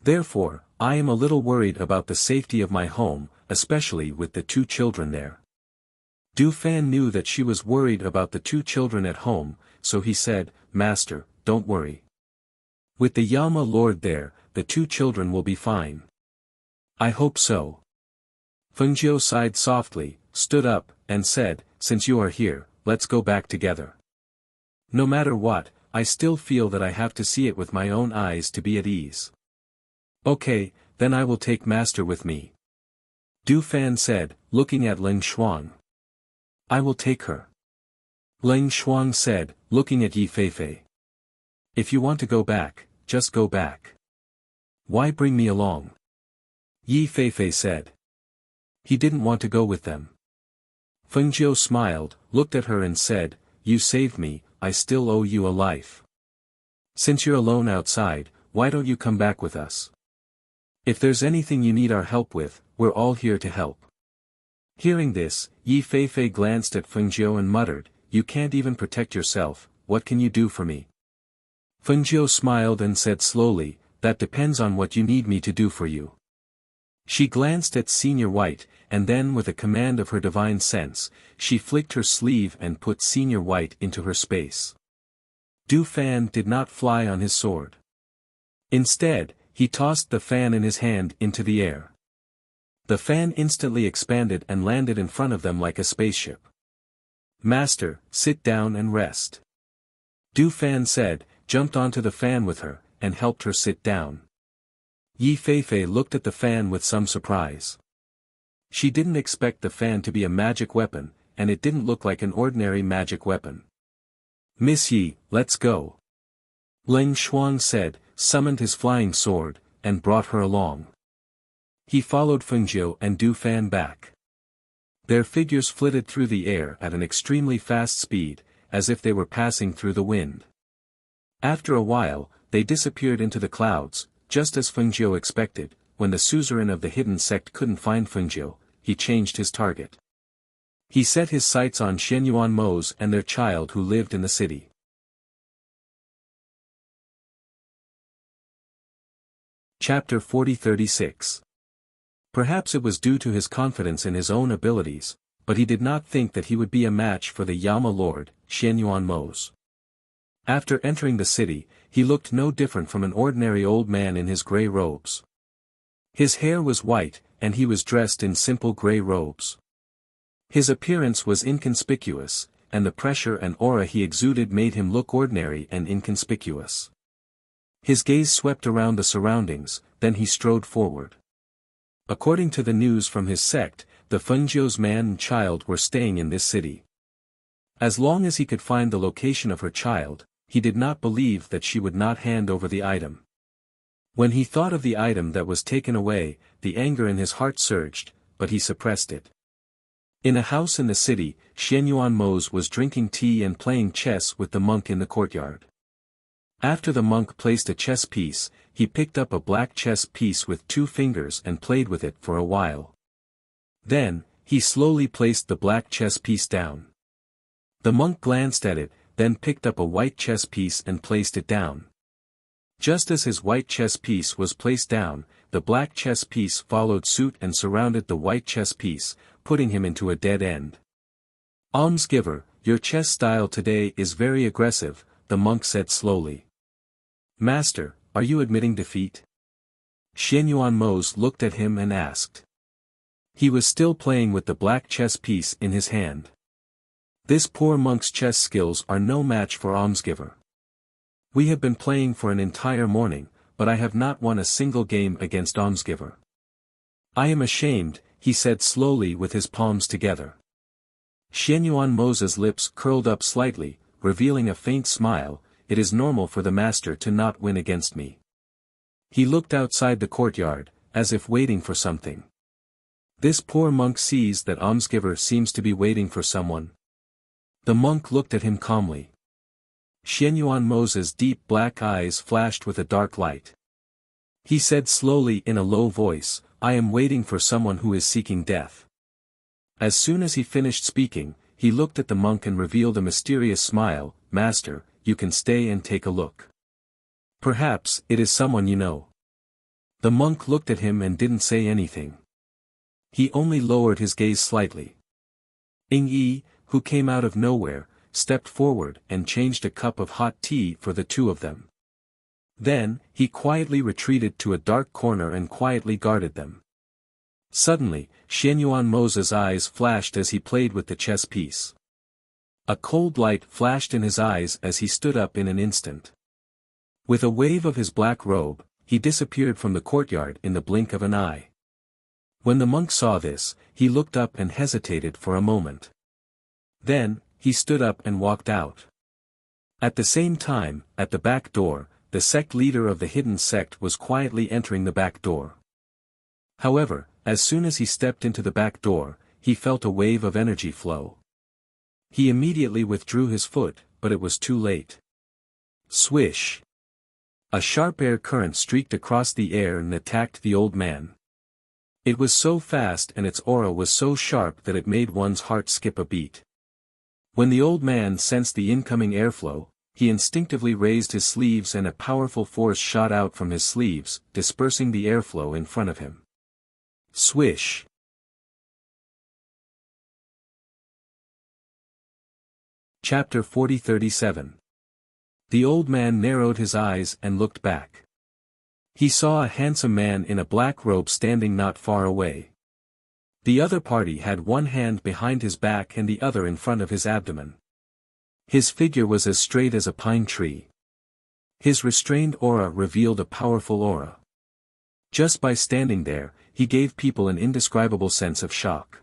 Therefore, I am a little worried about the safety of my home, especially with the two children there. Du Fan knew that she was worried about the two children at home, so he said, Master, don't worry. With the Yama Lord there, the two children will be fine. I hope so. Fengjiu sighed softly, stood up, and said, Since you are here, let's go back together. No matter what, I still feel that I have to see it with my own eyes to be at ease. Okay, then I will take Master with me. Du Fan said, looking at Leng Xuan. I will take her. Leng Xuan said, looking at Yi Feifei. If you want to go back, just go back. Why bring me along? Yi Feifei said. He didn't want to go with them. Fengjiu smiled, looked at her and said, You saved me, I still owe you a life. Since you're alone outside, why don't you come back with us? If there's anything you need our help with, we're all here to help. Hearing this, Yi Feifei glanced at Fengjiu and muttered, You can't even protect yourself, what can you do for me? Fengjiu smiled and said slowly, That depends on what you need me to do for you. She glanced at Senior White, and then with a command of her divine sense, she flicked her sleeve and put Senior White into her space. Du Fan did not fly on his sword. Instead, he tossed the fan in his hand into the air. The fan instantly expanded and landed in front of them like a spaceship. Master, sit down and rest. Du Fan said, jumped onto the fan with her, and helped her sit down. Yi Feifei looked at the fan with some surprise. She didn't expect the fan to be a magic weapon, and it didn't look like an ordinary magic weapon. Miss Yi, let's go. Leng Xuan said, summoned his flying sword, and brought her along. He followed Fengjiu and Du Fan back. Their figures flitted through the air at an extremely fast speed, as if they were passing through the wind. After a while, they disappeared into the clouds, just as Fengjiu expected. when the suzerain of the hidden sect couldn't find Fengjiu, he changed his target. He set his sights on Xianyuan Mose and their child who lived in the city. Chapter 40-36. Perhaps it was due to his confidence in his own abilities, but he did not think that he would be a match for the Yama Lord, Xianyuan Mose. After entering the city, he looked no different from an ordinary old man in his grey robes. His hair was white, and he was dressed in simple grey robes. His appearance was inconspicuous, and the pressure and aura he exuded made him look ordinary and inconspicuous. His gaze swept around the surroundings, then he strode forward. According to the news from his sect, the Fengjiu's man and child were staying in this city. As long as he could find the location of her child, he did not believe that she would not hand over the item. When he thought of the item that was taken away, the anger in his heart surged, but he suppressed it. In a house in the city, Xianyuan Mose was drinking tea and playing chess with the monk in the courtyard. After the monk placed a chess piece, he picked up a black chess piece with 2 fingers and played with it for a while. Then, he slowly placed the black chess piece down. The monk glanced at it, then picked up a white chess piece and placed it down. Just as his white chess piece was placed down, the black chess piece followed suit and surrounded the white chess piece, putting him into a dead end. "Almsgiver, your chess style today is very aggressive," the monk said slowly. "Master, are you admitting defeat?" Xianyuan Mose looked at him and asked. He was still playing with the black chess piece in his hand. "This poor monk's chess skills are no match for Almsgiver. We have been playing for an entire morning, but I have not won a single game against Almsgiver. I am ashamed," he said slowly with his palms together. Xianyuan Mose's lips curled up slightly, revealing a faint smile. "It is normal for the master to not win against me." He looked outside the courtyard, as if waiting for something. This poor monk sees that Almsgiver seems to be waiting for someone. The monk looked at him calmly. Xianyuan Mose's deep black eyes flashed with a dark light. He said slowly in a low voice, "I am waiting for someone who is seeking death." As soon as he finished speaking, he looked at the monk and revealed a mysterious smile. "Master, you can stay and take a look. Perhaps it is someone you know." The monk looked at him and didn't say anything. He only lowered his gaze slightly. Ing Yi, who came out of nowhere, stepped forward and changed a cup of hot tea for the 2 of them. Then, he quietly retreated to a dark corner and quietly guarded them. Suddenly, Xianyuan Mose's eyes flashed as he played with the chess piece. A cold light flashed in his eyes as he stood up in an instant. With a wave of his black robe, he disappeared from the courtyard in the blink of an eye. When the monk saw this, he looked up and hesitated for a moment. Then, he stood up and walked out. At the same time, at the back door, the sect leader of the hidden sect was quietly entering the back door. However, as soon as he stepped into the back door, he felt a wave of energy flow. He immediately withdrew his foot, but it was too late. Swish! A sharp air current streaked across the air and attacked the old man. It was so fast and its aura was so sharp that it made one's heart skip a beat. When the old man sensed the incoming airflow, he instinctively raised his sleeves and a powerful force shot out from his sleeves, dispersing the airflow in front of him. Swish! Chapter 40-37. The old man narrowed his eyes and looked back. He saw a handsome man in a black robe standing not far away. The other party had one hand behind his back and the other in front of his abdomen. His figure was as straight as a pine tree. His restrained aura revealed a powerful aura. Just by standing there, he gave people an indescribable sense of shock.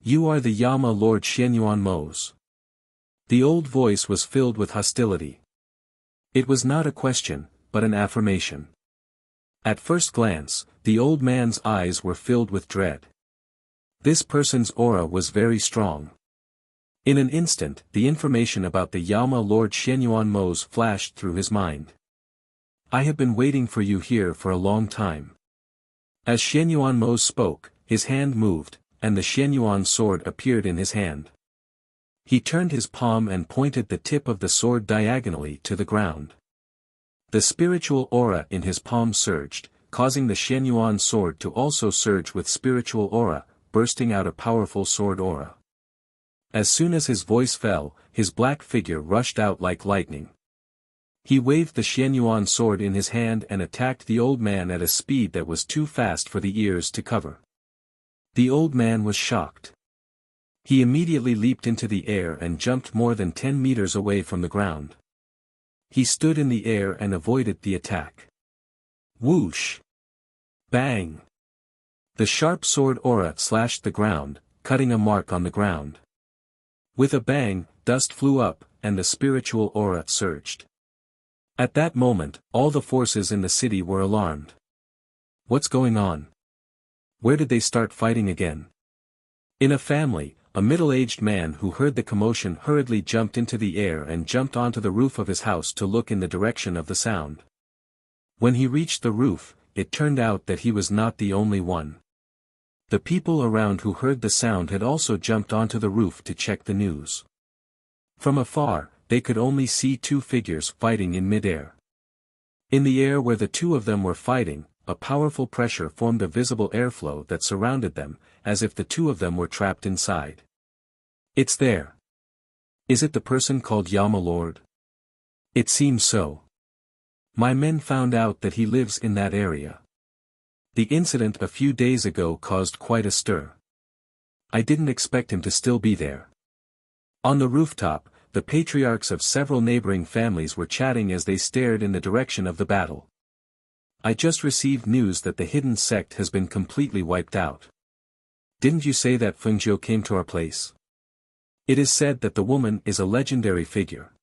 "You are the Yama Lord Xianyuan Mose." The old voice was filled with hostility. It was not a question, but an affirmation. At first glance, the old man's eyes were filled with dread. This person's aura was very strong. In an instant, the information about the Yama Lord Xianyuan Mose flashed through his mind. "I have been waiting for you here for a long time. As Xianyuan Mo spoke, his hand moved, and the Xianyuan sword appeared in his hand. He turned his palm and pointed the tip of the sword diagonally to the ground. The spiritual aura in his palm surged, causing the Xianyuan sword to also surge with spiritual aura, bursting out a powerful sword aura. As soon as his voice fell, his black figure rushed out like lightning. He waved the Xianyuan sword in his hand and attacked the old man at a speed that was too fast for the ears to cover. The old man was shocked. He immediately leaped into the air and jumped more than 10 meters away from the ground. He stood in the air and avoided the attack. Whoosh! Bang! The sharp sword aura slashed the ground, cutting a mark on the ground. With a bang, dust flew up, and the spiritual aura surged. At that moment, all the forces in the city were alarmed. What's going on? Where did they start fighting again? In a family, a middle-aged man who heard the commotion hurriedly jumped into the air and jumped onto the roof of his house to look in the direction of the sound. When he reached the roof, it turned out that he was not the only one. The people around who heard the sound had also jumped onto the roof to check the news. From afar, they could only see two figures fighting in midair. In the air where the two of them were fighting, a powerful pressure formed a visible airflow that surrounded them, as if the two of them were trapped inside. It's there. Is it the person called Yama Lord? It seems so. My men found out that he lives in that area. The incident a few days ago caused quite a stir. I didn't expect him to still be there. On the rooftop, the patriarchs of several neighboring families were chatting as they stared in the direction of the battle. I just received news that the hidden sect has been completely wiped out. Didn't you say that Fengjiu came to our place? It is said that the woman is a legendary figure.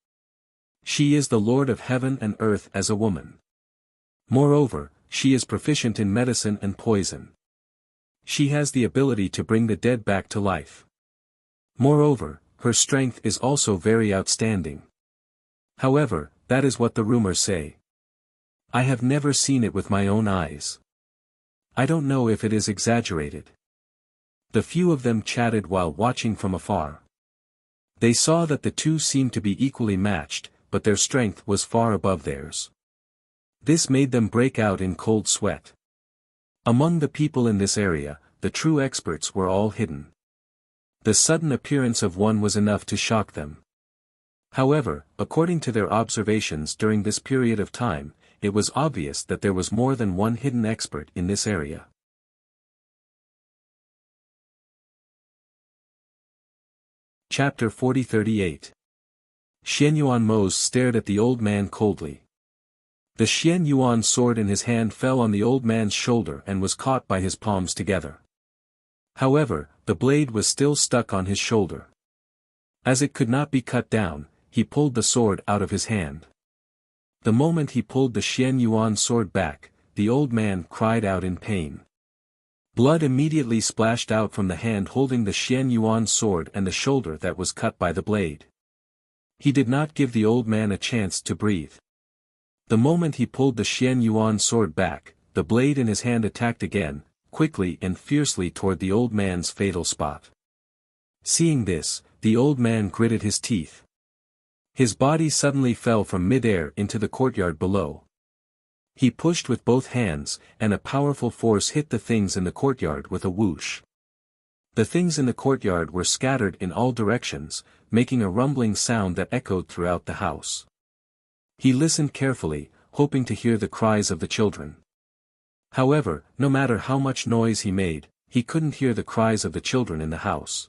She is the Lord of Heaven and Earth as a woman. Moreover, she is proficient in medicine and poison. She has the ability to bring the dead back to life. Moreover, her strength is also very outstanding. However, that is what the rumors say. I have never seen it with my own eyes. I don't know if it is exaggerated. The few of them chatted while watching from afar. They saw that the two seemed to be equally matched, but their strength was far above theirs. This made them break out in cold sweat. Among the people in this area, the true experts were all hidden. The sudden appearance of one was enough to shock them. However, according to their observations during this period of time, it was obvious that there was more than one hidden expert in this area. Chapter 40-38. Xianyuan Mo stared at the old man coldly. The Xianyuan sword in his hand fell on the old man's shoulder and was caught by his palms together. However, the blade was still stuck on his shoulder. As it could not be cut down, he pulled the sword out of his hand. The moment he pulled the Xianyuan sword back, the old man cried out in pain. Blood immediately splashed out from the hand holding the Xianyuan sword and the shoulder that was cut by the blade. He did not give the old man a chance to breathe. The moment he pulled the Xianyuan sword back, the blade in his hand attacked again, quickly and fiercely toward the old man's fatal spot. Seeing this, the old man gritted his teeth. His body suddenly fell from mid-air into the courtyard below. He pushed with both hands, and a powerful force hit the things in the courtyard with a whoosh. The things in the courtyard were scattered in all directions, making a rumbling sound that echoed throughout the house. He listened carefully, hoping to hear the cries of the children. However, no matter how much noise he made, he couldn't hear the cries of the children in the house.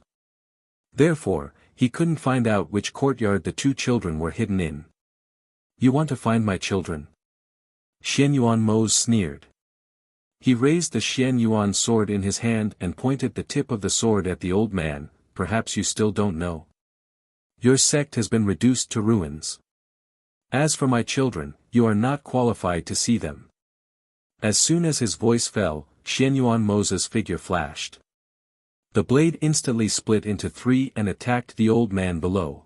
Therefore, he couldn't find out which courtyard the two children were hidden in. You want to find my children? Xianyuan Mo sneered. He raised the Xianyuan sword in his hand and pointed the tip of the sword at the old man. Perhaps you still don't know. Your sect has been reduced to ruins. As for my children, you are not qualified to see them. As soon as his voice fell, Xianyuan Mo's figure flashed. The blade instantly split into three and attacked the old man below.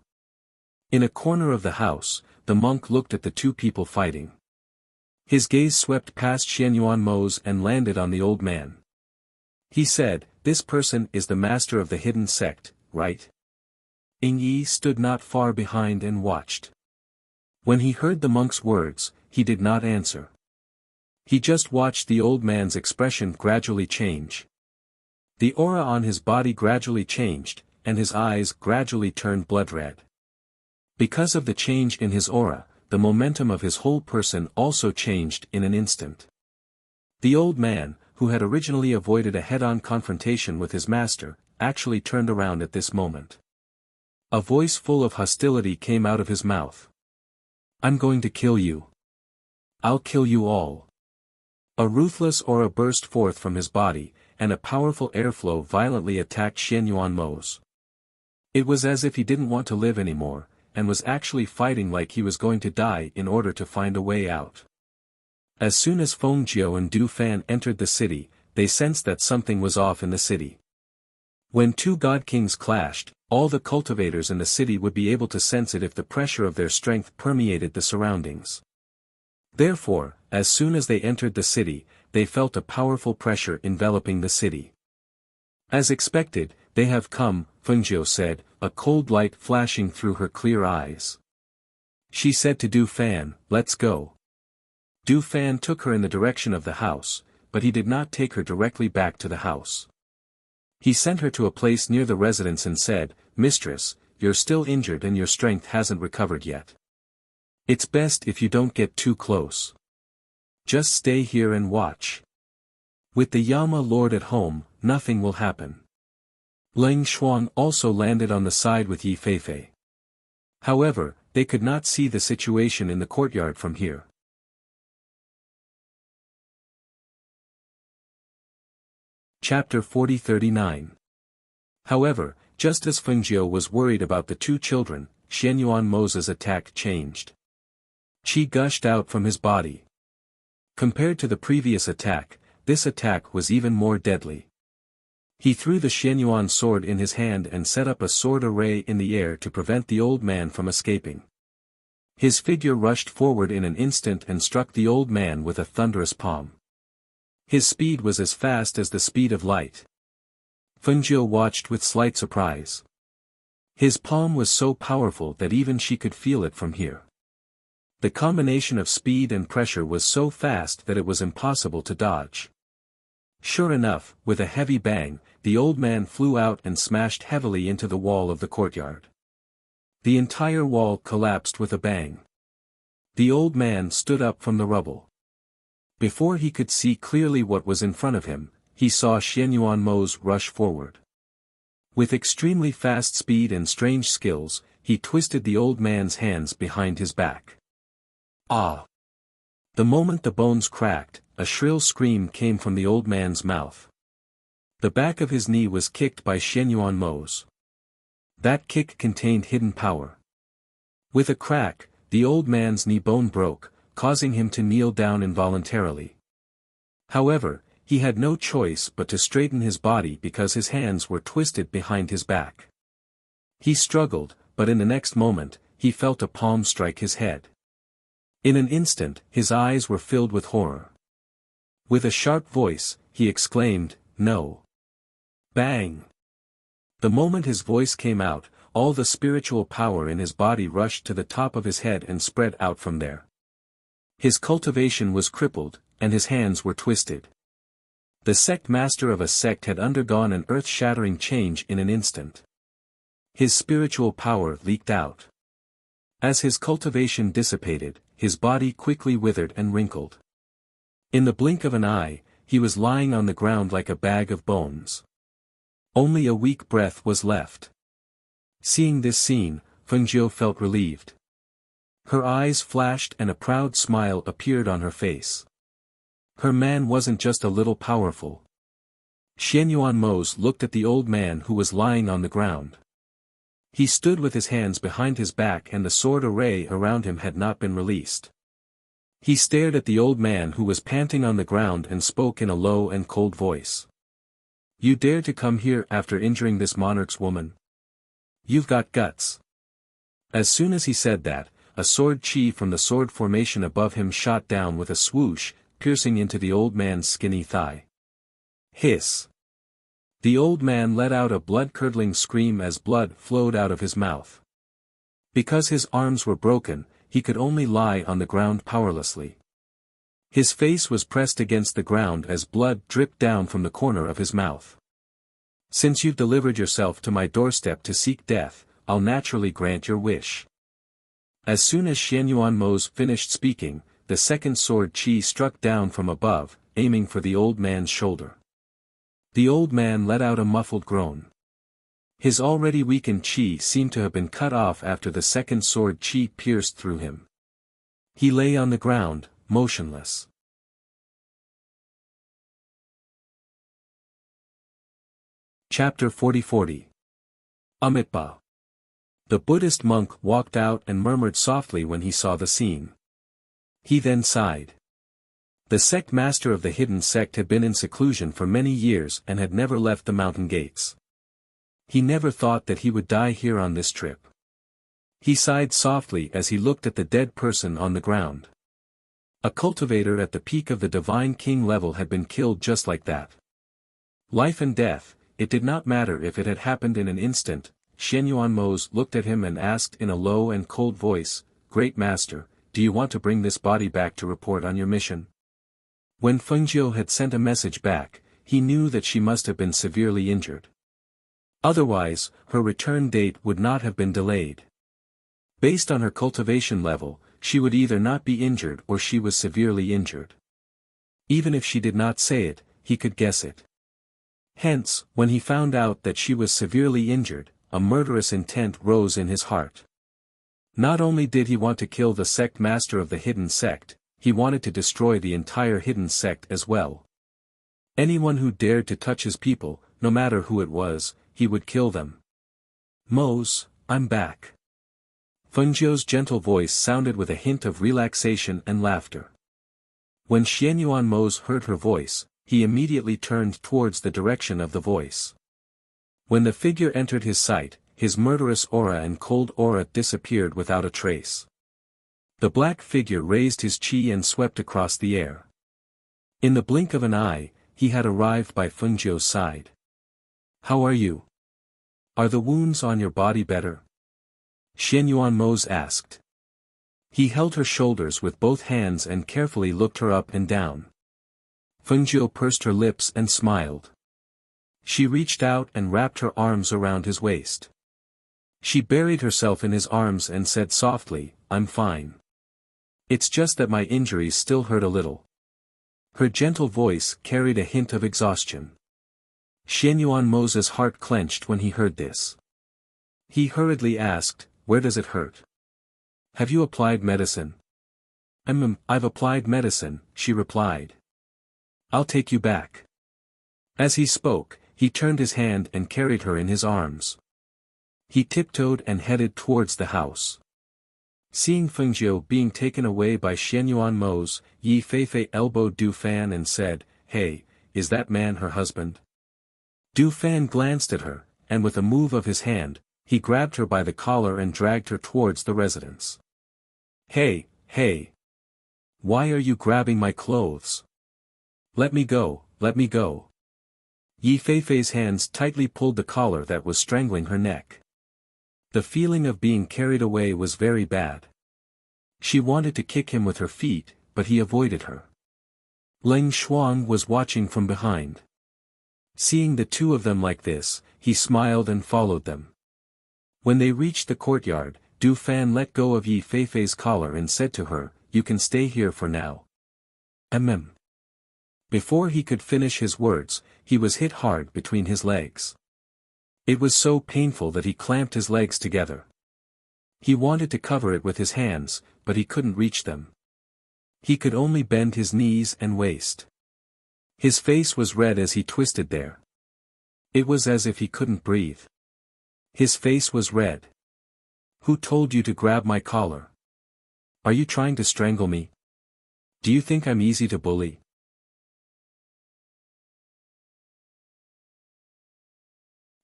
In a corner of the house, the monk looked at the two people fighting. His gaze swept past Xianyuan Mo's and landed on the old man. He said, "This person is the master of the hidden sect, right?" Ying Yi stood not far behind and watched. When he heard the monk's words, he did not answer. He just watched the old man's expression gradually change. The aura on his body gradually changed, and his eyes gradually turned blood-red. Because of the change in his aura, the momentum of his whole person also changed in an instant. The old man, who had originally avoided a head-on confrontation with his master, actually turned around at this moment. A voice full of hostility came out of his mouth. "I'm going to kill you. I'll kill you all." A ruthless aura burst forth from his body, and a powerful airflow violently attacked Xianyuan Mo's. It was as if he didn't want to live anymore, and was actually fighting like he was going to die in order to find a way out. As soon as Feng Jiu and Du Fan entered the city, they sensed that something was off in the city. When two god kings clashed, all the cultivators in the city would be able to sense it if the pressure of their strength permeated the surroundings. Therefore, as soon as they entered the city, they felt a powerful pressure enveloping the city. As expected, they have come, Feng Jiu said, a cold light flashing through her clear eyes. She said to Du Fan, "Let's go." Du Fan took her in the direction of the house, but he did not take her directly back to the house. He sent her to a place near the residence and said, "Mistress, you're still injured and your strength hasn't recovered yet. It's best if you don't get too close. Just stay here and watch. With the Yama Lord at home, nothing will happen." Ling Xuan also landed on the side with Yi Feifei. However, they could not see the situation in the courtyard from here. Chapter 40-39. However, just as Feng Jiu was worried about the two children, Xianyuan Mo's attack changed. Qi gushed out from his body. Compared to the previous attack, this attack was even more deadly. He threw the Xianyuan sword in his hand and set up a sword array in the air to prevent the old man from escaping. His figure rushed forward in an instant and struck the old man with a thunderous palm. His speed was as fast as the speed of light. Feng Jiu watched with slight surprise. His palm was so powerful that even she could feel it from here. The combination of speed and pressure was so fast that it was impossible to dodge. Sure enough, with a heavy bang, the old man flew out and smashed heavily into the wall of the courtyard. The entire wall collapsed with a bang. The old man stood up from the rubble. Before he could see clearly what was in front of him, he saw Xianyuan Mo's rush forward. With extremely fast speed and strange skills, he twisted the old man's hands behind his back. Ah! The moment the bones cracked, a shrill scream came from the old man's mouth. The back of his knee was kicked by Xianyuan Mo's. That kick contained hidden power. With a crack, the old man's knee bone broke, causing him to kneel down involuntarily. However, he had no choice but to straighten his body because his hands were twisted behind his back. He struggled, but in the next moment, he felt a palm strike his head. In an instant, his eyes were filled with horror. With a sharp voice, he exclaimed, "No!" Bang! The moment his voice came out, all the spiritual power in his body rushed to the top of his head and spread out from there. His cultivation was crippled, and his hands were twisted. The sect master of a sect had undergone an earth-shattering change in an instant. His spiritual power leaked out. As his cultivation dissipated, his body quickly withered and wrinkled. In the blink of an eye, he was lying on the ground like a bag of bones. Only a weak breath was left. Seeing this scene, Feng Jiu felt relieved. Her eyes flashed and a proud smile appeared on her face. Her man wasn't just a little powerful. Xianyuan Mo's looked at the old man who was lying on the ground. He stood with his hands behind his back and the sword array around him had not been released. He stared at the old man who was panting on the ground and spoke in a low and cold voice. "You dare to come here after injuring this monarch's woman? You've got guts." As soon as he said that, a sword chi from the sword formation above him shot down with a swoosh, piercing into the old man's skinny thigh. Hiss! The old man let out a blood-curdling scream as blood flowed out of his mouth. Because his arms were broken, he could only lie on the ground powerlessly. His face was pressed against the ground as blood dripped down from the corner of his mouth. Since you've delivered yourself to my doorstep to seek death, I'll naturally grant your wish. As soon as Xianyuan Mo's finished speaking, the second sword chi struck down from above, aiming for the old man's shoulder. The old man let out a muffled groan. His already weakened chi seemed to have been cut off after the second sword chi pierced through him. He lay on the ground, motionless. Chapter 40. Amitba. The Buddhist monk walked out and murmured softly when he saw the scene. He then sighed. The sect master of the hidden sect had been in seclusion for many years and had never left the mountain gates. He never thought that he would die here on this trip. He sighed softly as he looked at the dead person on the ground. A cultivator at the peak of the Divine King level had been killed just like that. Life and death, it did not matter if it had happened in an instant. Xianyuan Mos looked at him and asked in a low and cold voice, "Great Master, do you want to bring this body back to report on your mission?" When Fengjiu had sent a message back, he knew that she must have been severely injured. Otherwise, her return date would not have been delayed. Based on her cultivation level, she would either not be injured or she was severely injured. Even if she did not say it, he could guess it. Hence, when he found out that she was severely injured, a murderous intent rose in his heart. Not only did he want to kill the sect master of the hidden sect, he wanted to destroy the entire hidden sect as well. Anyone who dared to touch his people, no matter who it was, he would kill them. "Mose, I'm back." Fengjiu's gentle voice sounded with a hint of relaxation and laughter. When Xianyuan Mose heard her voice, he immediately turned towards the direction of the voice. When the figure entered his sight, his murderous aura and cold aura disappeared without a trace. The black figure raised his chi and swept across the air. In the blink of an eye, he had arrived by Fengjiu's side. "How are you? Are the wounds on your body better?" Xianyuan Mose asked. He held her shoulders with both hands and carefully looked her up and down. Fengjiu pursed her lips and smiled. She reached out and wrapped her arms around his waist. She buried herself in his arms and said softly, "I'm fine. It's just that my injuries still hurt a little." Her gentle voice carried a hint of exhaustion. Xianyuan Mose's heart clenched when he heard this. He hurriedly asked, "Where does it hurt? Have you applied medicine?" I've applied medicine," she replied. "I'll take you back." As he spoke, he turned his hand and carried her in his arms. He tiptoed and headed towards the house. Seeing Fengjiu being taken away by Xianyuan Mose, Yi Feifei elbowed Du Fan and said, "Hey, is that man her husband?" Du Fan glanced at her, and with a move of his hand, he grabbed her by the collar and dragged her towards the residence. Hey! Why are you grabbing my clothes? Let me go, let me go." Yi Feifei's hands tightly pulled the collar that was strangling her neck. The feeling of being carried away was very bad. She wanted to kick him with her feet, but he avoided her. Leng Shuang was watching from behind. Seeing the two of them like this, he smiled and followed them. When they reached the courtyard, Du Fan let go of Yi Feifei's collar and said to her, "You can stay here for now." Before he could finish his words, he was hit hard between his legs. It was so painful that he clamped his legs together. He wanted to cover it with his hands, but he couldn't reach them. He could only bend his knees and waist. His face was red as he twisted there. It was as if he couldn't breathe. His face was red. "Who told you to grab my collar? Are you trying to strangle me? Do you think I'm easy to bully?"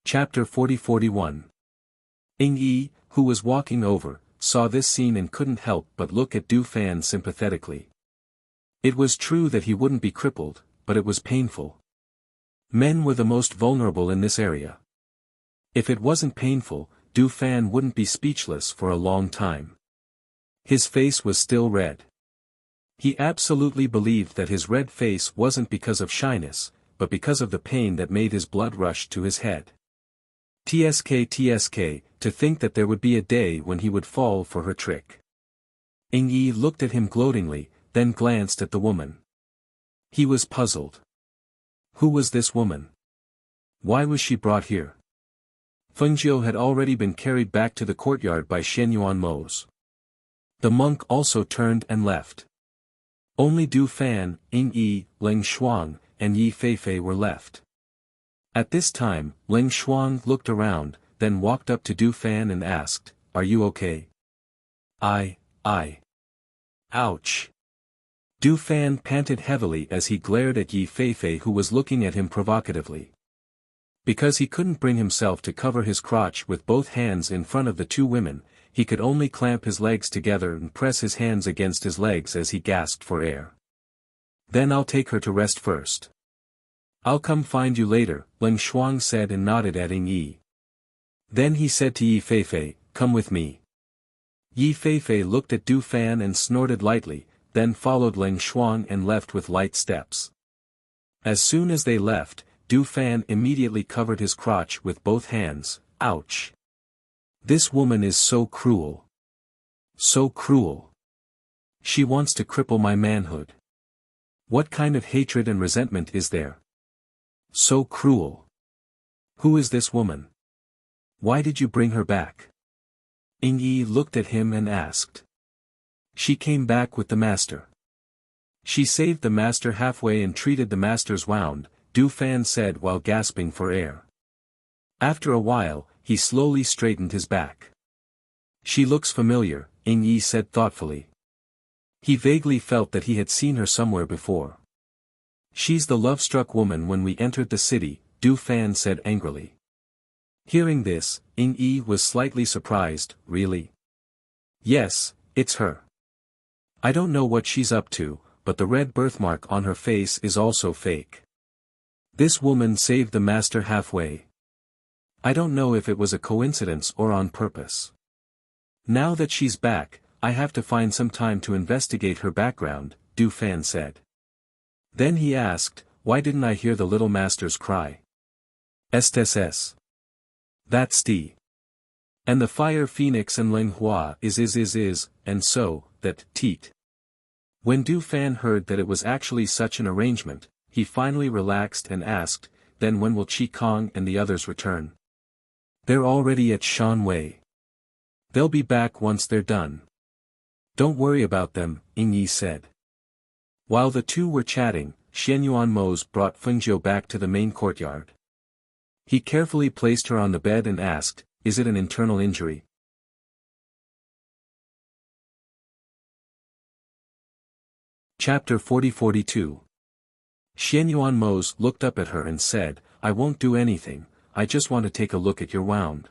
Chapter 40-41. Ing Yi, who was walking over, saw this scene and couldn't help but look at Du Fan sympathetically. It was true that he wouldn't be crippled, but it was painful. Men were the most vulnerable in this area. If it wasn't painful, Du Fan wouldn't be speechless for a long time. His face was still red. He absolutely believed that his red face wasn't because of shyness, but because of the pain that made his blood rush to his head. TSK, to think that there would be a day when he would fall for her trick. Ing Yi looked at him gloatingly, then glanced at the woman. He was puzzled. Who was this woman? Why was she brought here? Fengjiu had already been carried back to the courtyard by Xianyuan Mo's. The monk also turned and left. Only Du Fan, Ing Yi, Leng Shuang, and Yi Feifei were left. At this time, Leng Shuang looked around, then walked up to Du Fan and asked, "Are you okay?" I. Ouch. Du Fan panted heavily as he glared at Yi Feifei, who was looking at him provocatively. Because he couldn't bring himself to cover his crotch with both hands in front of the two women, he could only clamp his legs together and press his hands against his legs as he gasped for air. "Then I'll take her to rest first. I'll come find you later," Leng Shuang said and nodded at Ing Yi. Then he said to Yi Feifei, "Come with me." Yi Feifei looked at Du Fan and snorted lightly, then followed Leng Shuang and left with light steps. As soon as they left, Du Fan immediately covered his crotch with both hands. Ouch. This woman is so cruel. So cruel. She wants to cripple my manhood. What kind of hatred and resentment is there? So cruel. Who is this woman? Why did you bring her back? Ing Yi looked at him and asked. She came back with the master. She saved the master halfway and treated the master's wound, Du Fan said while gasping for air. After a while, he slowly straightened his back. She looks familiar, Ing Yi said thoughtfully. He vaguely felt that he had seen her somewhere before. She's the love-struck woman when we entered the city, Du Fan said angrily. Hearing this, Ing Yi was slightly surprised. Really? Yes, it's her. I don't know what she's up to, but the red birthmark on her face is also fake. This woman saved the master halfway. I don't know if it was a coincidence or on purpose. Now that she's back, I have to find some time to investigate her background, Du Fan said. Then he asked, why didn't I hear the little master's cry? SSS. That's D. And the fire phoenix and Ling Hua is, and so, that, teat. When Du Fan heard that it was actually such an arrangement, he finally relaxed and asked, then when will Qi Kong and the others return? They're already at Shanwei. They'll be back once they're done. Don't worry about them, Ing Yi said. While the two were chatting, Xianyuan Mo's brought Fengjiu back to the main courtyard. He carefully placed her on the bed and asked, is it an internal injury? Chapter 40-42. Xianyuan Mo's looked up at her and said, I won't do anything, I just want to take a look at your wound.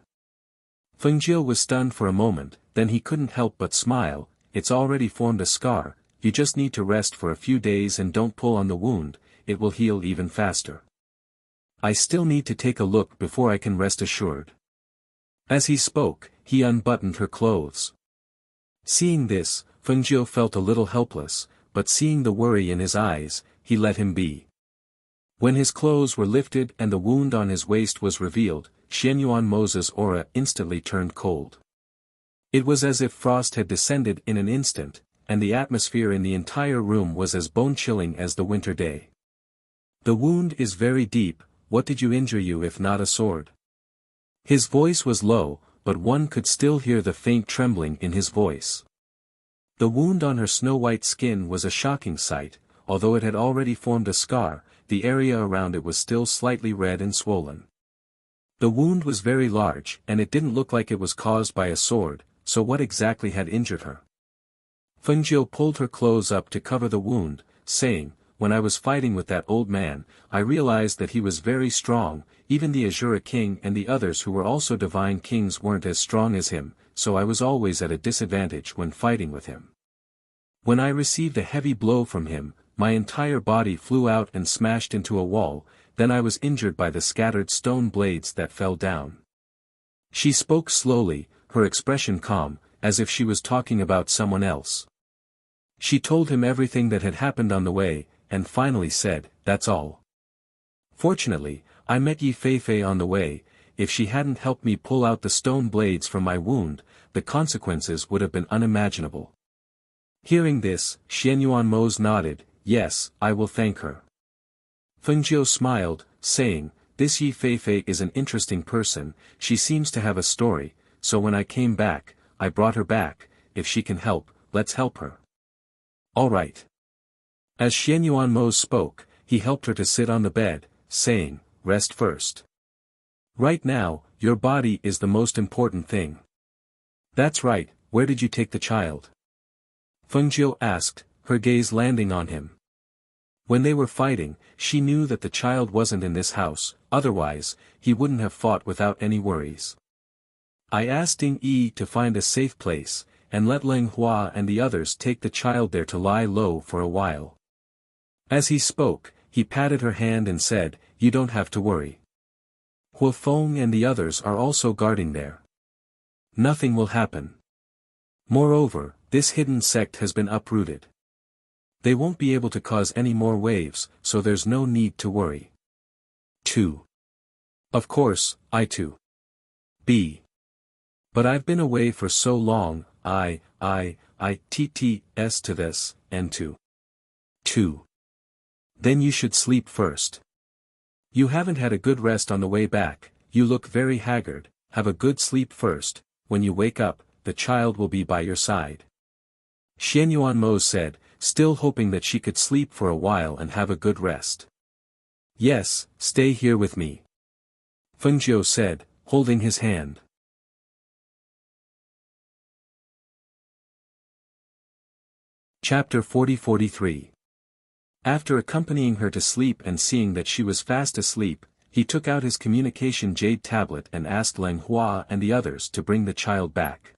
Fengjiu was stunned for a moment, then he couldn't help but smile. It's already formed a scar, you just need to rest for a few days and don't pull on the wound, it will heal even faster. I still need to take a look before I can rest assured. As he spoke, he unbuttoned her clothes. Seeing this, Fengjiu felt a little helpless, but seeing the worry in his eyes, he let him be. When his clothes were lifted and the wound on his waist was revealed, Xianyuan Mo's aura instantly turned cold. It was as if frost had descended in an instant, and the atmosphere in the entire room was as bone-chilling as the winter day. The wound is very deep, what did you injure you if not a sword? His voice was low, but one could still hear the faint trembling in his voice. The wound on her snow-white skin was a shocking sight, although it had already formed a scar, the area around it was still slightly red and swollen. The wound was very large, and it didn't look like it was caused by a sword, so what exactly had injured her? Fengjiu pulled her clothes up to cover the wound, saying, when I was fighting with that old man, I realized that he was very strong. Even the Azura king and the others who were also divine kings weren't as strong as him, so I was always at a disadvantage when fighting with him. When I received a heavy blow from him, my entire body flew out and smashed into a wall, then I was injured by the scattered stone blades that fell down. She spoke slowly, her expression calm, as if she was talking about someone else. She told him everything that had happened on the way, and finally said, "That's all. Fortunately, I met Yi Feifei on the way. If she hadn't helped me pull out the stone blades from my wound, the consequences would have been unimaginable." Hearing this, Xianyuanmos nodded, "Yes, I will thank her." Fengjiu smiled, saying, "This Yi Feifei is an interesting person, she seems to have a story, so when I came back, I brought her back. If she can help, let's help her." "All right." As Xianyuanmos spoke, he helped her to sit on the bed, saying, "Rest first. Right now, your body is the most important thing." "That's right, where did you take the child?" Fengjiu asked, her gaze landing on him. When they were fighting, she knew that the child wasn't in this house, otherwise, he wouldn't have fought without any worries. "I asked Ding Yi to find a safe place, and let Leng Hua and the others take the child there to lie low for a while." As he spoke, he patted her hand and said, "You don't have to worry. Hua Feng and the others are also guarding there. Nothing will happen. Moreover, this hidden sect has been uprooted. They won't be able to cause any more waves, so there's no need to worry." 2. Of course, I too. B. But I've been away for so long, TTS to this, and to 2. Then you should sleep first. You haven't had a good rest on the way back, you look very haggard, have a good sleep first, when you wake up, the child will be by your side. Xianyuanmos said, still hoping that she could sleep for a while and have a good rest. "Yes, stay here with me," Fengjiu said, holding his hand. Chapter 40-43. After accompanying her to sleep and seeing that she was fast asleep, he took out his communication jade tablet and asked Leng Hua and the others to bring the child back.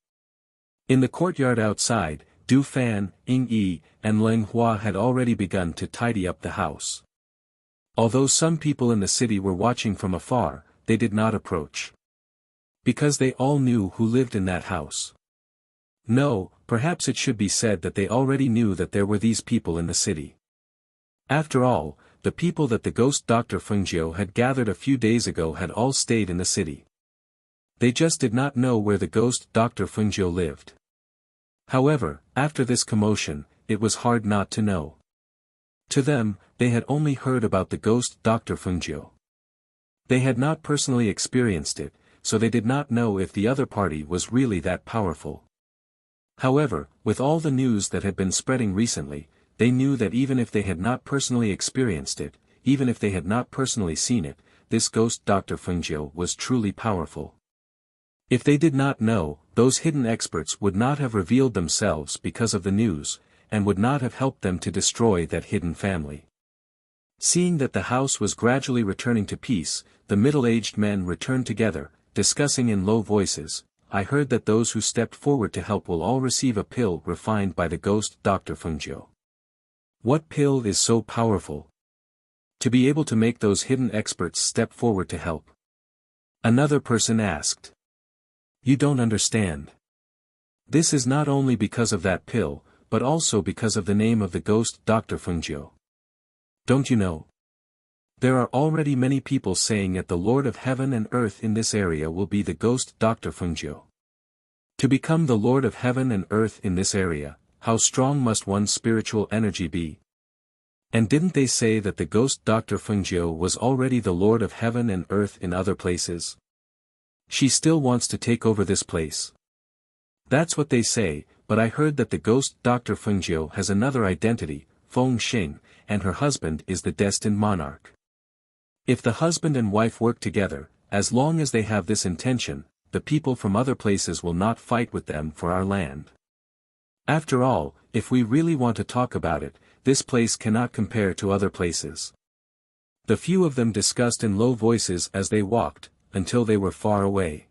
In the courtyard outside, Du Fan, Ying Yi, and Leng Hua had already begun to tidy up the house. Although some people in the city were watching from afar, they did not approach. Because they all knew who lived in that house. No, perhaps it should be said that they already knew that there were these people in the city. After all, the people that the ghost Dr. Fengjiu had gathered a few days ago had all stayed in the city. They just did not know where the ghost Dr. Fengjiu lived. However, after this commotion, it was hard not to know. To them, they had only heard about the ghost Dr. Fengjiu. They had not personally experienced it, so they did not know if the other party was really that powerful. However, with all the news that had been spreading recently, they knew that even if they had not personally experienced it, even if they had not personally seen it, this ghost Dr. Fengjiu was truly powerful. If they did not know, those hidden experts would not have revealed themselves because of the news, and would not have helped them to destroy that hidden family. Seeing that the house was gradually returning to peace, the middle-aged men returned together, discussing in low voices, "I heard that those who stepped forward to help will all receive a pill refined by the ghost Dr. Fengjiu. What pill is so powerful? To be able to make those hidden experts step forward to help?" Another person asked. "You don't understand. This is not only because of that pill, but also because of the name of the ghost Dr. Fengjiu. Don't you know? There are already many people saying that the Lord of Heaven and Earth in this area will be the ghost Dr. Fengjiu. To become the Lord of Heaven and Earth in this area, how strong must one's spiritual energy be? And didn't they say that the ghost Dr. Fengjiu was already the Lord of Heaven and Earth in other places? She still wants to take over this place. That's what they say, but I heard that the ghost Dr. Fengjiu has another identity, Feng Xing, and her husband is the destined monarch. If the husband and wife work together, as long as they have this intention, the people from other places will not fight with them for our land. After all, if we really want to talk about it, this place cannot compare to other places. The few of them discussed in low voices as they walked, until they were far away.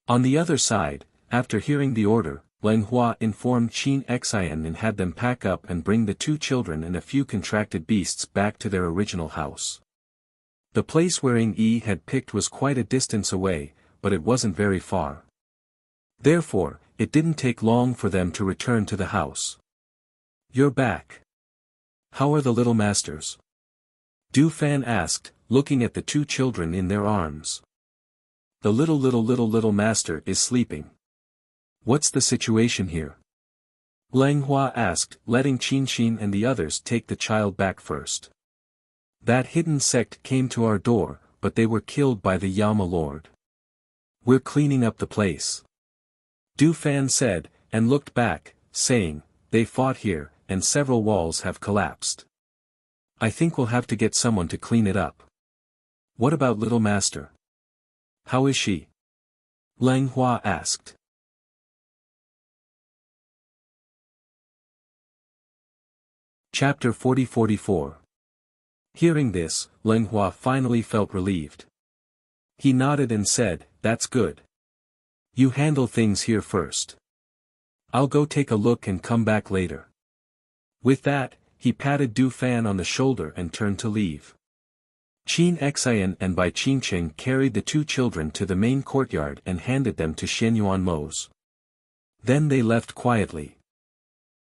On the other side, after hearing the order, Leng Hua informed Qin Xian and had them pack up and bring the two children and a few contracted beasts back to their original house. The place where Ing Yi had picked was quite a distance away, but it wasn't very far. Therefore, it didn't take long for them to return to the house. "You're back. How are the little masters?" Du Fan asked, looking at the two children in their arms. "The little master is sleeping. What's the situation here?" Leng Hua asked, letting Qin and the others take the child back first. "That hidden sect came to our door, but they were killed by the Yama Lord. We're cleaning up the place." Du Fan said, and looked back, saying, "They fought here, and several walls have collapsed. I think we'll have to get someone to clean it up." "What about little master? How is she?" Leng Hua asked. Chapter 40-44. Hearing this, Leng Hua finally felt relieved. He nodded and said, "That's good. You handle things here first. I'll go take a look and come back later." With that, he patted Du Fan on the shoulder and turned to leave. Qin Xian and Bai Qingqing carried the two children to the main courtyard and handed them to Xianyuan Mo's. Then they left quietly.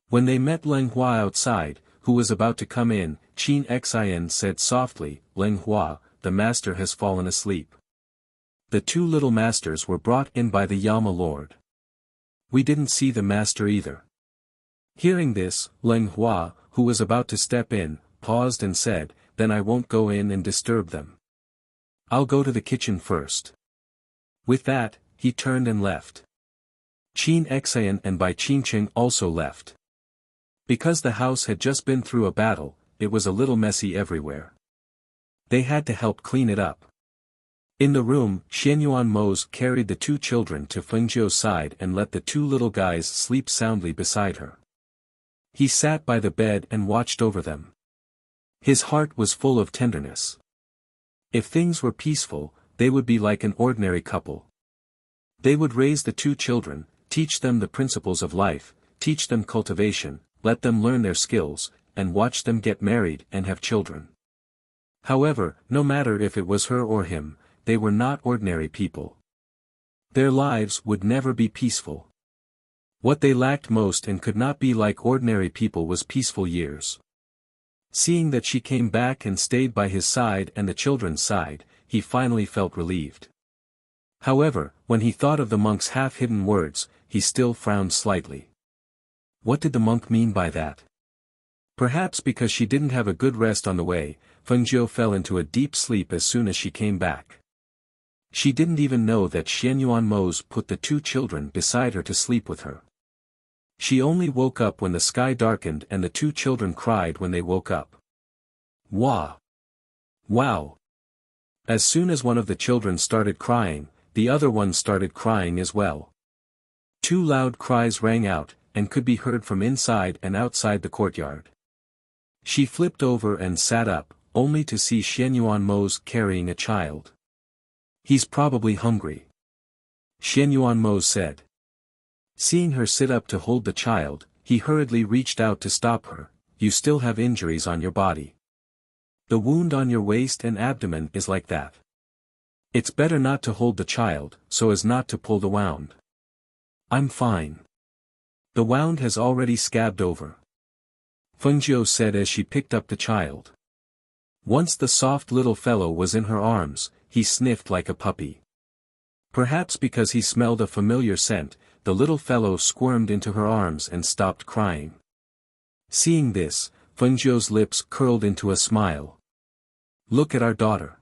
When they met Leng Hua outside, who was about to come in, Qin Xian said softly, "Leng Hua, the master has fallen asleep." The two little masters were brought in by the Yama Lord. "We didn't see the master either." Hearing this, Leng Hua, who was about to step in, paused and said, "Then I won't go in and disturb them. I'll go to the kitchen first." With that, he turned and left. Qin Xian and Bai Qingqing also left. Because the house had just been through a battle, it was a little messy everywhere. They had to help clean it up. In the room, Xianyuan Mo's carried the two children to Fengjiu's side and let the two little guys sleep soundly beside her. He sat by the bed and watched over them. His heart was full of tenderness. If things were peaceful, they would be like an ordinary couple. They would raise the two children, teach them the principles of life, teach them cultivation, let them learn their skills, and watch them get married and have children. However, no matter if it was her or him, they were not ordinary people. Their lives would never be peaceful. What they lacked most and could not be like ordinary people was peaceful years. Seeing that she came back and stayed by his side and the children's side, he finally felt relieved. However, when he thought of the monk's half-hidden words, he still frowned slightly. What did the monk mean by that? Perhaps because she didn't have a good rest on the way, Fengjiu fell into a deep sleep as soon as she came back. She didn't even know that Xianyuan Mo's put the two children beside her to sleep with her. She only woke up when the sky darkened and the two children cried when they woke up. Wah! Wow! As soon as one of the children started crying, the other one started crying as well. Two loud cries rang out, and could be heard from inside and outside the courtyard. She flipped over and sat up, only to see Xianyuan Mo's carrying a child. "He's probably hungry," Xianyuan Mo said. Seeing her sit up to hold the child, he hurriedly reached out to stop her. "You still have injuries on your body. The wound on your waist and abdomen is like that. It's better not to hold the child, so as not to pull the wound." "I'm fine. The wound has already scabbed over," Fengjiu said as she picked up the child. Once the soft little fellow was in her arms, he sniffed like a puppy. Perhaps because he smelled a familiar scent, the little fellow squirmed into her arms and stopped crying. Seeing this, Fengjiu's lips curled into a smile. "Look at our daughter.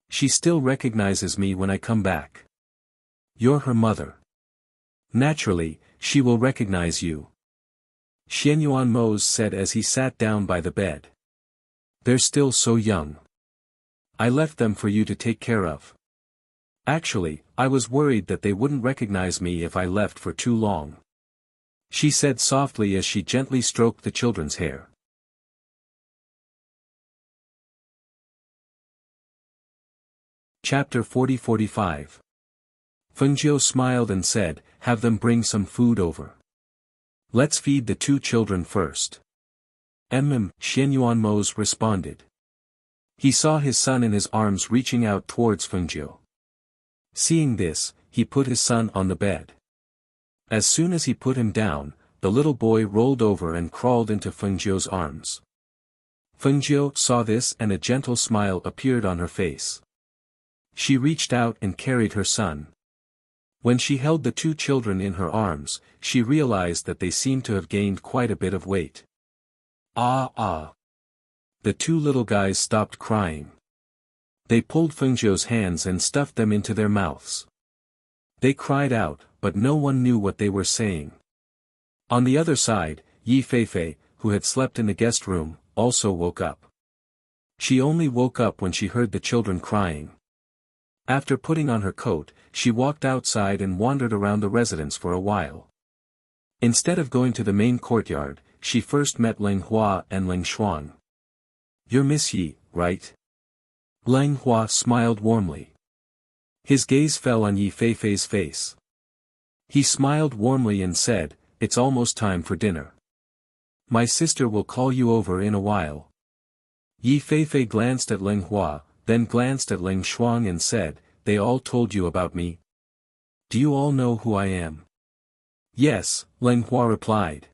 She still recognizes me when I come back. You're her mother. Naturally, she will recognize you," Xianyuan Mo said as he sat down by the bed. "They're still so young. I left them for you to take care of. Actually, I was worried that they wouldn't recognize me if I left for too long," she said softly as she gently stroked the children's hair. Chapter 40-45. Fengjiu smiled and said, "Have them bring some food over. Let's feed the two children first." Xian Yuanmos responded. He saw his son in his arms reaching out towards Fengjiu. Seeing this, he put his son on the bed. As soon as he put him down, the little boy rolled over and crawled into Fengjiu's arms. Fengjiu saw this and a gentle smile appeared on her face. She reached out and carried her son. When she held the two children in her arms, she realized that they seemed to have gained quite a bit of weight. Ah! The two little guys stopped crying. They pulled Fengjiu's hands and stuffed them into their mouths. They cried out, but no one knew what they were saying. On the other side, Yi Feifei, who had slept in the guest room, also woke up. She only woke up when she heard the children crying. After putting on her coat, she walked outside and wandered around the residence for a while. Instead of going to the main courtyard, she first met Leng Hua and Leng Shuang. "You're Miss Yi, right?" Leng Hua smiled warmly. His gaze fell on Yi Feifei's face. He smiled warmly and said, "It's almost time for dinner. My sister will call you over in a while." Yi Feifei glanced at Leng Hua, then glanced at Leng Shuang and said, "They all told you about me? Do you all know who I am?" "Yes," Leng Hua replied.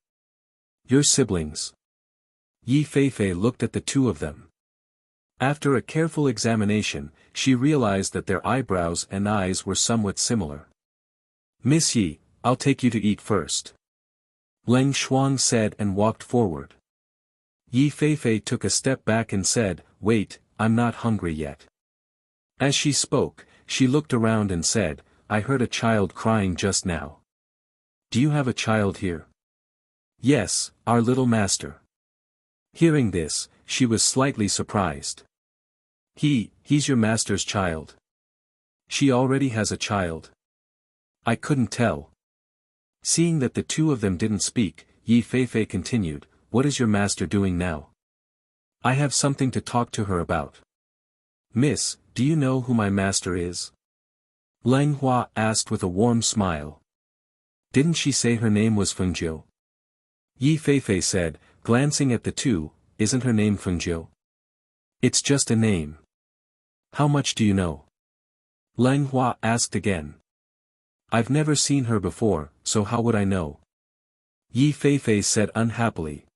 "Your siblings." Yi Feifei looked at the two of them. After a careful examination, she realized that their eyebrows and eyes were somewhat similar. "Miss Yi, I'll take you to eat first," Leng Shuang said and walked forward. Yi Feifei took a step back and said, "Wait, I'm not hungry yet." As she spoke, she looked around and said, "I heard a child crying just now. Do you have a child here?" "Yes, our little master." Hearing this, she was slightly surprised. He's your master's child. She already has a child." "I couldn't tell." Seeing that the two of them didn't speak, Yi Feifei continued, "What is your master doing now? I have something to talk to her about." "Miss, do you know who my master is?" Leng Hua asked with a warm smile. "Didn't she say her name was Fengjiu?" Yi Feifei said, glancing at the two, "Isn't her name Fengjiu?" "It's just a name." "How much do you know?" Leng Hua asked again. "I've never seen her before, so how would I know?" Yi Feifei said unhappily.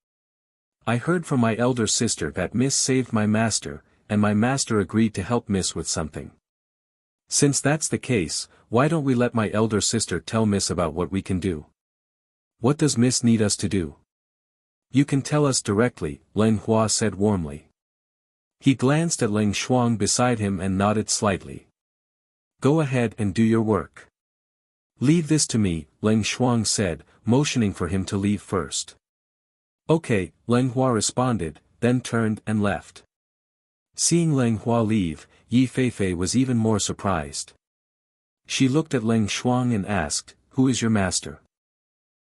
"I heard from my elder sister that Miss saved my master, and my master agreed to help Miss with something. Since that's the case, why don't we let my elder sister tell Miss about what we can do? What does Miss need us to do?" "You can tell us directly," Leng Hua said warmly. He glanced at Leng Shuang beside him and nodded slightly. "Go ahead and do your work. Leave this to me," Leng Shuang said, motioning for him to leave first. "Okay," Leng Hua responded, then turned and left. Seeing Leng Hua leave, Yi Feifei was even more surprised. She looked at Leng Shuang and asked, "Who is your master?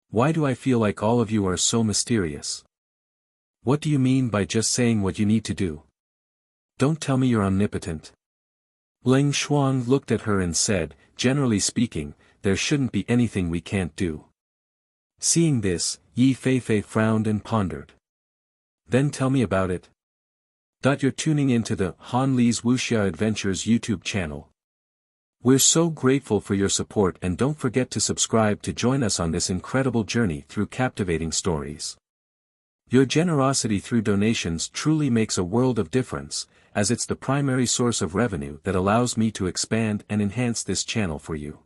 Why do I feel like all of you are so mysterious? What do you mean by just saying what you need to do? Don't tell me you're omnipotent." Leng Shuang looked at her and said, "Generally speaking, there shouldn't be anything we can't do." Seeing this, Yi Feifei frowned and pondered. "Then tell me about it." You're tuning into the Han Li's Wuxia Adventures YouTube channel. We're so grateful for your support and don't forget to subscribe to join us on this incredible journey through captivating stories. Your generosity through donations truly makes a world of difference, as it's the primary source of revenue that allows me to expand and enhance this channel for you.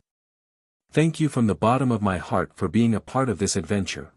Thank you from the bottom of my heart for being a part of this adventure.